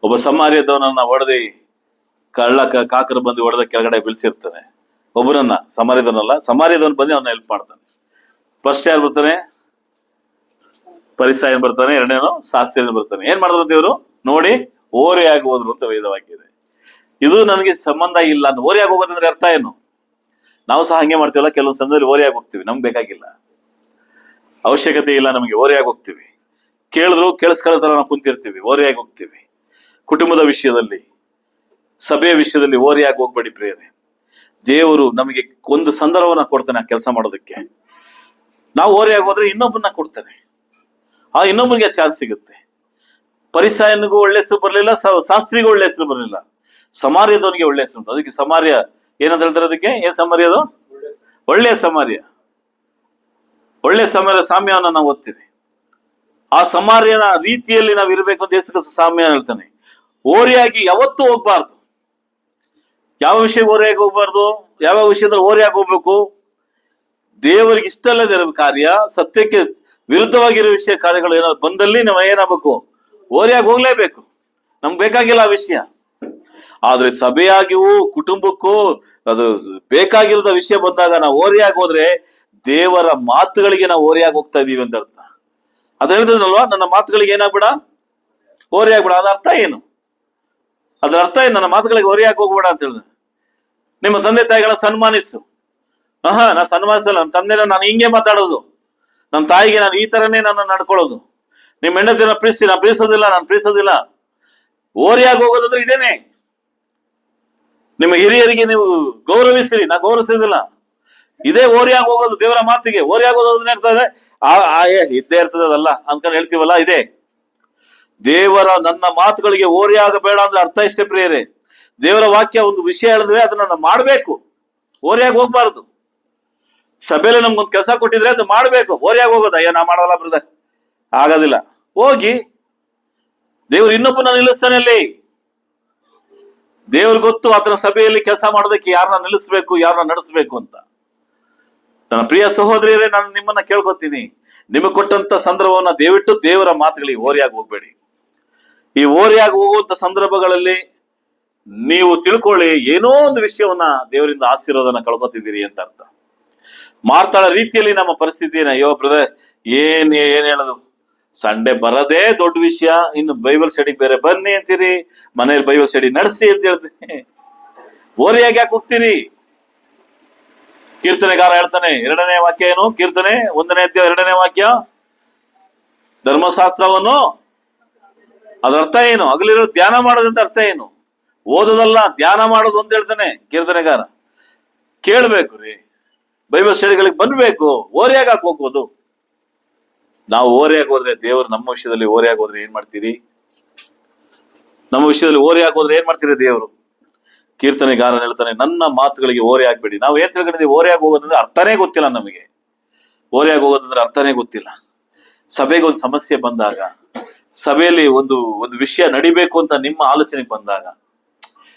ಒಬ್ಬ ಸಮಾರ್ಯದವನನ್ನ ಹೊಡೆದಿ ಕಾಕರು ಬಂದು ಹೊಡೆದ ಕೆಳಗಡೆ ಬೀಳ್ಸಿರ್ತಾನೆ. ಒಬ್ಬರನ್ನ, ಸಮಾರ್ಯದವನ್ ಬಂದು ಅವನ್ನ ಹೆಲ್ಪ್ ಮಾಡ್ತಾನೆ. ಫಸ್ಟ್ ಯಾರು ಬರ್ತಾನೆ? ಪರಿಸಾಯನ್ ಬರ್ತಾನೆ, ಎರಡನೇನು ಶಾಸ್ತ್ರಿಯನ್ ಬರ್ತಾನೆ. ಏನ್ ಮಾಡಿದ್ರು ದೇವರು? ನೋಡಿ ಓರೆ ಆಗಿ ಹೋದ್ರು ಅಂತ ವೇದವಾಗಿದೆ. ಇದು ನನಗೆ ಸಂಬಂಧ ಇಲ್ಲ ಅಂತ. ಓರೆ ಆಗಿ ಹೋಗೋದಂದ್ರೆ ಅರ್ಥ ಏನು? ನಾವು ಸಹ ಹಂಗೆ ಮಾಡ್ತೀವಲ್ಲ, ಕೆಲವೊಂದು ಸಂದರ್ಭದಲ್ಲಿ ಓರೆ ಆಗಿ ಹೋಗ್ತೀವಿ, ನಮ್ಗೆ ಬೇಕಾಗಿಲ್ಲ, ಅವಶ್ಯಕತೆ ಇಲ್ಲ ನಮಗೆ, ಓರೆ ಆಗಿ ಹೋಗ್ತೀವಿ. ಕೇಳಿದ್ರು ಕೇಳಿಸ್ಕೊಳ್ಳೋ ತರ ನಾವು ಕುಂತಿರ್ತೀವಿ, ಓರೆಯಾಗಿ ಹೋಗ್ತೀವಿ. ಕುಟುಂಬದ ವಿಷಯದಲ್ಲಿ, ಸಭೆಯ ವಿಷಯದಲ್ಲಿ ಓರೆಯಾಗಿ ಹೋಗ್ಬೇಡಿ ಪ್ರಿಯರೇ. ದೇವರು ನಮಗೆ ಒಂದು ಸಂದರ್ಭವನ್ನ ಕೊಡ್ತಾನೆ ಆ ಕೆಲಸ ಮಾಡೋದಕ್ಕೆ. ನಾವು ಓರೆಯಾಗಿ ಹೋದ್ರೆ ಇನ್ನೊಬ್ಬನ್ನ ಕೊಡ್ತಾನೆ, ಆ ಇನ್ನೊಬ್ಬರಿಗೆ ಚಾನ್ಸ್ ಸಿಗುತ್ತೆ. ಪರಿಸಾಯನಿಗೂ ಒಳ್ಳೆ ಹೆಸರು ಬರಲಿಲ್ಲ, ಶಾಸ್ತ್ರಿಗೂ ಒಳ್ಳೆ ಹೆಸರು ಬರಲಿಲ್ಲ, ಸಮಾರ್ಯದವನಿಗೆ ಒಳ್ಳೆ ಹೆಸರು. ಅದಕ್ಕೆ ಸಮಾರ್ಯ ಏನಂತ ಹೇಳ್ತಾರೆ? ಅದಕ್ಕೆ ಏನ್ ಸಮಾರ್ಯ? ಅದು ಒಳ್ಳೆಯ ಸಮಾರ್ಯ. ಒಳ್ಳೆ ಸಾಮ್ಯವನ್ನ ನಾವು ಓದ್ತೀವಿ. ಆ ಸಮಾರ್ಯನ ರೀತಿಯಲ್ಲಿ ನಾವು ಇರಬೇಕು ಅಂತ ಯೇಸು ಕ್ರಿಸ್ತ ಸಾಮ್ಯ ಹೇಳ್ತಾನೆ. ಓರೆಯಾಗಿ ಯಾವತ್ತೂ ಹೋಗ್ಬಾರ್ದು. ಯಾವ ವಿಷಯ ಓರೆಯಾಗಿ ಹೋಗ್ಬಾರ್ದು? ಯಾವ ವಿಷಯದಲ್ಲಿ ಓರೆಯಾಗಿ ಹೋಗ್ಬೇಕು? ದೇವರಿಗೆ ಇಷ್ಟ ಇಲ್ಲದೆ ಇರೋ ಕಾರ್ಯ, ಸತ್ಯಕ್ಕೆ ವಿರುದ್ಧವಾಗಿರೋ ವಿಷಯ ಕಾರ್ಯಗಳು ಏನಾದ್ರು ಬಂದಲ್ಲಿ ನಾವು ಏನಾಗಬೇಕು? ಓರೆಯಾಗಿ ಹೋಗ್ಲೇಬೇಕು. ನಮ್ಗೆ ಬೇಕಾಗಿಲ್ಲ ಆ ವಿಷಯ. ಆದ್ರೆ ಸಭೆಯಾಗಿಯೂ ಕುಟುಂಬಕ್ಕೂ ಅದು ಬೇಕಾಗಿರೋದ ವಿಷಯ ಬಂದಾಗ ನಾವು ಓರೆಯಾಗಿ ಹೋದ್ರೆ ದೇವರ ಮಾತುಗಳಿಗೆ ನಾವು ಓರೆಯಾಗಿ ಹೋಗ್ತಾ ಇದೀವಿ ಅಂತ ಅರ್ಥ. ಅದು ಹೇಳಿದ್ರಲ್ವಾ, ನನ್ನ ಮಾತುಗಳಿಗೆ ಏನಾಗ್ಬೇಡ, ಓರೆ ಆಗ್ಬೇಡ. ಅದ ಅರ್ಥ ಏನು? ಅದ್ರ ಅರ್ಥ ಏನು? ನನ್ನ ಮಾತುಗಳಿಗೆ ಓರೆಯಾಗಿ ಹೋಗ್ಬೇಡ ಅಂತ ಹೇಳಿದ್ರೆ, ನಿಮ್ಮ ತಂದೆ ತಾಯಿಗಳನ್ನ ಸನ್ಮಾನಿಸು. ನಾ ಸನ್ಮಾನಿಸಲ್ಲ. ನಮ್ಮ ತಂದೆನ ನಾನು ಹಿಂಗೆ ಮಾತಾಡೋದು, ನಮ್ಮ ತಾಯಿಗೆ ನಾನು ಈ ತರನೇ ನನ್ನ ನಡ್ಕೊಳ್ಳೋದು. ನಿಮ್ಮ ಹೆಂಡತಿನ ಪ್ರೀತಿಸಿ, ನಾನು ಪ್ರೀತಿಸೋದಿಲ್ಲ. ಓರೆಯಾಗಿ ಹೋಗೋದಂದ್ರೆ ಇದೇನೆ. ನಿಮ್ಮ ಹಿರಿಯರಿಗೆ ನೀವು ಗೌರವಿಸಿರಿ, ನಾ ಗೌರವಿಸೋದಿಲ್ಲ. ಇದೇ ಓರೆಯಾಗಿ ಹೋಗೋದು. ದೇವರ ಮಾತಿಗೆ ಓರೆಯಾಗಿ ಹೋಗೋದನ್ನ ಹೇಳ್ತಾರೆ. ಇದ್ದೇ ಇರ್ತದೆ ಅದಲ್ಲ ಅನ್ಕೊಂಡು ಹೇಳ್ತೀವಲ್ಲ, ಇದೆ. ದೇವರ ನನ್ನ ಮಾತುಗಳಿಗೆ ಓರೆಯಾಗಬೇಡ ಅಂದ್ರೆ ಅರ್ಥ ಇಷ್ಟೇ ಪ್ರಿಯರೇ. ದೇವರ ವಾಕ್ಯ ಒಂದು ವಿಷಯ ಹೇಳಿದ್ವಿ, ಅದನ್ನ ನಾವು ಮಾಡ್ಬೇಕು, ಓರೆಯಾಗಿ ಹೋಗ್ಬಾರ್ದು. ಸಭೆಯಲ್ಲಿ ನಮ್ಗೊಂದು ಕೆಲಸ ಕೊಟ್ಟಿದ್ರೆ ಅದು ಮಾಡ್ಬೇಕು. ಓರೆಯಾಗಿ ಹೋಗೋದು, ಅಯ್ಯ ನಾ ಮಾಡಲ್ಲ ಬ್ರದರ್, ಆಗೋದಿಲ್ಲ. ಹೋಗಿ ದೇವ್ರು ಇನ್ನೊಬ್ಬನ ನಿಲ್ಲಿಸ್ತಾನೆ ಅಲ್ಲಿ. ದೇವ್ರ ಗೊತ್ತು ಆತನ ಸಭೆಯಲ್ಲಿ ಕೆಲಸ ಮಾಡೋದಕ್ಕೆ ಯಾರನ್ನ ನಿಲ್ಲಿಸ್ಬೇಕು, ಯಾರನ್ನ ನಡೆಸ್ಬೇಕು ಅಂತ. ನನ್ನ ಪ್ರಿಯ ಸಹೋದರಿಯರೇ, ನಾನು ನಿಮ್ಮನ್ನ ಕೇಳ್ಕೊತೀನಿ, ನಿಮಗೆ ಕೊಟ್ಟಂತ ಸಂದರ್ಭವನ್ನ ದಯವಿಟ್ಟು ದೇವರ ಮಾತುಗಳಿಗೆ ಓರೆಯಾಗಿ ಹೋಗ್ಬೇಡಿ. ಈ ಓರೆಯಾಗಿ ಹೋಗುವಂತ ಸಂದರ್ಭಗಳಲ್ಲಿ ನೀವು ತಿಳ್ಕೊಳ್ಳಿ, ಏನೋ ಒಂದು ವಿಷಯವನ್ನ ದೇವರಿಂದ ಆಶೀರ್ವಾದನ ಕಳ್ಕೊತಿದ್ದೀರಿ ಅಂತ ಅರ್ಥ. ಮಾರ್ತಾಳ ರೀತಿಯಲ್ಲಿ ನಮ್ಮ ಪರಿಸ್ಥಿತಿನ, ಅಯ್ಯೋ ಬ್ರದರ್ ಏನ್ ಹೇಳೋದು, ಸಂಡೆ ಬರೋದೇ ದೊಡ್ಡ ವಿಷಯ, ಇನ್ನು ಬೈಬಲ್ ಸ್ಟಡಿಗೆ ಬೇರೆ ಬನ್ನಿ ಅಂತೀರಿ, ಮನೇಲಿ ಬೈಬಲ್ ಸ್ಟಡಿ ನಡೆಸಿ ಅಂತ ಹೇಳ್ತೀನಿ. ಓರಿಯಾಗಿ ಯಾಕೆ ಹೋಗ್ತೀರಿ? ಕೀರ್ತನೆಗಾರ ಹೇಳ್ತಾನೆ, 2ನೇ ವಾಕ್ಯ ಏನು? ಕೀರ್ತನೆ 1ನೇ ಅಧ್ಯಾಯ 2ನೇ ವಾಕ್ಯ, ಧರ್ಮಶಾಸ್ತ್ರವನ್ನು ಅದ್ರ ಅರ್ಥ ಏನು? ಹಗಲಿರೋ ಧ್ಯಾನ ಮಾಡೋದಂತ ಅರ್ಥ ಏನು? ಓದೋದಲ್ಲ, ಧ್ಯಾನ ಮಾಡೋದು ಅಂತ ಹೇಳ್ತಾನೆ ಕೀರ್ತನೆಗಾರ. ಕೇಳ್ಬೇಕು ರೀ, ಬೈಬಲ್ ಸ್ಟಡಿಗಳಿಗೆ ಬರ್ಬೇಕು. ಓರಿಯಾಗಿ ಹೋಗ್ಬೋದು. ನಾವು ಓರಿಯಾಗಿ ಹೋದ್ರೆ, ದೇವರು ನಮ್ಮ ವಿಷಯದಲ್ಲಿ ಓರಿಯಾಗಿ ಹೋದ್ರೆ ಏನ್ ಮಾಡ್ತೀರಿ? ನಮ್ಮ ವಿಷಯದಲ್ಲಿ ಓರಿಯಾಗಿ ಹೋದ್ರೆ ಏನ್ ಮಾಡ್ತೀರಿ? ದೇವರು ಕೀರ್ತನೆಗಾರ ಹೇಳ್ತಾನೆ, ನನ್ನ ಮಾತುಗಳಿಗೆ ಓರೆ ಆಗ್ಬೇಡಿ. ನಾವು ಏನ್ ತಿಳ್ಕೊಂಡಿದ್ದೀವಿ? ಓರಿಯಾಗಿ ಹೋಗೋದಂದ್ರೆ ಅರ್ಥನೇ ಗೊತ್ತಿಲ್ಲ ನಮಗೆ. ಓರಿಯಾಗಿ ಹೋಗೋದಂದ್ರೆ ಅರ್ಥನೇ ಗೊತ್ತಿಲ್ಲ. ಸಭೆಗೆ ಒಂದು ಸಮಸ್ಯೆ ಬಂದಾಗ, ಸಭೆಯಲ್ಲಿ ಒಂದು ವಿಷಯ ನಡಿಬೇಕು ಅಂತ ನಿಮ್ಮ ಆಲೋಚನೆಗೆ ಬಂದಾಗ,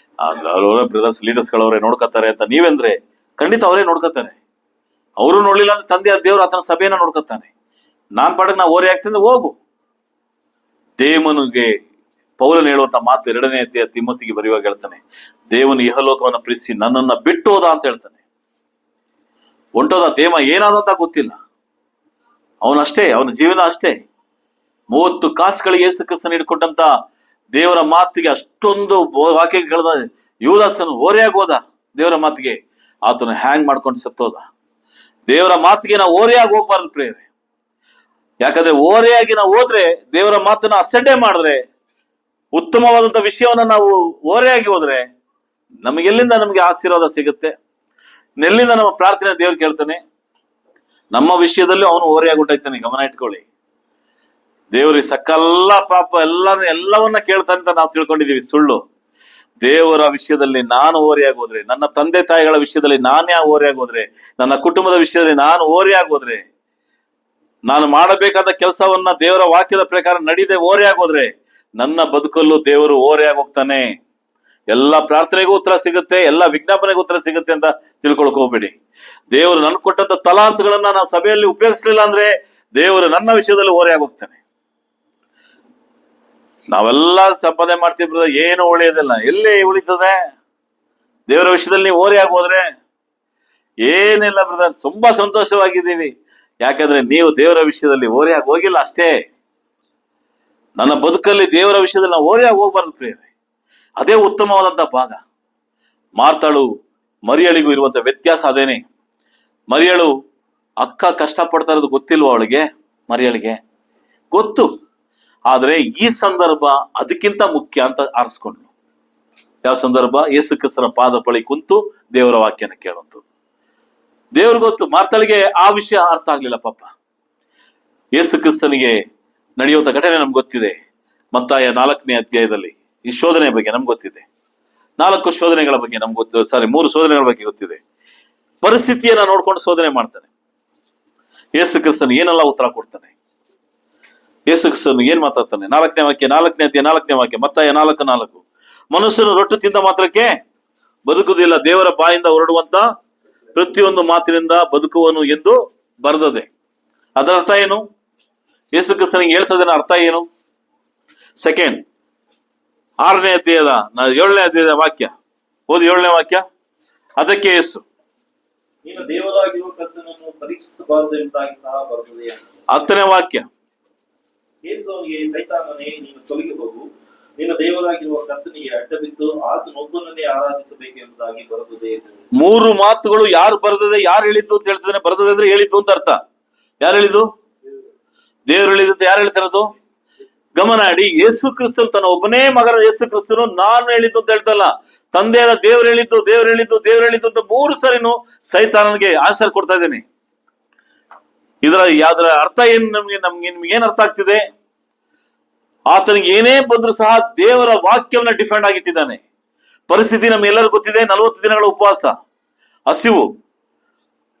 ಬ್ರದರ್ಸ್ ಲೀಡರ್ಸ್ಗಳವರೇ ನೋಡ್ಕೊತಾರೆ ಅಂತ ನೀವೆಂದ್ರೆ ಖಂಡಿತ ಅವರೇ ನೋಡ್ಕೊತಾರೆ. ಅವರು ನೋಡ್ಲಿಲ್ಲ ಅಂದ್ರೆ ತಂದೆ ದೇವರು ಆತನ ಸಭೆಯನ್ನ ನೋಡ್ಕೊತಾನೆ. ನಾನ್ ಪಾಡಕ್ ನಾ ಓರೆ ಆಗ್ತಿದ್ರೆ ಹೋಗು. ದೇವನಿಗೆ ಪೌಲನು ಹೇಳುವಂತ ಮಾತು 2ನೇ ಅಧ್ಯಾಯ ತಿಮೋತಿಗೆ ಬರೆಯುವಾಗ ಹೇಳ್ತಾನೆ, ದೇವನು ಇಹಲೋಕವನ್ನ ಪ್ರೀತಿಸಿ ನನ್ನನ್ನ ಬಿಟ್ಟು ಹೋದ ಅಂತ ಹೇಳ್ತಾನೆ. ಹೊಂಟೋದ ದೇವ, ಏನಾದಂತ ಗೊತ್ತಿಲ್ಲ. ಅವನಷ್ಟೇ, ಅವನ ಜೀವನ ಅಷ್ಟೇ. 30 ಕಾಸುಗಳಿಗೆ ಯೇಸು ಕ್ರಿಸ್ತನ ಹಿಡ್ಕೊಂಡಂತ ದೇವರ ಮಾತಿಗೆ ಅಷ್ಟೊಂದು ವಾಕ್ಯಗಳನ್ನ ಯೂದಾಸನು ಓರೆಯಾಗಿ ಹೋದ. ದೇವರ ಮಾತಿಗೆ ಆತನ ಹ್ಯಾಂಗ್ ಮಾಡ್ಕೊಂಡು ಸತ್ತೋದ. ದೇವರ ಮಾತಿಗೆ ನಾವು ಓರೆಯಾಗಿ ಹೋಗ್ಬಾರ್ದು ಪ್ರೇರೆ. ಯಾಕಂದ್ರೆ ಓರೆಯಾಗಿ ನಾವು ಹೋದ್ರೆ, ದೇವರ ಮಾತನ್ನ ಅಸಡ್ಡೆ ಮಾಡಿದ್ರೆ, ಉತ್ತಮವಾದಂತ ವಿಷಯವನ್ನ ನಾವು ಓರೆಯಾಗಿ ಹೋದ್ರೆ, ನಮಗೆ ಆಶೀರ್ವಾದ ಸಿಗುತ್ತೆ. ನೆಲ್ಲಿಂದ ನಮ್ಮ ಪ್ರಾರ್ಥನೆ ದೇವ್ರು ಕೇಳ್ತಾನೆ. ನಮ್ಮ ವಿಷಯದಲ್ಲೂ ಅವನು ಓರೆಯಾಗಿ ಹೊಂಟಾಯ್ತಾನೆ. ಗಮನ ಇಟ್ಕೊಳ್ಳಿ. ದೇವ್ರಿಗೆ ಸಕಲ ಪಾಪ ಎಲ್ಲವನ್ನ ಕೇಳ್ತಾನೆ ಅಂತ ನಾವು ತಿಳ್ಕೊಂಡಿದೀವಿ. ಸುಳ್ಳು. ದೇವರ ವಿಷಯದಲ್ಲಿ ನಾನು ಓರೆಯಾಗಿ ಹೋದ್ರೆ, ನನ್ನ ತಂದೆ ತಾಯಿಗಳ ವಿಷಯದಲ್ಲಿ ನಾನೇ ಓರೆಯಾಗಿ ಹೋದ್ರೆ, ನನ್ನ ಕುಟುಂಬದ ವಿಷಯದಲ್ಲಿ ನಾನು ಓರೆಯಾಗಿ ಹೋದ್ರೆ, ನಾನು ಮಾಡಬೇಕಾದ ಕೆಲಸವನ್ನ ದೇವರ ವಾಕ್ಯದ ಪ್ರಕಾರ ನಡೀದೆ ಓರೆಯಾಗಿ ಹೋದ್ರೆ, ನನ್ನ ಬದುಕಲ್ಲೂ ದೇವರು ಓರೆಯಾಗಿ ಹೋಗ್ತಾನೆ. ಎಲ್ಲ ಪ್ರಾರ್ಥನೆಗೂ ಉತ್ತರ ಸಿಗುತ್ತೆ, ಎಲ್ಲ ವಿಜ್ಞಾಪನೆಗೂ ಉತ್ತರ ಸಿಗುತ್ತೆ ಅಂತ ತಿಳ್ಕೊಳಕ್ ಹೋಗ್ಬೇಡಿ. ದೇವರು ನನ್ ಕೊಟ್ಟಂತ ತಲಾಂತಗಳನ್ನ ನಾವು ಸಭೆಯಲ್ಲಿ ಉಪಯೋಗಿಸ್ಲಿಲ್ಲ ಅಂದ್ರೆ, ದೇವರು ನನ್ನ ವಿಷಯದಲ್ಲಿ ಓರೆಯಾಗಿ ಹೋಗ್ತಾನೆ. ನಾವೆಲ್ಲ ಸಂಪಾದನೆ ಮಾಡ್ತೀವಿ, ಏನು ಉಳಿಯೋದಿಲ್ಲ. ಎಲ್ಲಿ ಉಳಿತದೆ? ದೇವರ ವಿಷಯದಲ್ಲಿ ನೀವು ಓರೆಯಾಗಿ ಹೋದ್ರೆ ಏನಿಲ್ಲ ಬ್ರದರ್, ತುಂಬಾ ಸಂತೋಷವಾಗಿದ್ದೀವಿ. ಯಾಕಂದ್ರೆ ನೀವು ದೇವರ ವಿಷಯದಲ್ಲಿ ಓರೆಯಾಗಿ ಹೋಗಿಲ್ಲ ಅಷ್ಟೇ. ನನ್ನ ಬದುಕಲ್ಲಿ ದೇವರ ವಿಷಯದಲ್ಲಿ ನಾವು ಓರೆಯಾಗಿ ಹೋಗ್ಬಾರ್ದು ಪ್ರಿಯರೇ. ಅದೇ ಉತ್ತಮವಾದಂತ ಭಾಗ. ಮಾರ್ತಾಳು ಮರಿಯಳಿಗೂ ಇರುವಂತ ವ್ಯತ್ಯಾಸ ಅದೇನೆ. ಮರಿಯಳು ಅಕ್ಕ ಕಷ್ಟ ಪಡ್ತಾ ಇರೋದು ಗೊತ್ತಿಲ್ವ ಅವಳಿಗೆ? ಮರಿಯಳಿಗೆ ಗೊತ್ತು. ಆದ್ರೆ ಈ ಸಂದರ್ಭ ಅದಕ್ಕಿಂತ ಮುಖ್ಯ ಅಂತ ಆರಿಸ್ಕೊಂಡ್ಳು. ಯಾವ ಸಂದರ್ಭ? ಯೇಸು ಕ್ರಿಸ್ತನ ಪಾದ ಬಳಿ ಕುಂತು ದೇವರ ವಾಕ್ಯನ ಕೇಳುವಂತು. ದೇವ್ರಿಗೆ ಗೊತ್ತು. ಮಾರ್ತಾಳಿಗೆ ಆ ವಿಷಯ ಅರ್ಥ ಆಗ್ಲಿಲ್ಲ ಪಾಪ. ಯೇಸು ಕ್ರಿಸ್ತನಿಗೆ ನಡೆಯುವಂತ ಘಟನೆ ನಮ್ಗೆ ಗೊತ್ತಿದೆ. ಮತ್ತಾಯ 4ನೇ ಅಧ್ಯಾಯದಲ್ಲಿ ಈ ಶೋಧನೆ ಬಗ್ಗೆ ನಮ್ಗೆ ಗೊತ್ತಿದೆ. 4 ಶೋಧನೆಗಳ ಬಗ್ಗೆ ನಮ್ಗೆ ಗೊತ್ತು. 3 ಶೋಧನೆಗಳ ಬಗ್ಗೆ ಗೊತ್ತಿದೆ. ಪರಿಸ್ಥಿತಿಯನ್ನ ನೋಡ್ಕೊಂಡು ಶೋಧನೆ ಮಾಡ್ತಾನೆ. ಯೇಸು ಕ್ರಿಸ್ತನ್ ಏನೆಲ್ಲ ಉತ್ತರ ಕೊಡ್ತಾನೆ? ಯೇಸು ಕ್ರಿಸ್ತನ್ ಏನ್ ಮಾತಾಡ್ತಾನೆ? 4ನೇ ವಾಕ್ಯ, 4ನೇ ಅಧ್ಯಾಯ 4ನೇ ವಾಕ್ಯ, ಮತ್ತಾಯ 4:4. ಮನುಷ್ಯನು ರೊಟ್ಟಿ ತಿಂದ ಮಾತ್ರಕ್ಕೆ ಬದುಕುವುದಿಲ್ಲ, ದೇವರ ಬಾಯಿಂದ ಹೊರಡುವಂತ ಪ್ರತಿಯೊಂದು ಮಾತಿನಿಂದ ಬದುಕುವನು ಎಂದು ಬರೆದದೆ. ಅದರ ಅರ್ಥ ಏನು? ಯೇಸು ಕ್ರಿಸ್ತನಿಗೆ ಹೇಳ್ತದೇನ ಅರ್ಥ ಏನು? ಸೆಕೆಂಡ್ 6ನೇ ಅಧ್ಯಾಯದ 7ನೇ ಅಧ್ಯಾಯದ ವಾಕ್ಯ ಓದಿ. 7ನೇ ವಾಕ್ಯ. ಅದಕ್ಕೆ ಯೇಸು, ನೀನು ದೇವರಾಗಿರುವ ಕರ್ತನನ್ನು ಪರೀಕ್ಷಿಸಬಾರದು ಎಂಬುದಾಗಿ ಸಹ ಬರುತ್ತದೆ. 10ನೇ ವಾಕ್ಯ. ಯೇಸು ಅವನಿಗೆ, ಸೈತಾನನೇ, ನೀನು ತೊಲಗಿ ಹೋಗು, ನಿನ್ನ ದೇವರಾಗಿರುವ ಕರ್ತನಿಗೆ ಅಡ್ಡಬಿದ್ದು ಆತನೊಬ್ಬನನ್ನೇ ಆರಾಧಿಸಬೇಕು ಎಂಬುದಾಗಿ ಬರುತ್ತದೆ. 3 ಮಾತುಗಳು ಯಾರು ಬರೆದದೆ, ಯಾರು ಹೇಳಿದ್ದು ಅಂತ ಹೇಳ್ತಿದ್ದಾನೆ. ಬರೆದದೆ ಅಂದ್ರೆ ಹೇಳಿದ್ದು ಅಂತ ಅರ್ಥ. ಯಾರು ಹೇಳಿದ್ದು? ದೇವ್ರು ಹೇಳಿದ್ದು ಅಂತ ಯಾರು ಹೇಳ್ತಿರೋದು? ಗಮನ ಇಡಿ. ಯೇಸು ಕ್ರಿಸ್ತನು ತನ್ನ ಒಬ್ಬನೇ ಮಗನ ಯೇಸು ಕ್ರಿಸ್ತನು ನಾನು ಹೇಳಿದ್ದು ಅಂತ ಹೇಳ್ತಲ್ಲ, ತಂದೆಯಾದ ದೇವ್ರು ಹೇಳಿದ್ದು, ದೇವ್ರು ಹೇಳಿದ್ದು, ದೇವ್ರು ಹೇಳಿದ್ದು ಅಂತ 3 ಸರಿನು ಸೈತಾನನಿಗೆ ಆನ್ಸರ್ ಕೊಡ್ತಾ ಇದ್ದೇನೆ. ಯಾವ್ದ್ರ ಅರ್ಥ ಏನು? ನಿಮ್ಗೆ ಏನ್ ಅರ್ಥ ಆಗ್ತಿದೆ? ಆತನಿಗೆ ಏನೇ ಬಂದ್ರು ಸಹ ದೇವರ ವಾಕ್ಯವನ್ನ ಡಿಫೆಂಡ್ ಆಗಿಟ್ಟಿದ್ದಾನೆ. ಪರಿಸ್ಥಿತಿ ನಮ್ಗೆಲ್ಲರಿಗೂ ಗೊತ್ತಿದೆ. 40 ದಿನಗಳ ಉಪವಾಸ, ಹಸಿವು.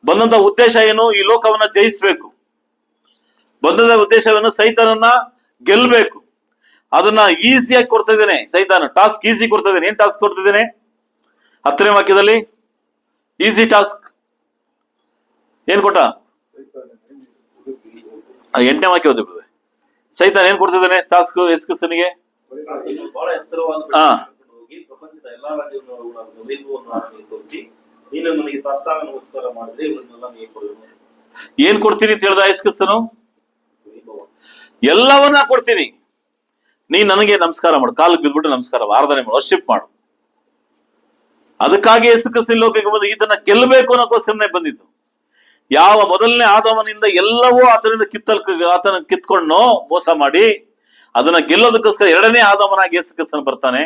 ಬಂದಂತ ಉದ್ದೇಶ ಏನು? ಈ ಲೋಕವನ್ನ ಜಯಿಸ್ಬೇಕು. ಬಂದಂತ ಉದ್ದೇಶವನ್ನು ಸೈತಾನನ್ನ ಗೆಲ್ಬೇಕು. ಅದನ್ನ ಈಸಿಯಾಗಿ ಕೊಡ್ತಾ ಇದ್ದೇನೆ. ಸೈತಾನ ಟಾಸ್ಕ್ ಈಸಿ ಕೊಡ್ತಾ ಇದ್ದೇನೆ. ಏನ್ ಟಾಸ್ಕ್ ಕೊಡ್ತಿದ್ದೇನೆ? 10ನೇ ವಾಕ್ಯದಲ್ಲಿ ಈಸಿ ಟಾಸ್ಕ್ ಏನ್ ಕೊಟ್ಟ? 8ನೇ ವಾಕ್ಯ ಓದಿ. ಸೈತಾನ ಏನ್ ಕೊಡ್ತಿದ್ದಾನೆ ಟಾಸ್ಕ್ ಯೇಸು ಕ್ರಿಸ್ತನಿಗೆ? ಬಹಳ ಎತ್ತರವಾದ ಹೋಗಿ ಪ್ರಪಂಚದ ಎಲ್ಲಾ ರಾಜ್ಯವನ್ನು ತೋರಿಸಿ ನೀನು ನನಗೆ ಸಾಷ್ಟಾಂಗ ನಮಸ್ಕಾರ ಮಾಡಿದ್ರೆ ಇವನ್ನೆಲ್ಲ ನೀನು ಕೊಡುವೆ. ಏನ್ ಕೊಡ್ತೀನಿ ಅಂತ ಹೇಳ್ದ ಯೇಸು ಕ್ರಿಸ್ತನು? ಎಲ್ಲವನ್ನ ಕೊಡ್ತೀನಿ, ನೀ ನನಗೆ ನಮಸ್ಕಾರ ಮಾಡು, ಕಾಲಿಗೆ ಬಿದ್ಬಿಟ್ಟು ನಮಸ್ಕಾರ ಆರಾಧನೆ ಮಾಡು, ವರ್ಷಿಪ್ ಮಾಡು. ಅದಕ್ಕಾಗಿ ಯೇಸು ಕ್ರಿಸ್ತ ಲೋಕಕ್ಕೆ ಬಂದು ಇದನ್ನ ಗೆಲ್ಲಬೇಕು ಅನ್ನೋಕ್ಕೋಸ್ಕರನೇ ಬಂದಿದ್ದು. ಯಾವ ಮೊದಲನೇ ಆದಾಮನಿಂದ ಎಲ್ಲವೂ ಆತನಿಂದ ಆತನ ಕಿತ್ಕೊಂಡು ಮೋಸ ಮಾಡಿ ಅದನ್ನ ಗೆಲ್ಲೋದಕ್ಕೋಸ್ಕರ ಎರಡನೇ ಆದಾಮನಾಗಿ ಯೇಸು ಕ್ರಿಸ್ತನ ಬರ್ತಾನೆ.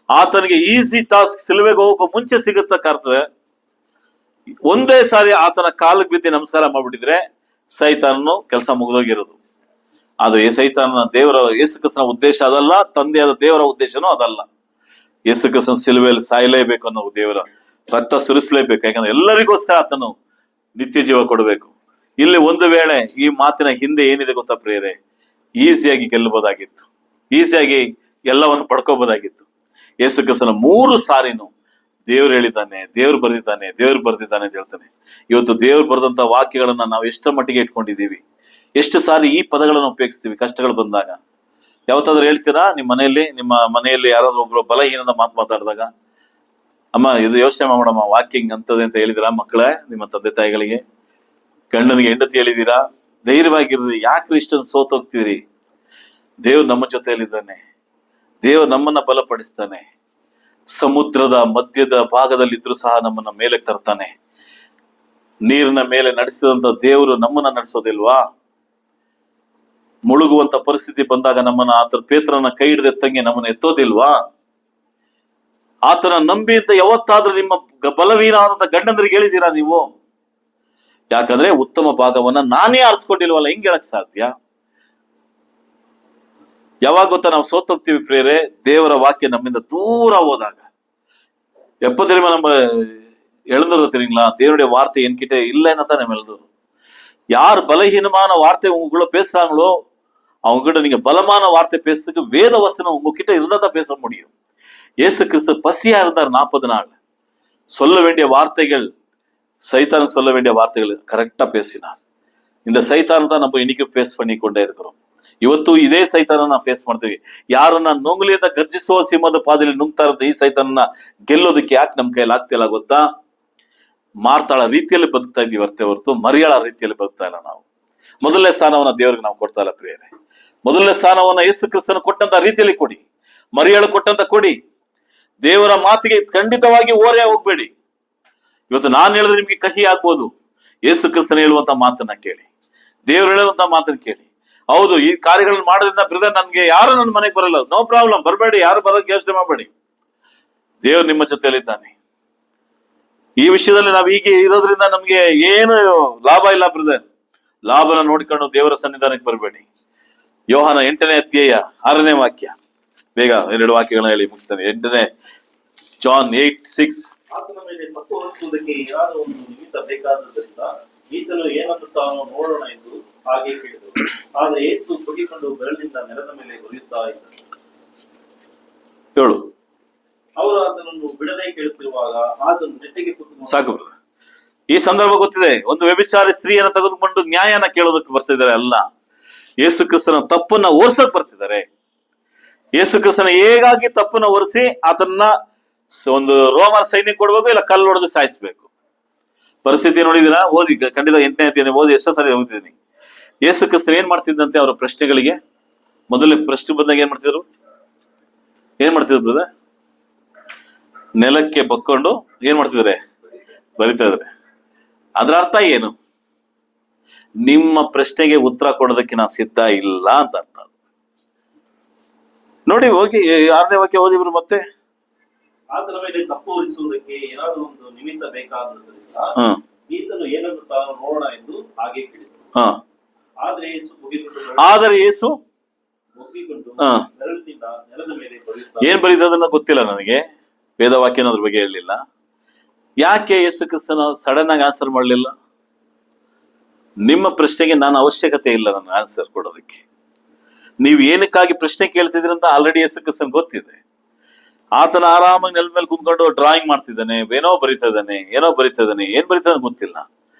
ಆತನಿಗೆ ಈಸಿ ಟಾಸ್ಕ್, ಸಿಲುವೆಗೆ ಹೋಗೋ ಮುಂಚೆ ಸಿಗುತ್ತಕ್ಕಾಗ್ತದೆ. ಒಂದೇ ಸಾರಿ ಆತನ ಕಾಲಿಗೆ ಬಿದ್ದು ನಮಸ್ಕಾರ ಮಾಡ್ಬಿಟ್ಟಿದ್ರೆ ಸೈತಾನನು ಕೆಲಸ ಮುಗಿದೋಗಿರೋದು. ಆದ್ರೆ ಸೈತಾನನ ದೇವರ ಯೇಸು ಕ್ರಿಸ್ತನ ಉದ್ದೇಶ ಅದಲ್ಲ, ತಂದೆಯಾದ ದೇವರ ಉದ್ದೇಶನೂ ಅದಲ್ಲ. ಯೇಸು ಕ್ರಿಸ್ತನ ಸಿಲುವೆಯಲ್ಲಿ ಸಾಯಲೇಬೇಕು ಅನ್ನೋ ದೇವರ ರಕ್ತ ಸುರಿಸಲೇಬೇಕು, ಯಾಕಂದ್ರೆ ಎಲ್ಲರಿಗೋಸ್ಕರ ಆತನು ನಿತ್ಯ ಜೀವ ಕೊಡಬೇಕು. ಇಲ್ಲಿ ಒಂದು ವೇಳೆ ಈ ಮಾತಿನ ಹಿಂದೆ ಏನಿದೆ ಗೊತ್ತಾ ಪ್ರಿಯರೇ? ಈಸಿಯಾಗಿ ಗೆಲ್ಲಬಹುದಾಗಿತ್ತು, ಈಸಿಯಾಗಿ ಎಲ್ಲವನ್ನು ಪಡ್ಕೋಬಹುದಾಗಿತ್ತು. ಯೇಸು ಕ್ರಿಸ್ತನ 3 ಸಾರಿನು ದೇವ್ರು ಹೇಳಿದ್ದಾನೆ, ದೇವ್ರು ಬರೆದಿದ್ದಾನೆ, ದೇವ್ರು ಬರೆದಿದ್ದಾನೆ ಅಂತ ಹೇಳ್ತಾನೆ. ಇವತ್ತು ದೇವ್ರು ಬರೆದಂತ ವಾಕ್ಯಗಳನ್ನ ನಾವು ಎಷ್ಟರ ಮಟ್ಟಿಗೆ ಇಟ್ಕೊಂಡಿದ್ದೀವಿ? ಎಷ್ಟು ಸಾರಿ ಈ ಪದಗಳನ್ನು ಉಪಯೋಗಿಸ್ತೀವಿ ಕಷ್ಟಗಳು ಬಂದಾಗ? ಯಾವತ್ತಾದ್ರೂ ಹೇಳ್ತೀರಾ ನಿಮ್ಮ ಮನೆಯಲ್ಲಿ ಯಾರಾದ್ರೂ ಒಬ್ರು ಬಲಹೀನದ ಮಾತಾಡಿದಾಗ, ಅಮ್ಮ ಇದು ಯೋಚನೆ ಮಾಡೋಣ ವಾಕ್ಯ ಹಿಂಗ್ ಅಂತದೆ ಅಂತ ಹೇಳಿದಿರಾ ಮಕ್ಕಳೇ? ನಿಮ್ಮ ತಂದೆ ತಾಯಿಗಳಿಗೆ, ಗಂಡನಿಗೆ ಹೆಂಡತಿ ಹೇಳಿದೀರಾ? ಧೈರ್ಯವಾಗಿರ್ರಿ, ಯಾಕ್ರಿ ಇಷ್ಟೊಂದು ಸೋತೋಗ್ತೀರಿ? ದೇವ್ರು ನಮ್ಮ ಜೊತೆಯಲ್ಲಿದ್ದಾನೆ, ದೇವ್ರು ನಮ್ಮನ್ನ ಬಲಪಡಿಸ್ತಾನೆ. ಸಮುದ್ರದ ಮಧ್ಯದ ಭಾಗದಲ್ಲಿದ್ರು ಸಹ ನಮ್ಮನ್ನ ಮೇಲೆ ತರ್ತಾನೆ. ನೀರಿನ ಮೇಲೆ ನಡೆಸಿದಂತ ದೇವರು ನಮ್ಮನ್ನ ನಡೆಸೋದಿಲ್ವಾ? ಮುಳುಗುವಂತ ಪರಿಸ್ಥಿತಿ ಬಂದಾಗ ನಮ್ಮನ್ನ ಆತರ ಪೇತ್ರನ ಕೈ ಹಿಡಿದೆತ್ತಂಗೆ ನಮ್ಮನ್ನ ಎತ್ತೋದಿಲ್ವಾ? ಆತನ ನಂಬಿ ಅಂತ ಯಾವತ್ತಾದ್ರೂ ನಿಮ್ಮ ಬಲವೀನಾದಂತ ಗಂಡಂದ್ರಿಗೆ ಹೇಳಿದೀರಾ ನೀವು? ಯಾಕಂದ್ರೆ ಉತ್ತಮ ಭಾಗವನ್ನ ನಾನೇ ಆರಿಸ್ಕೊಂಡಿಲ್ವಲ್ಲ, ಹಿಂಗ್ ಹೇಳಕ್ ಸಾಧ್ಯ? ಯಾವಾಗ ಗೊತ್ತಾ ನಾವು ಸೋತೋಗ್ತೀವಿ ಪ್ರೇರೆ? ದೇವರ ವಾಕ್ಯ ನಮ್ಮಿಂದ ದೂರ ಹೋದಾಗ. எப்ப நம்ம எழுதுறது தெரியுங்களா? தேவனுடைய வார்த்தை என்கிட்ட இல்லைன்னு தான் நம்ம எழுதுறோம். யார் பலகீனமான வார்த்தை உங்களுக்குள்ள பேசுறாங்களோ அவங்க கிட்ட நீங்க பலமான வார்த்தை பேசுறதுக்கு வேத வசனம் உங்ககிட்ட இருந்தா தான் பேச முடியும். இயேசு கிறிஸ்து பசியா இருந்தார் 40 நாள். சொல்ல வேண்டிய வார்த்தைகள், சைத்தானுக்கு சொல்ல வேண்டிய வார்த்தைகள் கரெக்டா பேசினார். இந்த சைத்தான் தான் நம்ம இன்னைக்கு ஃபேஸ் பண்ணி கொண்டே இருக்கிறோம். ಇವತ್ತು ಇದೇ ಸೈತಾನನ್ನ ಫೇಸ್ ಮಾಡ್ತೀವಿ. ಯಾರನ್ನ ನುಂಗ್ಲಿಂದ ಗರ್ಜಿಸುವ ಸಿಂಹದ ಪಾದದಲ್ಲಿ ನುಂಗ್ತಾ ಇರುತ್ತೆ ಈ ಸೈತಾನನ್ನ ಗೆಲ್ಲೋದಕ್ಕೆ ಯಾಕೆ ನಮ್ ಕೈಯಲ್ಲಿ ಆಗ್ತಿಲ್ಲ ಗೊತ್ತಾ? ಮಾರ್ತಾಳ ರೀತಿಯಲ್ಲಿ ಬದುಕ್ತಾ ಇದೀವಿ ಹೊರತು ಮರಿಯಾಳ ರೀತಿಯಲ್ಲಿ ಬದುಕ್ತಾ ಇಲ್ಲ ನಾವು. ಮೊದಲನೇ ಸ್ಥಾನವನ್ನ ದೇವರಿಗೆ ನಾವು ಕೊಡ್ತಾ ಇಲ್ಲ ಪ್ರಿಯರೇ. ಮೊದಲನೇ ಸ್ಥಾನವನ್ನ ಯೇಸು ಕ್ರಿಸ್ತನ ಕೊಟ್ಟಂತ ರೀತಿಯಲ್ಲಿ ಕೊಡಿ, ಮರಿಯಾಳು ಕೊಟ್ಟಂತ ಕೊಡಿ. ದೇವರ ಮಾತಿಗೆ ಖಂಡಿತವಾಗಿ ಓರೆ ಹೋಗ್ಬೇಡಿ. ಇವತ್ತು ನಾನು ಹೇಳಿದ್ರೆ ನಿಮ್ಗೆ ಕಹಿ ಆಗ್ಬೋದು. ಯೇಸು ಕ್ರಿಸ್ತನ ಹೇಳುವಂತ ಮಾತನ್ನ ಕೇಳಿ, ದೇವ್ರು ಹೇಳುವಂತ ಮಾತನ್ನ ಕೇಳಿ. ಹೌದು, ಈ ಕಾರ್ಯಗಳನ್ನ ಮಾಡೋದ್ರಿಂದ ಬ್ರದರ್ ನನ್ಗೆ ಯಾರು ನನ್ನ ಮನೆಗೆ ಬರಲ್ಲ, ನೋ ಪ್ರಾಬ್ಲಮ್, ಬರಬೇಡಿ, ಯಾರು ಬರೋಕೆ ಯೋಚನೆ ಮಾಡಬೇಡಿ. ದೇವ್ರು ನಿಮ್ಮ ಜೊತೆಯಲ್ಲಿದ್ದಾನೆ. ಈ ವಿಷಯದಲ್ಲಿ ನಾವು ಹೀಗೆ ಇರೋದ್ರಿಂದ ನಮ್ಗೆ ಏನು ಲಾಭ ಇಲ್ಲ ಬ್ರದರ್. ಲಾಭನ ನೋಡ್ಕೊಂಡು ದೇವರ ಸನ್ನಿಧಾನಕ್ಕೆ ಬರಬೇಡಿ. ಯೋಹಾನ 8ನೇ ಅಧ್ಯಾಯ 6ನೇ ವಾಕ್ಯ, ಬೇಗ 2 ವಾಕ್ಯಗಳನ್ನ ಹೇಳಿ ಮುಗಿಸ್ತಾನೆ. 8ನೇ ಜಾನ್ 8:6. ಆತನ ಮೇಲೆ ತಪ್ಪು ಹೊರಿಸುವುದಕ್ಕೆ ಏನಾದರೂ ಒಂದು ನಿಮಿತ್ತ ಬೇಕಾದದ್ದರಿಂದ ಈತನು ಏನನ್ನು ತಾನು ನೋಡೋಣ ಎಂದು ಹಾಗೆ ಕೇಳಿದರು. ಆದ್ರೆ ಯೇಸು ಬಗ್ಗಿಕೊಂಡು ಬೆರಳಿನಿಂದ ನೆಲದ ಮೇಲೆ ಹೊರೆಯುತ್ತಾ ಇದ್ದರು. ಹೇಳು. ಅವರು ಆತನನ್ನು ಬಿಡದೆ ಕೇಳುತ್ತಿರುವಾಗ ಆತನು ನೆಟ್ಟಿಗೆ ಕೂತು ಸಾಕು ಬ್ರದರ್. ಈ ಸಂದರ್ಭ ಗೊತ್ತಿದೆ. ಒಂದು ವ್ಯಭಿಚಾರಿ ಸ್ತ್ರೀಯನ್ನ ತೆಗೆದುಕೊಂಡು ನ್ಯಾಯನ ಕೇಳೋದಕ್ಕೆ ಬರ್ತಿದ್ದಾರೆ ಅಲ್ಲ, ಯೇಸು ಕ್ರಿಸ್ತನ ತಪ್ಪನ್ನ ಓರ್ಸಕ್ ಬರ್ತಿದ್ದಾರೆ. ಯೇಸು ಕ್ರಿಸ್ತನ ಹೇಗಾಗಿ ತಪ್ಪನ್ನ ಒರೆಸಿ ಆತನ್ನ ಒಂದು ರೋಮನ್ ಸೈನಿಕ ಕೊಡ್ಬೇಕು, ಇಲ್ಲ ಕಲ್ಲು ಹೊಡೆದು ಸಾಯಿಸ್ಬೇಕು. ಪರಿಸ್ಥಿತಿ ನೋಡಿದಿರಾ? ಓದಿ, ಖಂಡಿತ 8ನೇ ಅಧ್ಯಾಯ ಓದಿ, ಎಷ್ಟೋ ಸಾರಿ ಓದಿದ್ದೀನಿ. ಯೇಸು ಕ್ರಿಸ್ತನ ಏನ್ ಮಾಡ್ತಿದ್ದಂತೆ ಅವರ ಪ್ರಶ್ನೆಗಳಿಗೆ? ಮೊದಲೇ ಪ್ರಶ್ನೆ ಬಂದಾಗ ಏನ್ ಮಾಡ್ತಿದ್ರು ಬ್ರದರ್? ನೆಲಕ್ಕೆ ಬಕ್ಕೊಂಡು ಏನ್ ಮಾಡ್ತಿದ್ರೆ? ಬರಿತಾ ಇದ್ರೆ. ಅದ್ರ ಅರ್ಥ ಏನು? ನಿಮ್ಮ ಪ್ರಶ್ನೆಗೆ ಉತ್ತರ ಕೊಡೋದಕ್ಕೆ ನಾ ಸಿದ್ಧ ಇಲ್ಲ ಅಂತ ಅರ್ಥ. ನೋಡಿ, ಹೋಗಿ 6ನೇ ವಾಕ್ಯ ಓದಿಬ್ರು ಮತ್ತೆ. ಆತನ ಮೇಲೆ ತಪ್ಪು ಹೊರಿಸುವುದಕ್ಕೆ ಏನಾದರೂ ಒಂದು ನಿಮಿತ್ತ ಬೇಕಾದ್ದರಿಂದ ಈತನು ಏನನ್ನು ತಾನು ನೋಡೋಣ ಎಂದು ಹಾಗೆ ಕೇಳಿದರು. ಆದರೆ ಯೇಸು ಒಪ್ಪಿಕೊಂಡು ಬೆರಳಿನಿಂದ ನೆಲದ ಮೇಲೆ ಏನ್ ಬರೀತದನ್ನ ಗೊತ್ತಿಲ್ಲ ನನಗೆ, ವೇದವಾಕ್ಯನ ಅದ್ರ ಬಗ್ಗೆ ಹೇಳಲಿಲ್ಲ. ಯಾಕೆ ಯೇಸು ಕ್ರಿಸ್ತನ ಸಡನ್ ಆಗಿ ಆನ್ಸರ್ ಮಾಡಲಿಲ್ಲ? ನಿಮ್ಮ ಪ್ರಶ್ನೆಗೆ ನಾನು ಅವಶ್ಯಕತೆ ಇಲ್ಲ ನನ್ನ ಆನ್ಸರ್ ಕೊಡೋದಕ್ಕೆ. ನೀವು ಏನಕ್ಕಾಗಿ ಪ್ರಶ್ನೆ ಕೇಳ್ತಿದ್ರಂತ ಆಲ್ರೆಡಿ ಯೇಸು ಕ್ರಿಸ್ತನ್ ಗೊತ್ತಿದೆ. ಆತನ ಆರಾಮಾಗಿ ನೆಲದ ಮೇಲೆ ಕುಂತ್ಕೊಂಡು ಡ್ರಾಯಿಂಗ್ ಮಾಡ್ತಿದ್ದಾನೆ, ಏನೋ ಬರಿತಾ ಇದ್ದಾನೆ, ಏನ್ ಬರಿತಾನೆ ಗೊತ್ತಿಲ್ಲ.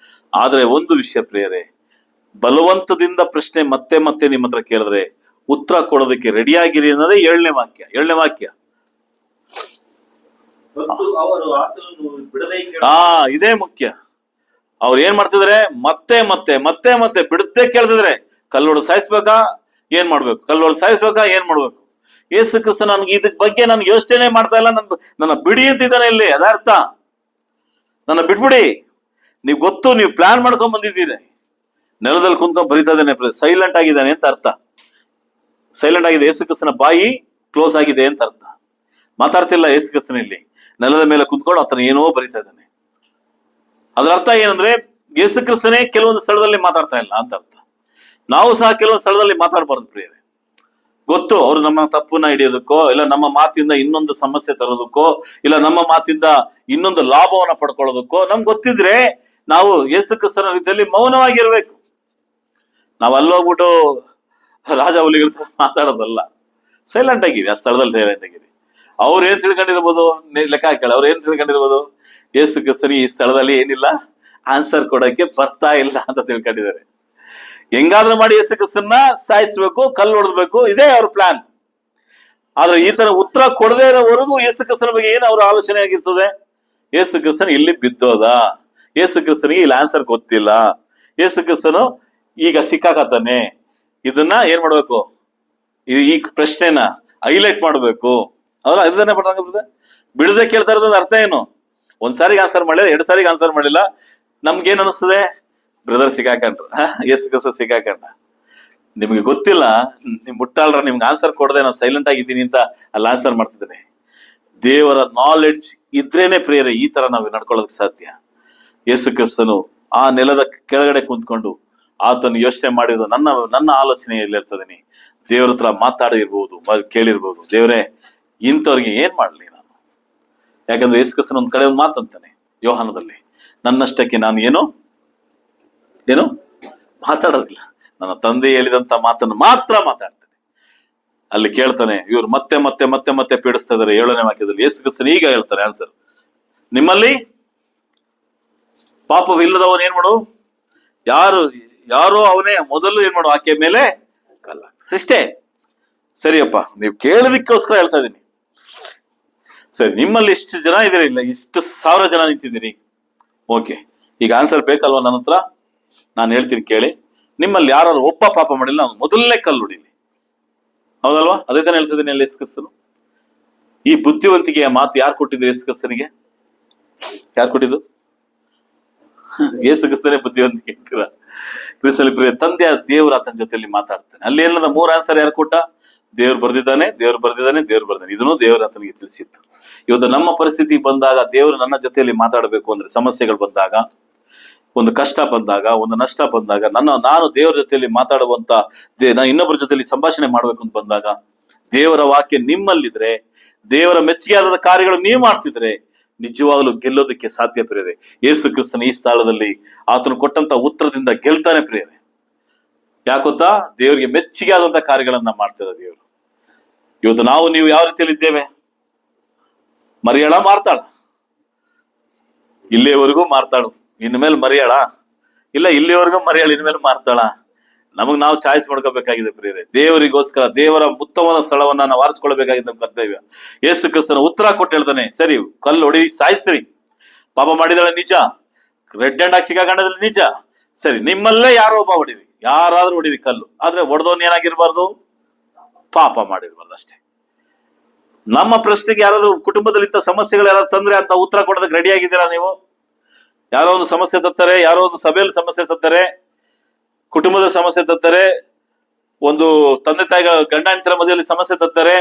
ಆದ್ರೆ ಒಂದು ವಿಷಯ ಪ್ರಿಯರೇ, ಬಲವಂತದಿಂದ ಪ್ರಶ್ನೆ ಮತ್ತೆ ಮತ್ತೆ ನಿಮ್ಮ ಹತ್ರ ಕೇಳಿದ್ರೆ ಉತ್ತರ ಕೊಡೋದಕ್ಕೆ ರೆಡಿಯಾಗಿರಿ ಅನ್ನೋದೇ 7ನೇ ವಾಕ್ಯ. ಮತ್ತು ಅವರು ಆತನನ್ನು ಬಿಡದೇ ಇದೇ ಮುಖ್ಯ. ಅವ್ರು ಏನ್ ಮಾಡ್ತಿದ್ರೆ ಮತ್ತೆ ಮತ್ತೆ ಮತ್ತೆ ಮತ್ತೆ ಬಿಡದೆ ಕೇಳ್ತಿದ್ರೆ, ಕಲ್ಲೊಳಗೆ ಸಾಯಿಸ್ಬೇಕಾ ಏನ್ ಮಾಡ್ಬೇಕು, ಕಲ್ಲೊಳಗೆ ಸಾಯಿಸ್ಬೇಕಾ ಏನ್ ಮಾಡ್ಬೇಕು. ಯೇಸು ಕ್ರಿಸ್ತ ನನ್ಗೆ ಇದಕ್ ಬಗ್ಗೆ ನನ್ಗೆ ಯೋಚನೆ ಮಾಡ್ತಾ ಇಲ್ಲ, ನನ್ನ ಬಿಡಿ ಅಂತಿದ್ದಾನೆ ಇಲ್ಲಿ. ಅದರ್ಥ ನನ್ನ ಬಿಟ್ಬಿಡಿ, ನೀವ್ ಗೊತ್ತು, ನೀವು ಪ್ಲಾನ್ ಮಾಡ್ಕೊಂಡ್ ಬಂದಿದ್ದೀರಿ. ನೆಲದಲ್ಲಿ ಕುಂತ್ಕೊಂಡ್ ಬರಿತಾ ಇದ್ದಾನೆ, ಸೈಲೆಂಟ್ ಆಗಿದ್ದಾನೆ ಅಂತ ಅರ್ಥ. ಸೈಲೆಂಟ್ ಆಗಿದೆ, ಯೇಸು ಕ್ರಿಸ್ತನ ಬಾಯಿ ಕ್ಲೋಸ್ ಆಗಿದೆ ಅಂತ ಅರ್ಥ. ಮಾತಾಡ್ತಿಲ್ಲ ಯೇಸು ಕ್ರಿಸ್ತನ ಇಲ್ಲಿ, ನೆಲದ ಮೇಲೆ ಕುಂತ್ಕೊಂಡು ಆತನ ಏನೋ ಬರಿತಾ ಇದ್ದಾನೆ. ಅದರ ಅರ್ಥ ಏನಂದ್ರೆ ಯೇಸು ಕ್ರಿಸ್ತನೇ ಕೆಲವೊಂದು ಸ್ಥಳದಲ್ಲಿ ಮಾತಾಡ್ತಾ ಇಲ್ಲ ಅಂತ ಅರ್ಥ. ನಾವು ಸಹ ಕೆಲವೊಂದು ಸ್ಥಳದಲ್ಲಿ ಮಾತಾಡಬಾರ್ದು ಪ್ರಿಯರೇ. ಗೊತ್ತು ಅವ್ರು ನಮ್ಮ ತಪ್ಪನ್ನ ಹಿಡಿಯೋದಕ್ಕೋ, ಇಲ್ಲ ನಮ್ಮ ಮಾತಿಂದ ಇನ್ನೊಂದು ಸಮಸ್ಯೆ ತರೋದಕ್ಕೋ, ಇಲ್ಲ ನಮ್ಮ ಮಾತಿಂದ ಇನ್ನೊಂದು ಲಾಭವನ್ನ ಪಡ್ಕೊಳ್ಳೋದಕ್ಕೋ ನಮ್ಗೆ ಗೊತ್ತಿದ್ರೆ ನಾವು ಯೇಸು ಕ್ರಿಸ್ತನ ರೀತಿಯಲ್ಲಿ ಮೌನವಾಗಿರ್ಬೇಕು. ನಾವು ಅಲ್ಲೋಗ್ಬಿಟ್ಟು ರಾಜ ಹುಲಿಗಳ ತರ ಮಾತಾಡೋದಲ್ಲ. ಸೈಲೆಂಟ್ ಆಗಿರಿ, ಆ ಸ್ಥಳದಲ್ಲಿ ಸೈಲೆಂಟ್ ಆಗಿರಿ. ಅವ್ರು ಏನ್ ತಿಳ್ಕೊಂಡಿರ್ಬೋದು, ಲೆಕ್ಕ ಹಾಕಿ ಅವ್ರು ಏನ್ ತಿಳ್ಕೊಂಡಿರ್ಬೋದು, ಯೇಸು ಕ್ರಿಸ್ತನಿಗೆ ಈ ಸ್ಥಳದಲ್ಲಿ ಏನಿಲ್ಲ, ಆನ್ಸರ್ ಕೊಡಕ್ಕೆ ಬರ್ತಾ ಇಲ್ಲ ಅಂತ ತಿಳ್ಕೊಂಡಿದ್ದಾರೆ. ಹೆಂಗಾದ್ರೂ ಮಾಡಿ ಯೇಸು ಕ್ರಿಸ್ತನ್ನ ಸಾಯಿಸ್ಬೇಕು, ಕಲ್ಲು ಹೊಡೆದ್ಬೇಕು, ಇದೇ ಅವ್ರ ಪ್ಲಾನ್. ಆದ್ರೆ ಈ ತರ ಉತ್ತರ ಕೊಡದೇ ಇರೋವರೆಗೂ ಯೇಸು ಕ್ರಿಸ್ತನ ಬಗ್ಗೆ ಏನು ಅವ್ರ ಆಲೋಚನೆ ಆಗಿರ್ತದೆ? ಯೇಸು ಕ್ರಿಸ್ತನ ಇಲ್ಲಿ ಬಿದ್ದೋದ, ಯೇಸು ಕ್ರಿಸ್ತನಿಗೆ ಇಲ್ಲಿ ಆನ್ಸರ್ ಗೊತ್ತಿಲ್ಲ, ಯೇಸು ಕ್ರಿಸ್ತನು ಈಗ ಸಿಕ್ಕಾಕತ್ತಾನೆ. ಇದನ್ನ ಏನ್ ಮಾಡ್ಬೇಕು, ಈ ಪ್ರಶ್ನೆನ ಹೈಲೈಟ್ ಮಾಡ್ಬೇಕು. ಅದ್ರ ಇದನ್ನೇ ಪಡ್ರಂಗ ಬಿಡದೆ ಕೇಳ್ತಾ ಇರೋದ್ ಅರ್ಥ ಏನು? ಒಂದ್ಸಾರಿಗೆ ಆನ್ಸರ್ ಮಾಡಿಲ್ಲ, 2 ಸಾರಿಗೆ ಆನ್ಸರ್ ಮಾಡಿಲ್ಲ, ನಮ್ಗೇನ್ ಅನಿಸ್ತದೆ? ಬ್ರದರ್ ಸಿಕ್ಕಾಕಂಡ್ರ, ಯೇಸು ಕ್ರಿಸ್ತ ಸಿಕ್ಕಾಕಂಡ. ನಿಮ್ಗೆ ಗೊತ್ತಿಲ್ಲ, ನಿಮ್ ಮುಟ್ಟಾಳ್ರ ನಿಮ್ಗೆ ಆನ್ಸರ್ ಕೊಡದೆ ನಾನು ಸೈಲೆಂಟ್ ಆಗಿದ್ದೀನಿ ಅಂತ ಅಲ್ಲಿ ಆನ್ಸರ್ ಮಾಡ್ತಿದ್ದೇನೆ. ದೇವರ ನಾಲೆಡ್ಜ್ ಇದ್ರೇನೆ ಪ್ರಿಯರೇ ಈ ತರ ನಾವು ನಡ್ಕೊಳ್ಳೋದಕ್ಕೆ ಸಾಧ್ಯ. ಯೇಸು ಕ್ರಿಸ್ತನು ಆ ನೆಲದ ಕೆಳಗಡೆ ಕುಂತ್ಕೊಂಡು ಆತನು ಯೋಚನೆ ಮಾಡಿರೋದು ನನ್ನ ಆಲೋಚನೆಯಲ್ಲಿ ಇರ್ತದೇನೆ. ದೇವ್ರ ಹತ್ರ ಮಾತಾಡಿರ್ಬೋದು, ಕೇಳಿರ್ಬೋದು, ದೇವರೇ ಇಂಥವ್ರಿಗೆ ಏನ್ ಮಾಡ್ಲಿ ನಾನು? ಯಾಕಂದ್ರೆ ಯೇಸು ಕ್ರಿಸ್ತನ ಒಂದ್ ಕಡೆ ಒಂದು ಮಾತಂತಾನೆ ಯೋಹಾನದಲ್ಲಿ, ನನ್ನಷ್ಟಕ್ಕೆ ನಾನು ಏನು ಮಾತಾಡೋದಿಲ್ಲ, ನನ್ನ ತಂದೆ ಹೇಳಿದಂತ ಮಾತನ್ನು ಮಾತ್ರ ಮಾತಾಡ್ತೇನೆ. ಅಲ್ಲಿ ಕೇಳ್ತಾನೆ, ಇವ್ರು ಮತ್ತೆ ಮತ್ತೆ ಮತ್ತೆ ಮತ್ತೆ ಪೀಡಿಸ್ತಾ ಇದಾರೆ. 7ನೇ ವಾಕ್ಯದಲ್ಲಿ ಯೇಸು ಕ್ರಿಸ್ತನು ಈಗ ಹೇಳ್ತಾರೆ ಆನ್ಸರ್, ನಿಮ್ಮಲ್ಲಿ ಪಾಪವಿಲ್ಲದವನ್ ಏನ್ ಮಾಡು, ಯಾರೋ ಅವನೇ ಮೊದಲು ಏನ್ ಮಾಡು, ಆಕೆ ಮೇಲೆ ಕಲ್ಲ. ಇಷ್ಟೇ ಸರಿಯಪ್ಪ, ನೀವು ಕೇಳೋದಕ್ಕೋಸ್ಕರ ಹೇಳ್ತಾ ಇದೀನಿ. ಸರಿ, ನಿಮ್ಮಲ್ಲಿ ಇಷ್ಟು ಜನ ಇದೀರಿ, ಇಲ್ಲ ಇಷ್ಟು 1000 ಜನ ನಿಂತಿದ್ದೀರಿ. ಓಕೆ, ಈಗ ಆನ್ಸರ್ ಬೇಕಲ್ವಾ ನನ್ನ ಹತ್ರ? ನಾನು ಹೇಳ್ತೀನಿ ಕೇಳಿ. ನಿಮ್ಮಲ್ಲಿ ಯಾರಾದ್ರೂ ಒಬ್ಬ ಪಾಪ ಮಾಡಿಲ್ಲ, ನಾನು ಮೊದಲನೇ ಕಲ್ಲು ಹೊಡಿಲಿ. ಹೌದಲ್ವಾ? ಅದೇ ತಾನೇ ಹೇಳ್ತಿದ್ದೀನಿ ಅಲ್ಲಿ ಯೇಸು ಕ್ರಿಸ್ತನು. ಈ ಬುದ್ಧಿವಂತಿಕೆಯ ಮಾತು ಯಾರು ಕೊಟ್ಟಿದ್ರು ಯೇಸು ಕ್ರಿಸ್ತನಿಗೆ? ಯಾರು ಕೊಟ್ಟಿದ್ದು? ಯೇಸು ಕ್ರಿಸ್ತನೇ ಬುದ್ಧಿವಂತಿಕೆ. ಕ್ರಿಸ್ತನಲ್ಲಿ ಪ್ರಿಯ ತಂದೆಯ ದೇವರು ಆತನ ಜೊತೆಯಲ್ಲಿ ಮಾತಾಡ್ತಾನೆ. ಅಲ್ಲಿ ಏನದ 3 ಆನ್ಸರ್ ಯಾರು ಕೊಟ್ಟ? ದೇವ್ರು ಬರ್ದಿದ್ದಾನೆ, ದೇವ್ರು ಬರ್ದಿದ್ದಾನೆ, ದೇವ್ರು ಬರ್ದಾನೆ. ಇದನ್ನು ದೇವರು ಆತನಿಗೆ ತಿಳಿಸಿತ್ತು. ಇವತ್ತು ನಮ್ಮ ಪರಿಸ್ಥಿತಿ ಬಂದಾಗ ದೇವರು ನನ್ನ ಜೊತೆಯಲ್ಲಿ ಮಾತಾಡಬೇಕು ಅಂದ್ರೆ, ಸಮಸ್ಯೆಗಳು ಬಂದಾಗ, ಒಂದು ಕಷ್ಟ ಬಂದಾಗ, ಒಂದು ನಷ್ಟ ಬಂದಾಗ, ನಾನು ದೇವರ ಜೊತೆಯಲ್ಲಿ ಮಾತಾಡುವಂತ, ನಾನು ಇನ್ನೊಬ್ಬರ ಜೊತೆಯಲ್ಲಿ ಸಂಭಾಷಣೆ ಮಾಡ್ಬೇಕು ಅಂತ ಬಂದಾಗ, ದೇವರ ವಾಕ್ಯ ನಿಮ್ಮಲ್ಲಿದ್ರೆ, ದೇವರ ಮೆಚ್ಚುಗೆಯಾದ ಕಾರ್ಯಗಳು ನೀವು ಮಾಡ್ತಿದ್ರೆ ನಿಜವಾಗ್ಲೂ ಗೆಲ್ಲೋದಕ್ಕೆ ಸಾಧ್ಯ ಪ್ರಿಯರೇ. ಯೇಸು ಕ್ರಿಸ್ತನ ಈ ಸ್ಥಳದಲ್ಲಿ ಆತನು ಕೊಟ್ಟಂತ ಉತ್ತರದಿಂದ ಗೆಲ್ತಾನೆ ಪ್ರಿಯರೇ. ಯಾಕೊತ್ತಾ? ದೇವರಿಗೆ ಮೆಚ್ಚುಗೆ ಆದಂತ ಕಾರ್ಯಗಳನ್ನ ಮಾಡ್ತಿದ್ದ ದೇವರು. ಇವತ್ತು ನೀವು ಯಾವ ರೀತಿಯಲ್ಲಿ ಇದ್ದೇವೆ? ಮರಿಯಾಳ ಮಾರ್ತಾಳ, ಇಲ್ಲಿಯವರೆಗೂ ಮಾರ್ತಾಳು, ಇನ್ಮೇಲೆ ಮರಿಯಾಳ ಇಲ್ಲ, ಇಲ್ಲಿವರೆಗೂ ಮರಿಯಾಳ, ಇನ್ಮೇಲೆ ಮಾರ್ತಾಳ. ನಾವು ಚಾಯ್ಸ್ ಮಾಡ್ಕೋಬೇಕಾಗಿದೆ ಪ್ರಿಯರೇ. ದೇವರಿಗೋಸ್ಕರ ದೇವರ ಉತ್ತಮವಾದ ಸ್ಥಳವನ್ನ ನಾವು ಆರಿಸ್ಕೊಳ್ಬೇಕಾಗಿದ್ದ ಕರ್ತವ್ಯ. ಯೇಸು ಕ್ರಿಸ್ತನ ಉತ್ತರ ಕೊಟ್ಟು ಹೇಳ್ತಾನೆ, ಸರಿ ಕಲ್ಲು ಹೊಡಿ, ಸಾಯಿಸ್ತೀರಿ, ಪಾಪ ಮಾಡಿದಾಳೆ ನಿಜ, ರೆಡ್ ಹ್ಯಾಂಡ್ ಆಗಿ ಸಿಕ್ಕಾಕೊಂಡದಲ್ಲಿ ನಿಜ, ಸರಿ ನಿಮ್ಮಲ್ಲೇ ಯಾರೋ ಒಬ್ಬ ಹೊಡಿರಿ, ಯಾರಾದ್ರೂ ಹೊಡಿರಿ ಕಲ್ಲು. ಆದ್ರೆ ಹೊಡೆದವನ್ ಏನಾಗಿರ್ಬಾರ್ದು? ಪಾಪ ಮಾಡಿರ್ಬಾರ್ದು ಅಷ್ಟೇ. ನಮ್ಮ ಪ್ರಶ್ನೆಗೆ ಯಾರಾದ್ರೂ ಕುಟುಂಬದಲ್ಲಿ ಇಂಥ ಸಮಸ್ಯೆಗಳು ಯಾರಾದ್ರೂ ತಂದ್ರೆ ಅಂತ ಉತ್ತರ ಕೊಡೋದಕ್ಕೆ ರೆಡಿ ಆಗಿದ್ದೀರಾ ನೀವು? ಯಾರೋ ಒಂದು ಸಮಸ್ಯೆ ತತ್ತಾರೆ, ಯಾರೋ ಒಂದು ಸಭೆಯಲ್ಲಿ ಸಮಸ್ಯೆ ತತ್ತಾರೆ, ಕುಟುಂಬದ ಸಮಸ್ಯೆ ತತ್ತಾರೆ, ಒಂದು ತಂದೆ ತಾಯಿಗಳ ಗಂಡ ಹೆಂಡತಿರ ಮಧ್ಯದಲ್ಲಿ ಸಮಸ್ಯೆ ತತ್ತಾರೆ.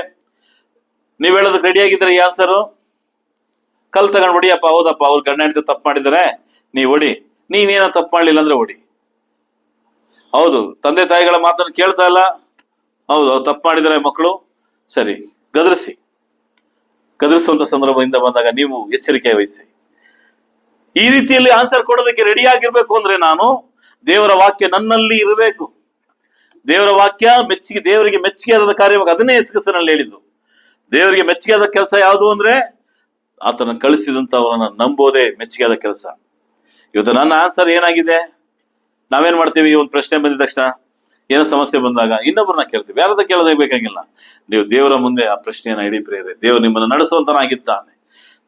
ನೀವ್ ಹೇಳೋದಕ್ಕೆ ರೆಡಿ ಆಗಿದ್ರೆ ಈ ಆನ್ಸರು, ಕಲ್ ತಗೊಂಡ್ ಹೊಡಿಯಪ್ಪ, ಹೌದಪ್ಪ ಅವ್ರು ಗಂಡ ಹೆಂಡತಿ ತಪ್ಪು ಮಾಡಿದಾರೆ, ನೀವ್ ಹೊಡಿ, ನೀನೇನೋ ತಪ್ಪು ಮಾಡ್ಲಿಲ್ಲ ಅಂದ್ರೆ ಹೊಡಿ. ಹೌದು, ತಂದೆ ತಾಯಿಗಳ ಮಾತನ್ನು ಕೇಳ್ತಾ ಇಲ್ಲ, ಹೌದು ಅವ್ರು ತಪ್ಪು ಮಾಡಿದಾರೆ ಮಕ್ಕಳು, ಸರಿ ಗದರಿಸುವಂತ ಸಂದರ್ಭದಿಂದ ಬಂದಾಗ ನೀವು ಎಚ್ಚರಿಕೆ ವಹಿಸಿ. ಈ ರೀತಿಯಲ್ಲಿ ಆನ್ಸರ್ ಕೊಡೋದಕ್ಕೆ ರೆಡಿ ಆಗಿರ್ಬೇಕು ಅಂದ್ರೆ ನಾನು ದೇವರ ವಾಕ್ಯ ನನ್ನಲ್ಲಿ ಇರಬೇಕು. ದೇವರ ವಾಕ್ಯ ದೇವರಿಗೆ ಮೆಚ್ಚುಗೆಯಾದ ಕಾರ್ಯವಾಗಿ, ಅದನ್ನೇ ಯೇಸು ಕ್ರಿಸ್ತನಲ್ಲಿ ಹೇಳಿದ್ದು. ದೇವರಿಗೆ ಮೆಚ್ಚುಗೆಯಾದ ಕೆಲಸ ಯಾವುದು ಅಂದ್ರೆ ಆತನ ಕಳಿಸಿದಂತವರನ್ನ ನಂಬೋದೇ ಮೆಚ್ಚುಗೆಯಾದ ಕೆಲಸ. ಇವತ್ತು ನನ್ನ ಆನ್ಸರ್ ಏನಾಗಿದೆ? ನಾವೇನ್ ಮಾಡ್ತೀವಿ? ಒಂದು ಪ್ರಶ್ನೆ ಬಂದಿದ ತಕ್ಷಣ, ಏನೋ ಸಮಸ್ಯೆ ಬಂದಾಗ ಇನ್ನೊಬ್ಬರನ್ನ ಕೇಳ್ತೀವಿ, ಯಾರದ ಕೇಳೋದೇ ಬೇಕಾಗಿಲ್ಲ. ನೀವು ದೇವರ ಮುಂದೆ ಆ ಪ್ರಶ್ನೆಯನ್ನ ಇಡಿ ಪ್ರಿಯರೇ. ದೇವರು ನಿಮ್ಮನ್ನು ನಡೆಸುವಂತನಾಗಿದ್ದಾನೆ.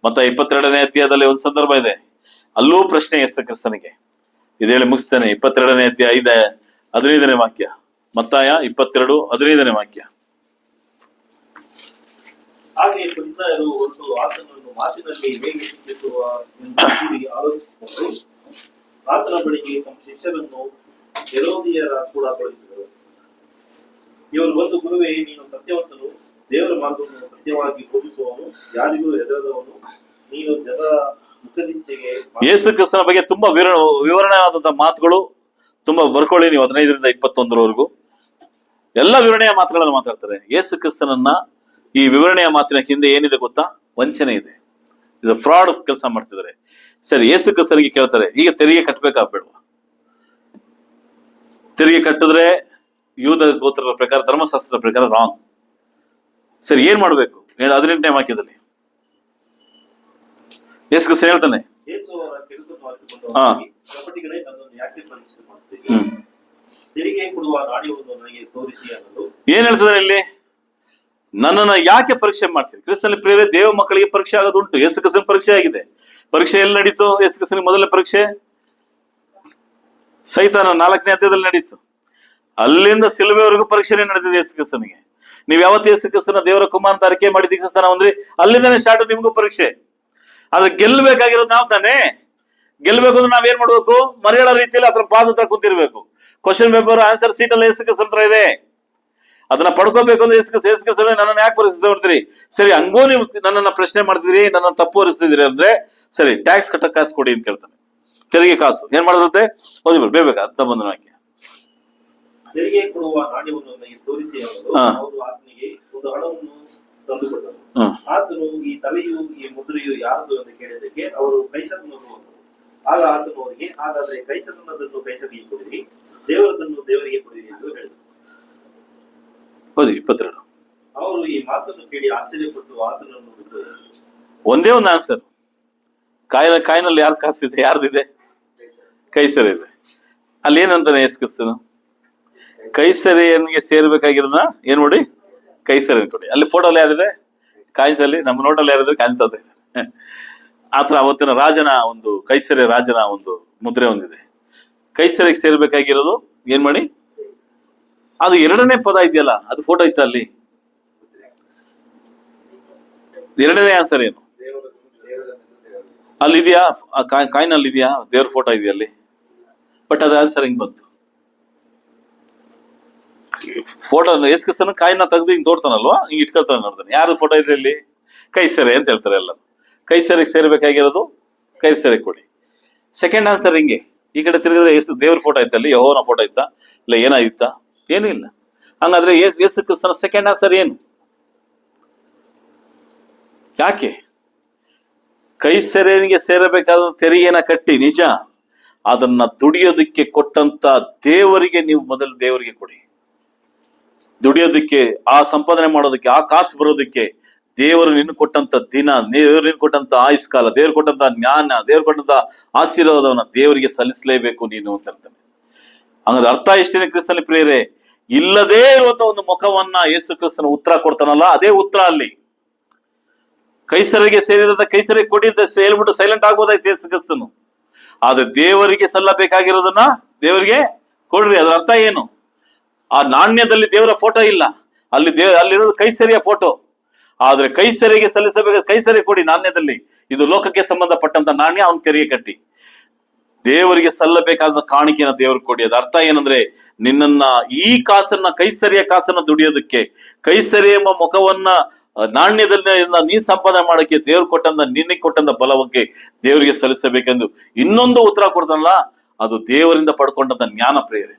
ಮತ್ತೆ 22ನೇ ಅಧ್ಯಾಯದಲ್ಲಿ ಒಂದು ಸಂದರ್ಭ ಇದೆ, ಅಲ್ಲೂ ಪ್ರಶ್ನೆ ಯೇಸು ಕ್ರಿಸ್ತನಿಗೆ. ಇದು ಹೇಳಿ ಮುಗಿಸ್ತೇನೆ. 22ನೇ ಅಧ್ಯಾಯ 15ನೇ ವಾಕ್ಯ, ಮತ್ತಾಯ 22:15 ವಾಕ್ಯ. ಹಾಗೆ ಫರಿಸಾಯರು ಹೊರಟು ಆತನನ್ನು ಮಾತಿನಲ್ಲಿ ಹೇಗೆ ಶಿಕ್ಷಿಸುವ ಎಂದು ಕೂಡಿ ಆಲೋಚಿಸಿಕೊಂಡು ಆತನ ಬಳಿಗೆ ತಮ್ಮ ಶಿಷ್ಯರನ್ನು ಹೆರೋದಿಯರ ಕೂಡ ಕಳುಹಿಸಿದರು. ಇವರು ಬಂದು, ಗುರುವೇ, ನೀನು ಸತ್ಯವಂತನು, ದೇವರ ಮಾರ್ಗವನ್ನು ಸತ್ಯವಾಗಿ ಬೋಧಿಸುವವನು, ಯಾರಿಗೂ ಹೆದರದವನು, ನೀನು ಜನರ ಮುಖದಿಚ್ಛೆಗೆ ಯೇಸು ಕ್ರಿಸ್ತನ ಬಗ್ಗೆ ತುಂಬಾ ವಿವರಣೆಯಾದಂತಹ ಮಾತುಗಳು ತುಂಬಾ ಬರ್ಕೊಳ್ಳಿ ನೀವು 15ರಿಂದ 21ರವರೆಗೂ ಎಲ್ಲ ವಿವರಣೆಯ ಮಾತುಗಳನ್ನು ಮಾತಾಡ್ತಾರೆ. ಯೇಸು ಕ್ರಿಸ್ತನನ್ನ ಈ ವಿವರಣೆಯ ಮಾತಿನ ಹಿಂದೆ ಏನಿದೆ ಗೊತ್ತಾ? ವಂಚನೆ ಇದೆ. ಇದು ಫ್ರಾಡ್ ಕೆಲಸ ಮಾಡ್ತಿದ್ದಾರೆ. ಸರಿ, ಯೇಸು ಕ್ರಿಸ್ತನಿಗೆ ಕೇಳ್ತಾರೆ, ಈಗ ತೆರಿಗೆ ಕಟ್ಟಬೇಕಾಗ್ಬೇಡವಾ? ತೆರಿಗೆ ಕಟ್ಟಿದ್ರೆ ಯೂದ ಗೋತ್ರದ ಪ್ರಕಾರ, ಧರ್ಮಶಾಸ್ತ್ರದ ಪ್ರಕಾರ ರಾಂಗ್. ಸರಿ, ಏನ್ ಮಾಡ್ಬೇಕು? 18ನೇ ವಾಕ್ಯದಲ್ಲಿ ಯೇಸು ಕ್ರಿಸ್ತ ಹೇಳ್ತಾನೆ, ಯೇಸು ಅವರ ಕೆಡುಕನ್ನು ಅರಿತುಕೊಂಡು ಅವನಿಗೆ, ಕಪಟಿಗಳೇ, ನನ್ನನ್ನು ಯಾಕೆ ಪರೀಕ್ಷೆ ಮಾಡುತ್ತೀರಿ? ತೆರಿಗೆ ಕೊಡುವ ನಾಣ್ಯವನ್ನು ನನಗೆ ತೋರಿಸಿ ಅನ್ನಲು. ಏನ್ ಹೇಳ್ತಿದ್ದಾರೆ ಇಲ್ಲಿ? ನನ್ನನ್ನ ಯಾಕೆ ಪರೀಕ್ಷೆ ಮಾಡ್ತೀರಿ? ಕ್ರಿಸ್ತನಲ್ಲಿ ಪ್ರಿಯರೇ, ದೇವ ಮಕ್ಕಳಿಗೆ ಪರೀಕ್ಷೆ ಆಗೋದು ಉಂಟು. ಯೇಸು ಕ್ರಿಸ್ತನ ಪರೀಕ್ಷೆ ಆಗಿದೆ. ಪರೀಕ್ಷೆ ಎಲ್ಲಿ ನಡೀತು? ಯೇಸು ಕ್ರಿಸ್ತನಿಗೆ ಮೊದಲನೇ ಪರೀಕ್ಷೆ ಸೈತಾನ 4ನೇ ಅಧ್ಯಾಯದಲ್ಲಿ ನಡೀತು. ಅಲ್ಲಿಂದ ಸಿಲುಬೆವರೆಗೂ ಪರೀಕ್ಷೆ ನಡೆದಿದೆ ಯೇಸು ಕ್ರಿಸ್ತನಿಗೆ. ನೀವ್ ಯಾವತ್ತು ಯೇಸು ಕ್ರಿಸ್ತನ ದೇವರ ಕುಮಾರ ಅರಿಕೆ ಮಾಡಿ ದೀಕ್ಷಿಸ್ತಾನ ಅಂದ್ರಿ, ಅಲ್ಲಿಂದಾನೆ ಸ್ಟಾರ್ಟ್ ನಿಮ್ಗೂ ಪರೀಕ್ಷೆ. ಅದ್ರ ಗೆಲ್ಬೇಕಾಗಿರೋದು ನಾವ್ ತಾನೇ. ಗೆಲ್ಬೇಕು ಅಂದ್ರೆ ನಾವೇನ್ ಮಾಡ್ಬೇಕು? ಮರೆಯಳ ರೀತಿಯಲ್ಲಿ ಅದ್ರ ಪಾದ ಹತ್ರ ಕುಂತಿರ್ಬೇಕು. ಕ್ವಶನ್ ಪೇಪರ್ ಆನ್ಸರ್ ಸೀಟ್ ಅಲ್ಲಿ ಯೇಸು ಕ್ರಿಸ್ತನ ಹತ್ರ ಇದೆ. ಅದನ್ನ ಪಡ್ಕೋಬೇಕು ಅಂದ್ರೆ ಯೇಸು ಕ್ರಿಸ್ತ ನನ್ನನ್ನು ಯಾಕೆ ಪರೀಕ್ಷೆ ಮಾಡ್ತೀರಿ? ಸರಿ, ಹಂಗೂ ನೀವು ನನ್ನನ್ನ ಪ್ರಶ್ನೆ ಮಾಡ್ತಿದ್ರಿ, ನನ್ನ ತಪ್ಪು ಹೊರಿಸ್ತಿದ್ರಿ ಅಂದ್ರೆ ಸರಿ, ಟ್ಯಾಕ್ಸ್ ಕಟ್ಟಕ್ ಕಾಸು ಕೊಡಿ ಅಂತ ಕೇಳ್ತಾನೆ. ತೆರಿಗೆ ಕಾಸು ಏನ್ ಮಾಡಿರುತ್ತೆ? ಓದಿ ಬೇಗ 19 ವಾಕ್ಯ. ತೆರಿಗೆ ಕೊಡುವ ನಾಣ್ಯವನ್ನು ನನಗೆ ತೋರಿಸಿ ಅನ್ನಲು. ಅವರು ಆತನಿಗೆ ಒಂದು ಹಣವನ್ನು ತಂದುಕೊಟ್ಟರು. ಆತನು, ಈ ತಲೆಯು ಈ ಮುದ್ರೆಯು ಯಾರದು ಎಂದು ಕೇಳಿದಕ್ಕೆ ಅವರು ಕೈಸರನನ್ನು ಅಂದರು. ಆಗ ಆತನು ಅವರಿಗೆ, ಹಾಗಾದ್ರೆ ಕೈಸರನದನ್ನು ಕೈಸರಿಗೆ ಕೊಡಿರಿ, ದೇವರದನ್ನು ದೇವರಿಗೆ ಕೊಡಿರಿ ಎಂದು ಹೇಳಿದರು. 22. ಅವರು ಈ ಮಾತನ್ನು ಕೇಳಿ ಆಶ್ಚರ್ಯಪಟ್ಟು ಆತನನ್ನು ಬಿಟ್ಟು, ಒಂದೇ ಒಂದು ಆನ್ಸರ್. ಕಾಯಿನಲ್ಲಿ ಯಾರು ಕಾಸಿದೆ? ಯಾರ್ದಿದೆ? ಕೈಸರ ಇದೆ. ಅಲ್ಲಿ ಏನಂತಾನೆ ಯೇಸು ಕ್ರಿಸ್ತನು? ಕೈಸರಿಯನ್ಗೆ ಸೇರ್ಬೇಕಾಗಿರೋದನ್ನ ಏನ್ ಮಾಡಿ? ಕೈಸರಿಯನ್ ಕೊಡಿ. ಅಲ್ಲಿ ಫೋಟೋಲ್ಲಿ ಯಾರಿದೆ? ಕಾಯಿಸಲ್ಲಿ ನಮ್ಮ ನೋಟಲ್ಲಿ ಯಾರಿದೆ? ಕಾಣ್ತದೆ. ಆತರ ಅವತ್ತಿನ ರಾಜನ ಒಂದು, ಕೈಸರಿಯ ರಾಜನ ಒಂದು ಮುದ್ರೆ ಹೊಂದಿದೆ. ಕೈಸರಿಗೆ ಸೇರ್ಬೇಕಾಗಿರೋದು ಏನ್ ಮಾಡಿ? ಅದು 2ನೇ ಪದ ಇದೆಯಲ್ಲ, ಅದು ಫೋಟೋ ಇತ್ತ ಅಲ್ಲಿ? 2ನೇ ಆನ್ಸರ್ ಏನು? ಅಲ್ಲಿ ಇದೆಯಾ? ಕಾಯಿನಲ್ಲಿ ಇದೆಯಾ? ದೇವ್ರ ಫೋಟೋ ಇದೆಯಾ ಅಲ್ಲಿ? ಬಟ್ ಅದು ಆನ್ಸರ್ ಹಿಂಗ್ ಬಂತು. ಫೋಟೋ ಯೇಸು ಕ್ರಿಸ್ತನ ಕಾಯಿನ ತೆಗೆದು ಹಿಂಗ್ ತೋಡ್ತಾನಲ್ವಾ, ಹಿಂಗ್ ಇಟ್ಕೊಳ್ತಾನೆ, ನೋಡ್ತಾನೆ. ಯಾರು ಫೋಟೋ ಇದೆ ಇಲ್ಲಿ? ಕೈಸರೆ ಅಂತ ಹೇಳ್ತಾರೆ ಎಲ್ಲ. ಕೈಸರಿಗೆ ಸೇರ್ಬೇಕಾಗಿರೋದು ಕೈಸರಿಗೆ ಕೊಡಿ. ಸೆಕೆಂಡ್ ಆನ್ಸರ್ ಹಿಂಗೆ, ಈ ಕಡೆ ತಿರುಗಿದ್ರೆ ಯೇಸು ದೇವ್ರ ಫೋಟೋ ಇತ್ತಲ್ಲಿ, ಯೆಹೋವನ ಫೋಟೋ ಇತ್ತ? ಇಲ್ಲ, ಏನಾಗಿತ್ತ? ಏನೂ ಇಲ್ಲ. ಹಂಗಾದ್ರೆ ಯೇಸು ಕ್ರಿಸ್ತನ ಸೆಕೆಂಡ್ ಆನ್ಸರ್ ಏನು? ಯಾಕೆ? ಕೈಸರೇನಿಗೆ ಸೇರಬೇಕಾದ ತೆರಿಗೆನ ಕಟ್ಟಿ ನಿಜ, ಅದನ್ನ ದುಡಿಯೋದಕ್ಕೆ ಕೊಟ್ಟಂತ ದೇವರಿಗೆ ನೀವು ಮೊದಲು ದೇವರಿಗೆ ಕೊಡಿ. ದುಡಿಯೋದಕ್ಕೆ, ಆ ಸಂಪಾದನೆ ಮಾಡೋದಕ್ಕೆ, ಆ ಕಾಸು ಬರೋದಕ್ಕೆ ದೇವರು ನಿನ್ನ ಕೊಟ್ಟಂತ ದಿನ, ದೇವರು ನಿನ್ ಕೊಟ್ಟಂತ ಆಯುಷ್ಕಾಲ, ದೇವ್ರು ಕೊಟ್ಟಂತ ಜ್ಞಾನ, ದೇವ್ರು ಕೊಟ್ಟಂತ ಆಶೀರ್ವಾದವನ್ನ ದೇವರಿಗೆ ಸಲ್ಲಿಸಲೇಬೇಕು ನೀನು ಅಂತ ಹೇಳ್ತಾನೆ. ಹಂಗಾದ್ರೆ ಅರ್ಥ ಎಷ್ಟೇನೆ ಕ್ರಿಸ್ತನ ಪ್ರಿಯರೇ? ಇಲ್ಲದೇ ಇರುವಂತ ಒಂದು ಮುಖವನ್ನ ಯೇಸು ಕ್ರಿಸ್ತನ ಉತ್ತರ ಕೊಡ್ತಾನಲ್ಲ, ಅದೇ ಉತ್ತರ ಅಲ್ಲಿ. ಕೈಸರಿಗೆ ಸೇರಿದಂತ ಕೈಸರಿಗೆ ಕೊಡಿ ಅಂತ ಹೇಳ್ಬಿಟ್ಟು ಸೈಲೆಂಟ್ ಆಗ್ಬೋದಾಯ್ತು ಯೇಸು ಕ್ರಿಸ್ತನು. ಆದ್ರೆ ದೇವರಿಗೆ ಸಲ್ಲಬೇಕಾಗಿರೋದನ್ನ ದೇವರಿಗೆ ಕೊಡ್ರಿ. ಅದರ ಅರ್ಥ ಏನು? ಆ ನಾಣ್ಯದಲ್ಲಿ ದೇವರ ಫೋಟೋ ಇಲ್ಲ, ಅಲ್ಲಿರೋದು ಕೈಸರಿಯ ಫೋಟೋ. ಆದ್ರೆ ಕೈಸರಿಗೆ ಸಲ್ಲಿಸಬೇಕಾದ ಕೈಸರಿ ಕೊಡಿ ನಾಣ್ಯದಲ್ಲಿ. ಇದು ಲೋಕಕ್ಕೆ ಸಂಬಂಧಪಟ್ಟಂತ ನಾಣ್ಯ, ಅವನ್ ತೆರಿಗೆ ಕಟ್ಟಿ. ದೇವರಿಗೆ ಸಲ್ಲಬೇಕಾದ ಕಾಣಿಕೆನ ದೇವ್ರಿಗೆ ಕೊಡಿ. ಅದ ಅರ್ಥ ಏನಂದ್ರೆ, ನಿನ್ನನ್ನ ಈ ಕಾಸನ್ನ, ಕೈಸರಿಯ ಕಾಸನ್ನ ದುಡಿಯೋದಕ್ಕೆ, ಕೈಸರಿ ಎಂಬ ಮುಖವನ್ನ ನಾಣ್ಯದಲ್ಲಿ ನೀ ಸಂಪಾದನೆ ಮಾಡಕ್ಕೆ ದೇವ್ರು ಕೊಟ್ಟಂತ, ನಿನಗೆ ಕೊಟ್ಟಂತ ಬಲವಕ್ಕೆ ದೇವರಿಗೆ ಸಲ್ಲಿಸಬೇಕೆಂದು ಇನ್ನೊಂದು ಉತ್ತರ ಕೊಡ್ತಾನಲ್ಲ, ಅದು ದೇವರಿಂದ ಪಡ್ಕೊಂಡಂತ ಜ್ಞಾನ ಪ್ರೇರೆ.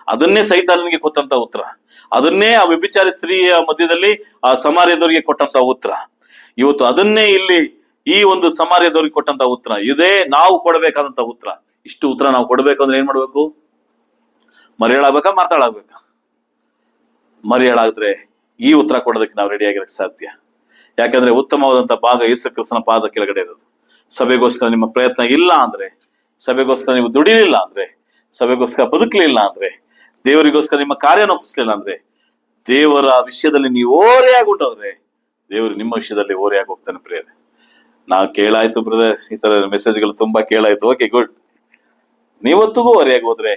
ಅದನ್ನೇ ಸೈತಾನನಿಗೆ ಕೊಟ್ಟಂತ ಉತ್ತರ. ಅದನ್ನೇ ಆ ವ್ಯಭಿಚಾರಿ ಸ್ತ್ರೀಯ ಮಧ್ಯದಲ್ಲಿ ಆ ಸಮಾರ್ಯದವರಿಗೆ ಕೊಟ್ಟಂತ ಉತ್ತರ. ಇವತ್ತು ಅದನ್ನೇ ಇಲ್ಲಿ ಈ ಒಂದು ಸಮಾರ್ಯದವ್ರಿಗೆ ಕೊಟ್ಟಂತ ಉತ್ತರ. ಇದೇ ನಾವು ಕೊಡಬೇಕಾದಂತ ಉತ್ತರ. ಇಷ್ಟು ಉತ್ತರ ನಾವು ಕೊಡ್ಬೇಕು ಅಂದ್ರೆ ಏನ್ ಮಾಡ್ಬೇಕು? ಮರೆಯಳಾಗ್ಬೇಕಾ? ಮಾತಾಡಾಗ್ಬೇಕಾ? ಮರೆಯಳಾದ್ರೆ ಈ ಉತ್ತರ ಕೊಡೋದಕ್ಕೆ ನಾವು ರೆಡಿ ಆಗಿರಕ್ಕೆ ಸಾಧ್ಯ. ಯಾಕಂದ್ರೆ ಉತ್ತಮವಾದಂತ ಭಾಗ ಯೇಸು ಕ್ರಿಸ್ತನ ಪಾದ ಕೆಳಗಡೆ ಇರೋದು. ಸಭೆಗೋಸ್ಕರ ನಿಮ್ಮ ಪ್ರಯತ್ನ ಇಲ್ಲ ಅಂದ್ರೆ, ಸಭೆಗೋಸ್ಕರ ನೀವು ದುಡಿಲಿಲ್ಲ ಅಂದ್ರೆ, ಸಭೆಗೋಸ್ಕರ ಬದುಕಲಿಲ್ಲ ಅಂದ್ರೆ, ದೇವರಿಗೋಸ್ಕರ ನಿಮ್ಮ ಕಾರ್ಯನ ಒಪ್ಪಿಸ್ಲಿಲ್ಲ ಅಂದ್ರೆ, ದೇವರ ವಿಷಯದಲ್ಲಿ ನೀವು ಓರೆಯಾಗಿ ಉಂಟಾದ್ರೆ ದೇವರು ನಿಮ್ಮ ವಿಷಯದಲ್ಲಿ ಓರೆಯಾಗಿ ಹೋಗ್ತಾನೆ ಪ್ರಿಯರೇ. ನಾವು ಕೇಳಾಯ್ತು ಬ್ರದರ್, ಈ ತರ ಮೆಸೇಜ್ಗಳು ತುಂಬಾ ಕೇಳಾಯ್ತು. Okay, good. ನೀವತ್ತಿಗೂ ಹೊರೆಯಾಗಿ ಹೋದ್ರೆ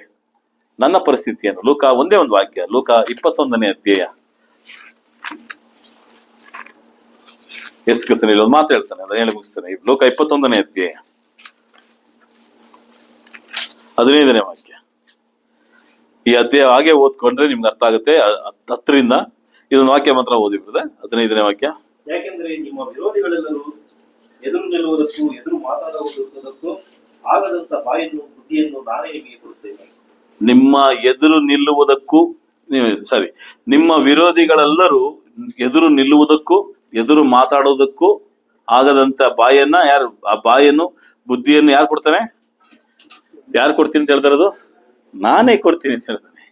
ನನ್ನ ಪರಿಸ್ಥಿತಿ ಏನು? ಲೂಕ ಒಂದೇ ಒಂದು ವಾಕ್ಯ, ಲೂಕ 21ನೇ ಅಧ್ಯಾಯ. ಯೇಸು ಕ್ರಿಸ್ತನು ಇಲ್ಲಿ ಒಂದು ಮಾತು ಹೇಳ್ತಾನೆ, ಅದನ್ನ ಹೇಳಿ ಮುಗಿಸ್ತಾನೆ. ಲೂಕ 21ನೇ ಅಧ್ಯಾಯ 15ನೇ ವಾಕ್ಯ. ಈ ಅಧ್ಯಾಯ ಹಾಗೆ ಓದ್ಕೊಂಡ್ರೆ ನಿಮ್ಗೆ ಅರ್ಥ ಆಗುತ್ತೆ. 10ರಿಂದ ಇದೊಂದು ವಾಕ್ಯ ಮಾತ್ರ ಓದಿ ಬಿಡದೆ. 15ನೇ ವಾಕ್ಯ. ಯಾಕೆಂದ್ರೆ ನಿಮ್ಮ ವಿರೋಧಿಗಳೆಲ್ಲರೂ ಎದುರು ನಿಲ್ಲುವುದಕ್ಕೂ ಎದುರು ಮಾತಾಡುವುದಕ್ಕೂ ಆಗದಂತ ಬಾಯನ್ನು ಬುದ್ಧಿಯನ್ನು ನಾನೇ ನಿಮಗೆ ಕೊಡುತ್ತೇನೆ. ನಿಮ್ಮ ಎದುರು ನಿಲ್ಲುವುದಕ್ಕೂ ನಿಮ್ಮ ವಿರೋಧಿಗಳೆಲ್ಲರೂ ಎದುರು ನಿಲ್ಲುವುದಕ್ಕೂ ಎದುರು ಮಾತಾಡುವುದಕ್ಕೂ ಆಗದಂತ ಬಾಯನ್ನ ಯಾರು, ಆ ಬಾಯನ್ನು ಬುದ್ಧಿಯನ್ನು ಯಾರು ಕೊಡ್ತಾನೆ? ಯಾರು ಕೊಡ್ತೀನಿ ಅಂತ ಹೇಳ್ತಾರದು? ನಾನೇ ಕೊಡ್ತೀನಿ ಅಂತ ಹೇಳ್ತಾನೆ.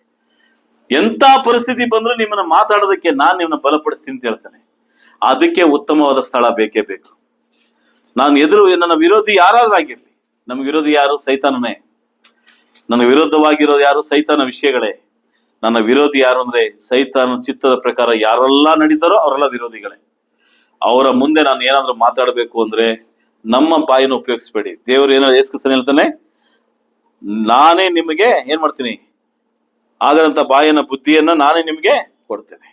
ಎಂತ ಪರಿಸ್ಥಿತಿ ಬಂದ್ರು ನಿಮ್ಮನ್ನ ಮಾತಾಡೋದಕ್ಕೆ ನಾನು ನಿಮ್ಮನ್ನ ಬಲಪಡಿಸ್ತೀನಿ ಅಂತ ಹೇಳ್ತಾನೆ. ಅದಕ್ಕೆ ಉತ್ತಮವಾದ ಸ್ಥಳ ಬೇಕೇ ಬೇಕು. ನಾನು ನನ್ನ ವಿರೋಧಿ ಯಾರಾದ್ರೂ ಆಗಿರ್ಲಿ, ನಮ್ಮ ವಿರೋಧಿ ಯಾರು? ಸೈತಾನನೇ. ನನ್ನ ವಿರೋಧವಾಗಿರೋದು ಯಾರು? ಸೈತಾನ ವಿಷಯಗಳೇ. ನನ್ನ ವಿರೋಧಿ ಯಾರು ಅಂದ್ರೆ ಸೈತಾನ ಚಿತ್ತದ ಪ್ರಕಾರ ಯಾರೆಲ್ಲ ನಡೀತಾರೋ ಅವರೆಲ್ಲ ವಿರೋಧಿಗಳೇ. ಅವರ ಮುಂದೆ ನಾನು ಏನಾದ್ರೂ ಮಾತಾಡಬೇಕು ಅಂದ್ರೆ ನಮ್ಮ ಬಾಯಿನ ಉಪಯೋಗಿಸ್ಬೇಡಿ. ದೇವರು ಏನಾದ್ರು ಯೇಸು ಕ್ರಿಸ್ತನು ಹೇಳ್ತಾನೆ, ನಾನೇ ನಿಮಗೆ ಏನ್ ಮಾಡ್ತೀನಿ? ಆಗದಂತ ಬಾಯಿನ ಬುದ್ಧಿಯನ್ನ ನಾನೇ ನಿಮಗೆ ಕೊಡ್ತೇನೆ.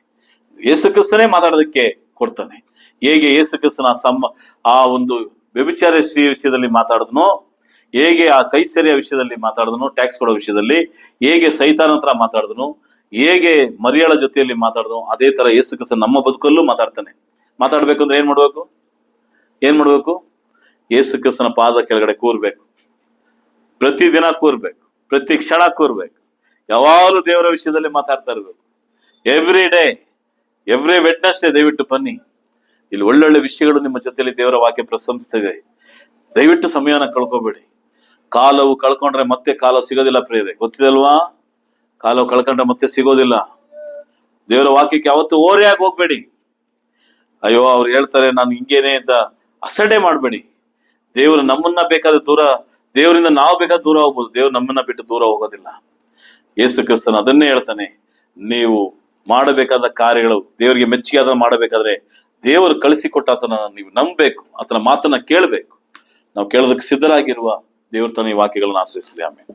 ಯೇಸು ಕ್ರಿಸ್ತನೇ ಮಾತಾಡೋದಕ್ಕೆ ಕೊಡ್ತಾನೆ. ಹೇಗೆ ಯೇಸು ಕ್ರಿಸ್ತನ ಆ ಒಂದು ವ್ಯಭಿಚಾರ ವಿಷಯದಲ್ಲಿ ಮಾತಾಡಿದ್ನೋ, ಹೇಗೆ ಆ ಕೈಸರಿಯ ವಿಷಯದಲ್ಲಿ ಮಾತಾಡಿದನು, ಟ್ಯಾಕ್ಸ್ ಕೊಡೋ ವಿಷಯದಲ್ಲಿ ಹೇಗೆ ಸೈತಾನ ಹತ್ರ ಮಾತಾಡಿದನು, ಹೇಗೆ ಮರಿಯಳ ಜೊತೆಯಲ್ಲಿ ಮಾತಾಡಿದನು, ಅದೇ ತರ ಯೇಸು ಕ್ರಿಸ್ತ ನಮ್ಮ ಬದುಕಲ್ಲೂ ಮಾತಾಡ್ತಾನೆ. ಮಾತಾಡ್ಬೇಕು ಅಂದ್ರೆ ಏನ್ ಮಾಡ್ಬೇಕು? ಯೇಸು ಕ್ರಿಸ್ತನ ಪಾದ ಕೆಳಗಡೆ ಕೂರ್ಬೇಕು. ಪ್ರತಿದಿನ ಕೂರ್ಬೇಕು, ಪ್ರತಿ ಕ್ಷಣ ಕೂರ್ಬೇಕು. ಯಾವಾಗಲೂ ದೇವರ ವಿಷಯದಲ್ಲಿ ಮಾತಾಡ್ತಾ ಇರ್ಬೇಕು. ಎವ್ರಿ ಡೇ, ಎವ್ರಿ ವೆಡ್ನೆಸ್ಡೇ ದಯವಿಟ್ಟು ಬನ್ನಿ. ಇಲ್ಲಿ ಒಳ್ಳೊಳ್ಳೆ ವಿಷಯಗಳು ನಿಮ್ಮ ಜೊತೆಯಲ್ಲಿ ದೇವರ ವಾಕ್ಯ ಪ್ರಶಂಸಿಸ್ತಿದೆ. ದಯವಿಟ್ಟು ಸಮಯನ ಕಳ್ಕೊಬೇಡಿ. ಕಾಲವು ಕಳ್ಕೊಂಡ್ರೆ ಮತ್ತೆ ಕಾಲ ಸಿಗೋದಿಲ್ಲ ಪ್ರಿಯರೇ, ಗೊತ್ತಿದಲ್ವಾ? ಕಾಲವು ಕಳ್ಕೊಂಡ್ರೆ ಮತ್ತೆ ಸಿಗೋದಿಲ್ಲ. ದೇವರ ವಾಕ್ಯಕ್ಕೆ ಯಾವತ್ತೂ ಓರೆಯಾಗಿ ಹೋಗ್ಬೇಡಿ. ಅಯ್ಯೋ ಅವ್ರು ಹೇಳ್ತಾರೆ ನಾನು ಹಿಂಗೇನೆ ಅಂತ ಅಸಡ್ಡೆ ಮಾಡ್ಬೇಡಿ. ದೇವರು ನಮ್ಮನ್ನ ಬೇಕಾದ್ರೆ ದೇವರಿಂದ ನಾವು ಬೇಕಾದ್ರೆ ದೂರ ಹೋಗ್ಬೋದು, ದೇವ್ರು ನಮ್ಮನ್ನ ಬಿಟ್ಟು ದೂರ ಹೋಗೋದಿಲ್ಲ. ಯೇಸು ಕ್ರಿಸ್ತನು ಅದನ್ನೇ ಹೇಳ್ತಾನೆ, ನೀವು ಮಾಡಬೇಕಾದ ಕಾರ್ಯಗಳು ದೇವರಿಗೆ ಮೆಚ್ಚುಗೆ ಆದ ಮಾಡಬೇಕಾದ್ರೆ ದೇವರು ಕಳಿಸಿಕೊಟ್ಟ ಆತನ ನೀವು ನಂಬಬೇಕು, ಆತನ ಮಾತನ್ನ ಕೇಳಬೇಕು. ನಾವು ಕೇಳೋದಕ್ಕೆ ಸಿದ್ಧರಾಗಿರುವ ದೇವ್ರ ತನ್ನ ಈ ವಾಕ್ಯಗಳನ್ನ ಆಶ್ರಯಿಸಲಿ. ಆಮೇಲೆ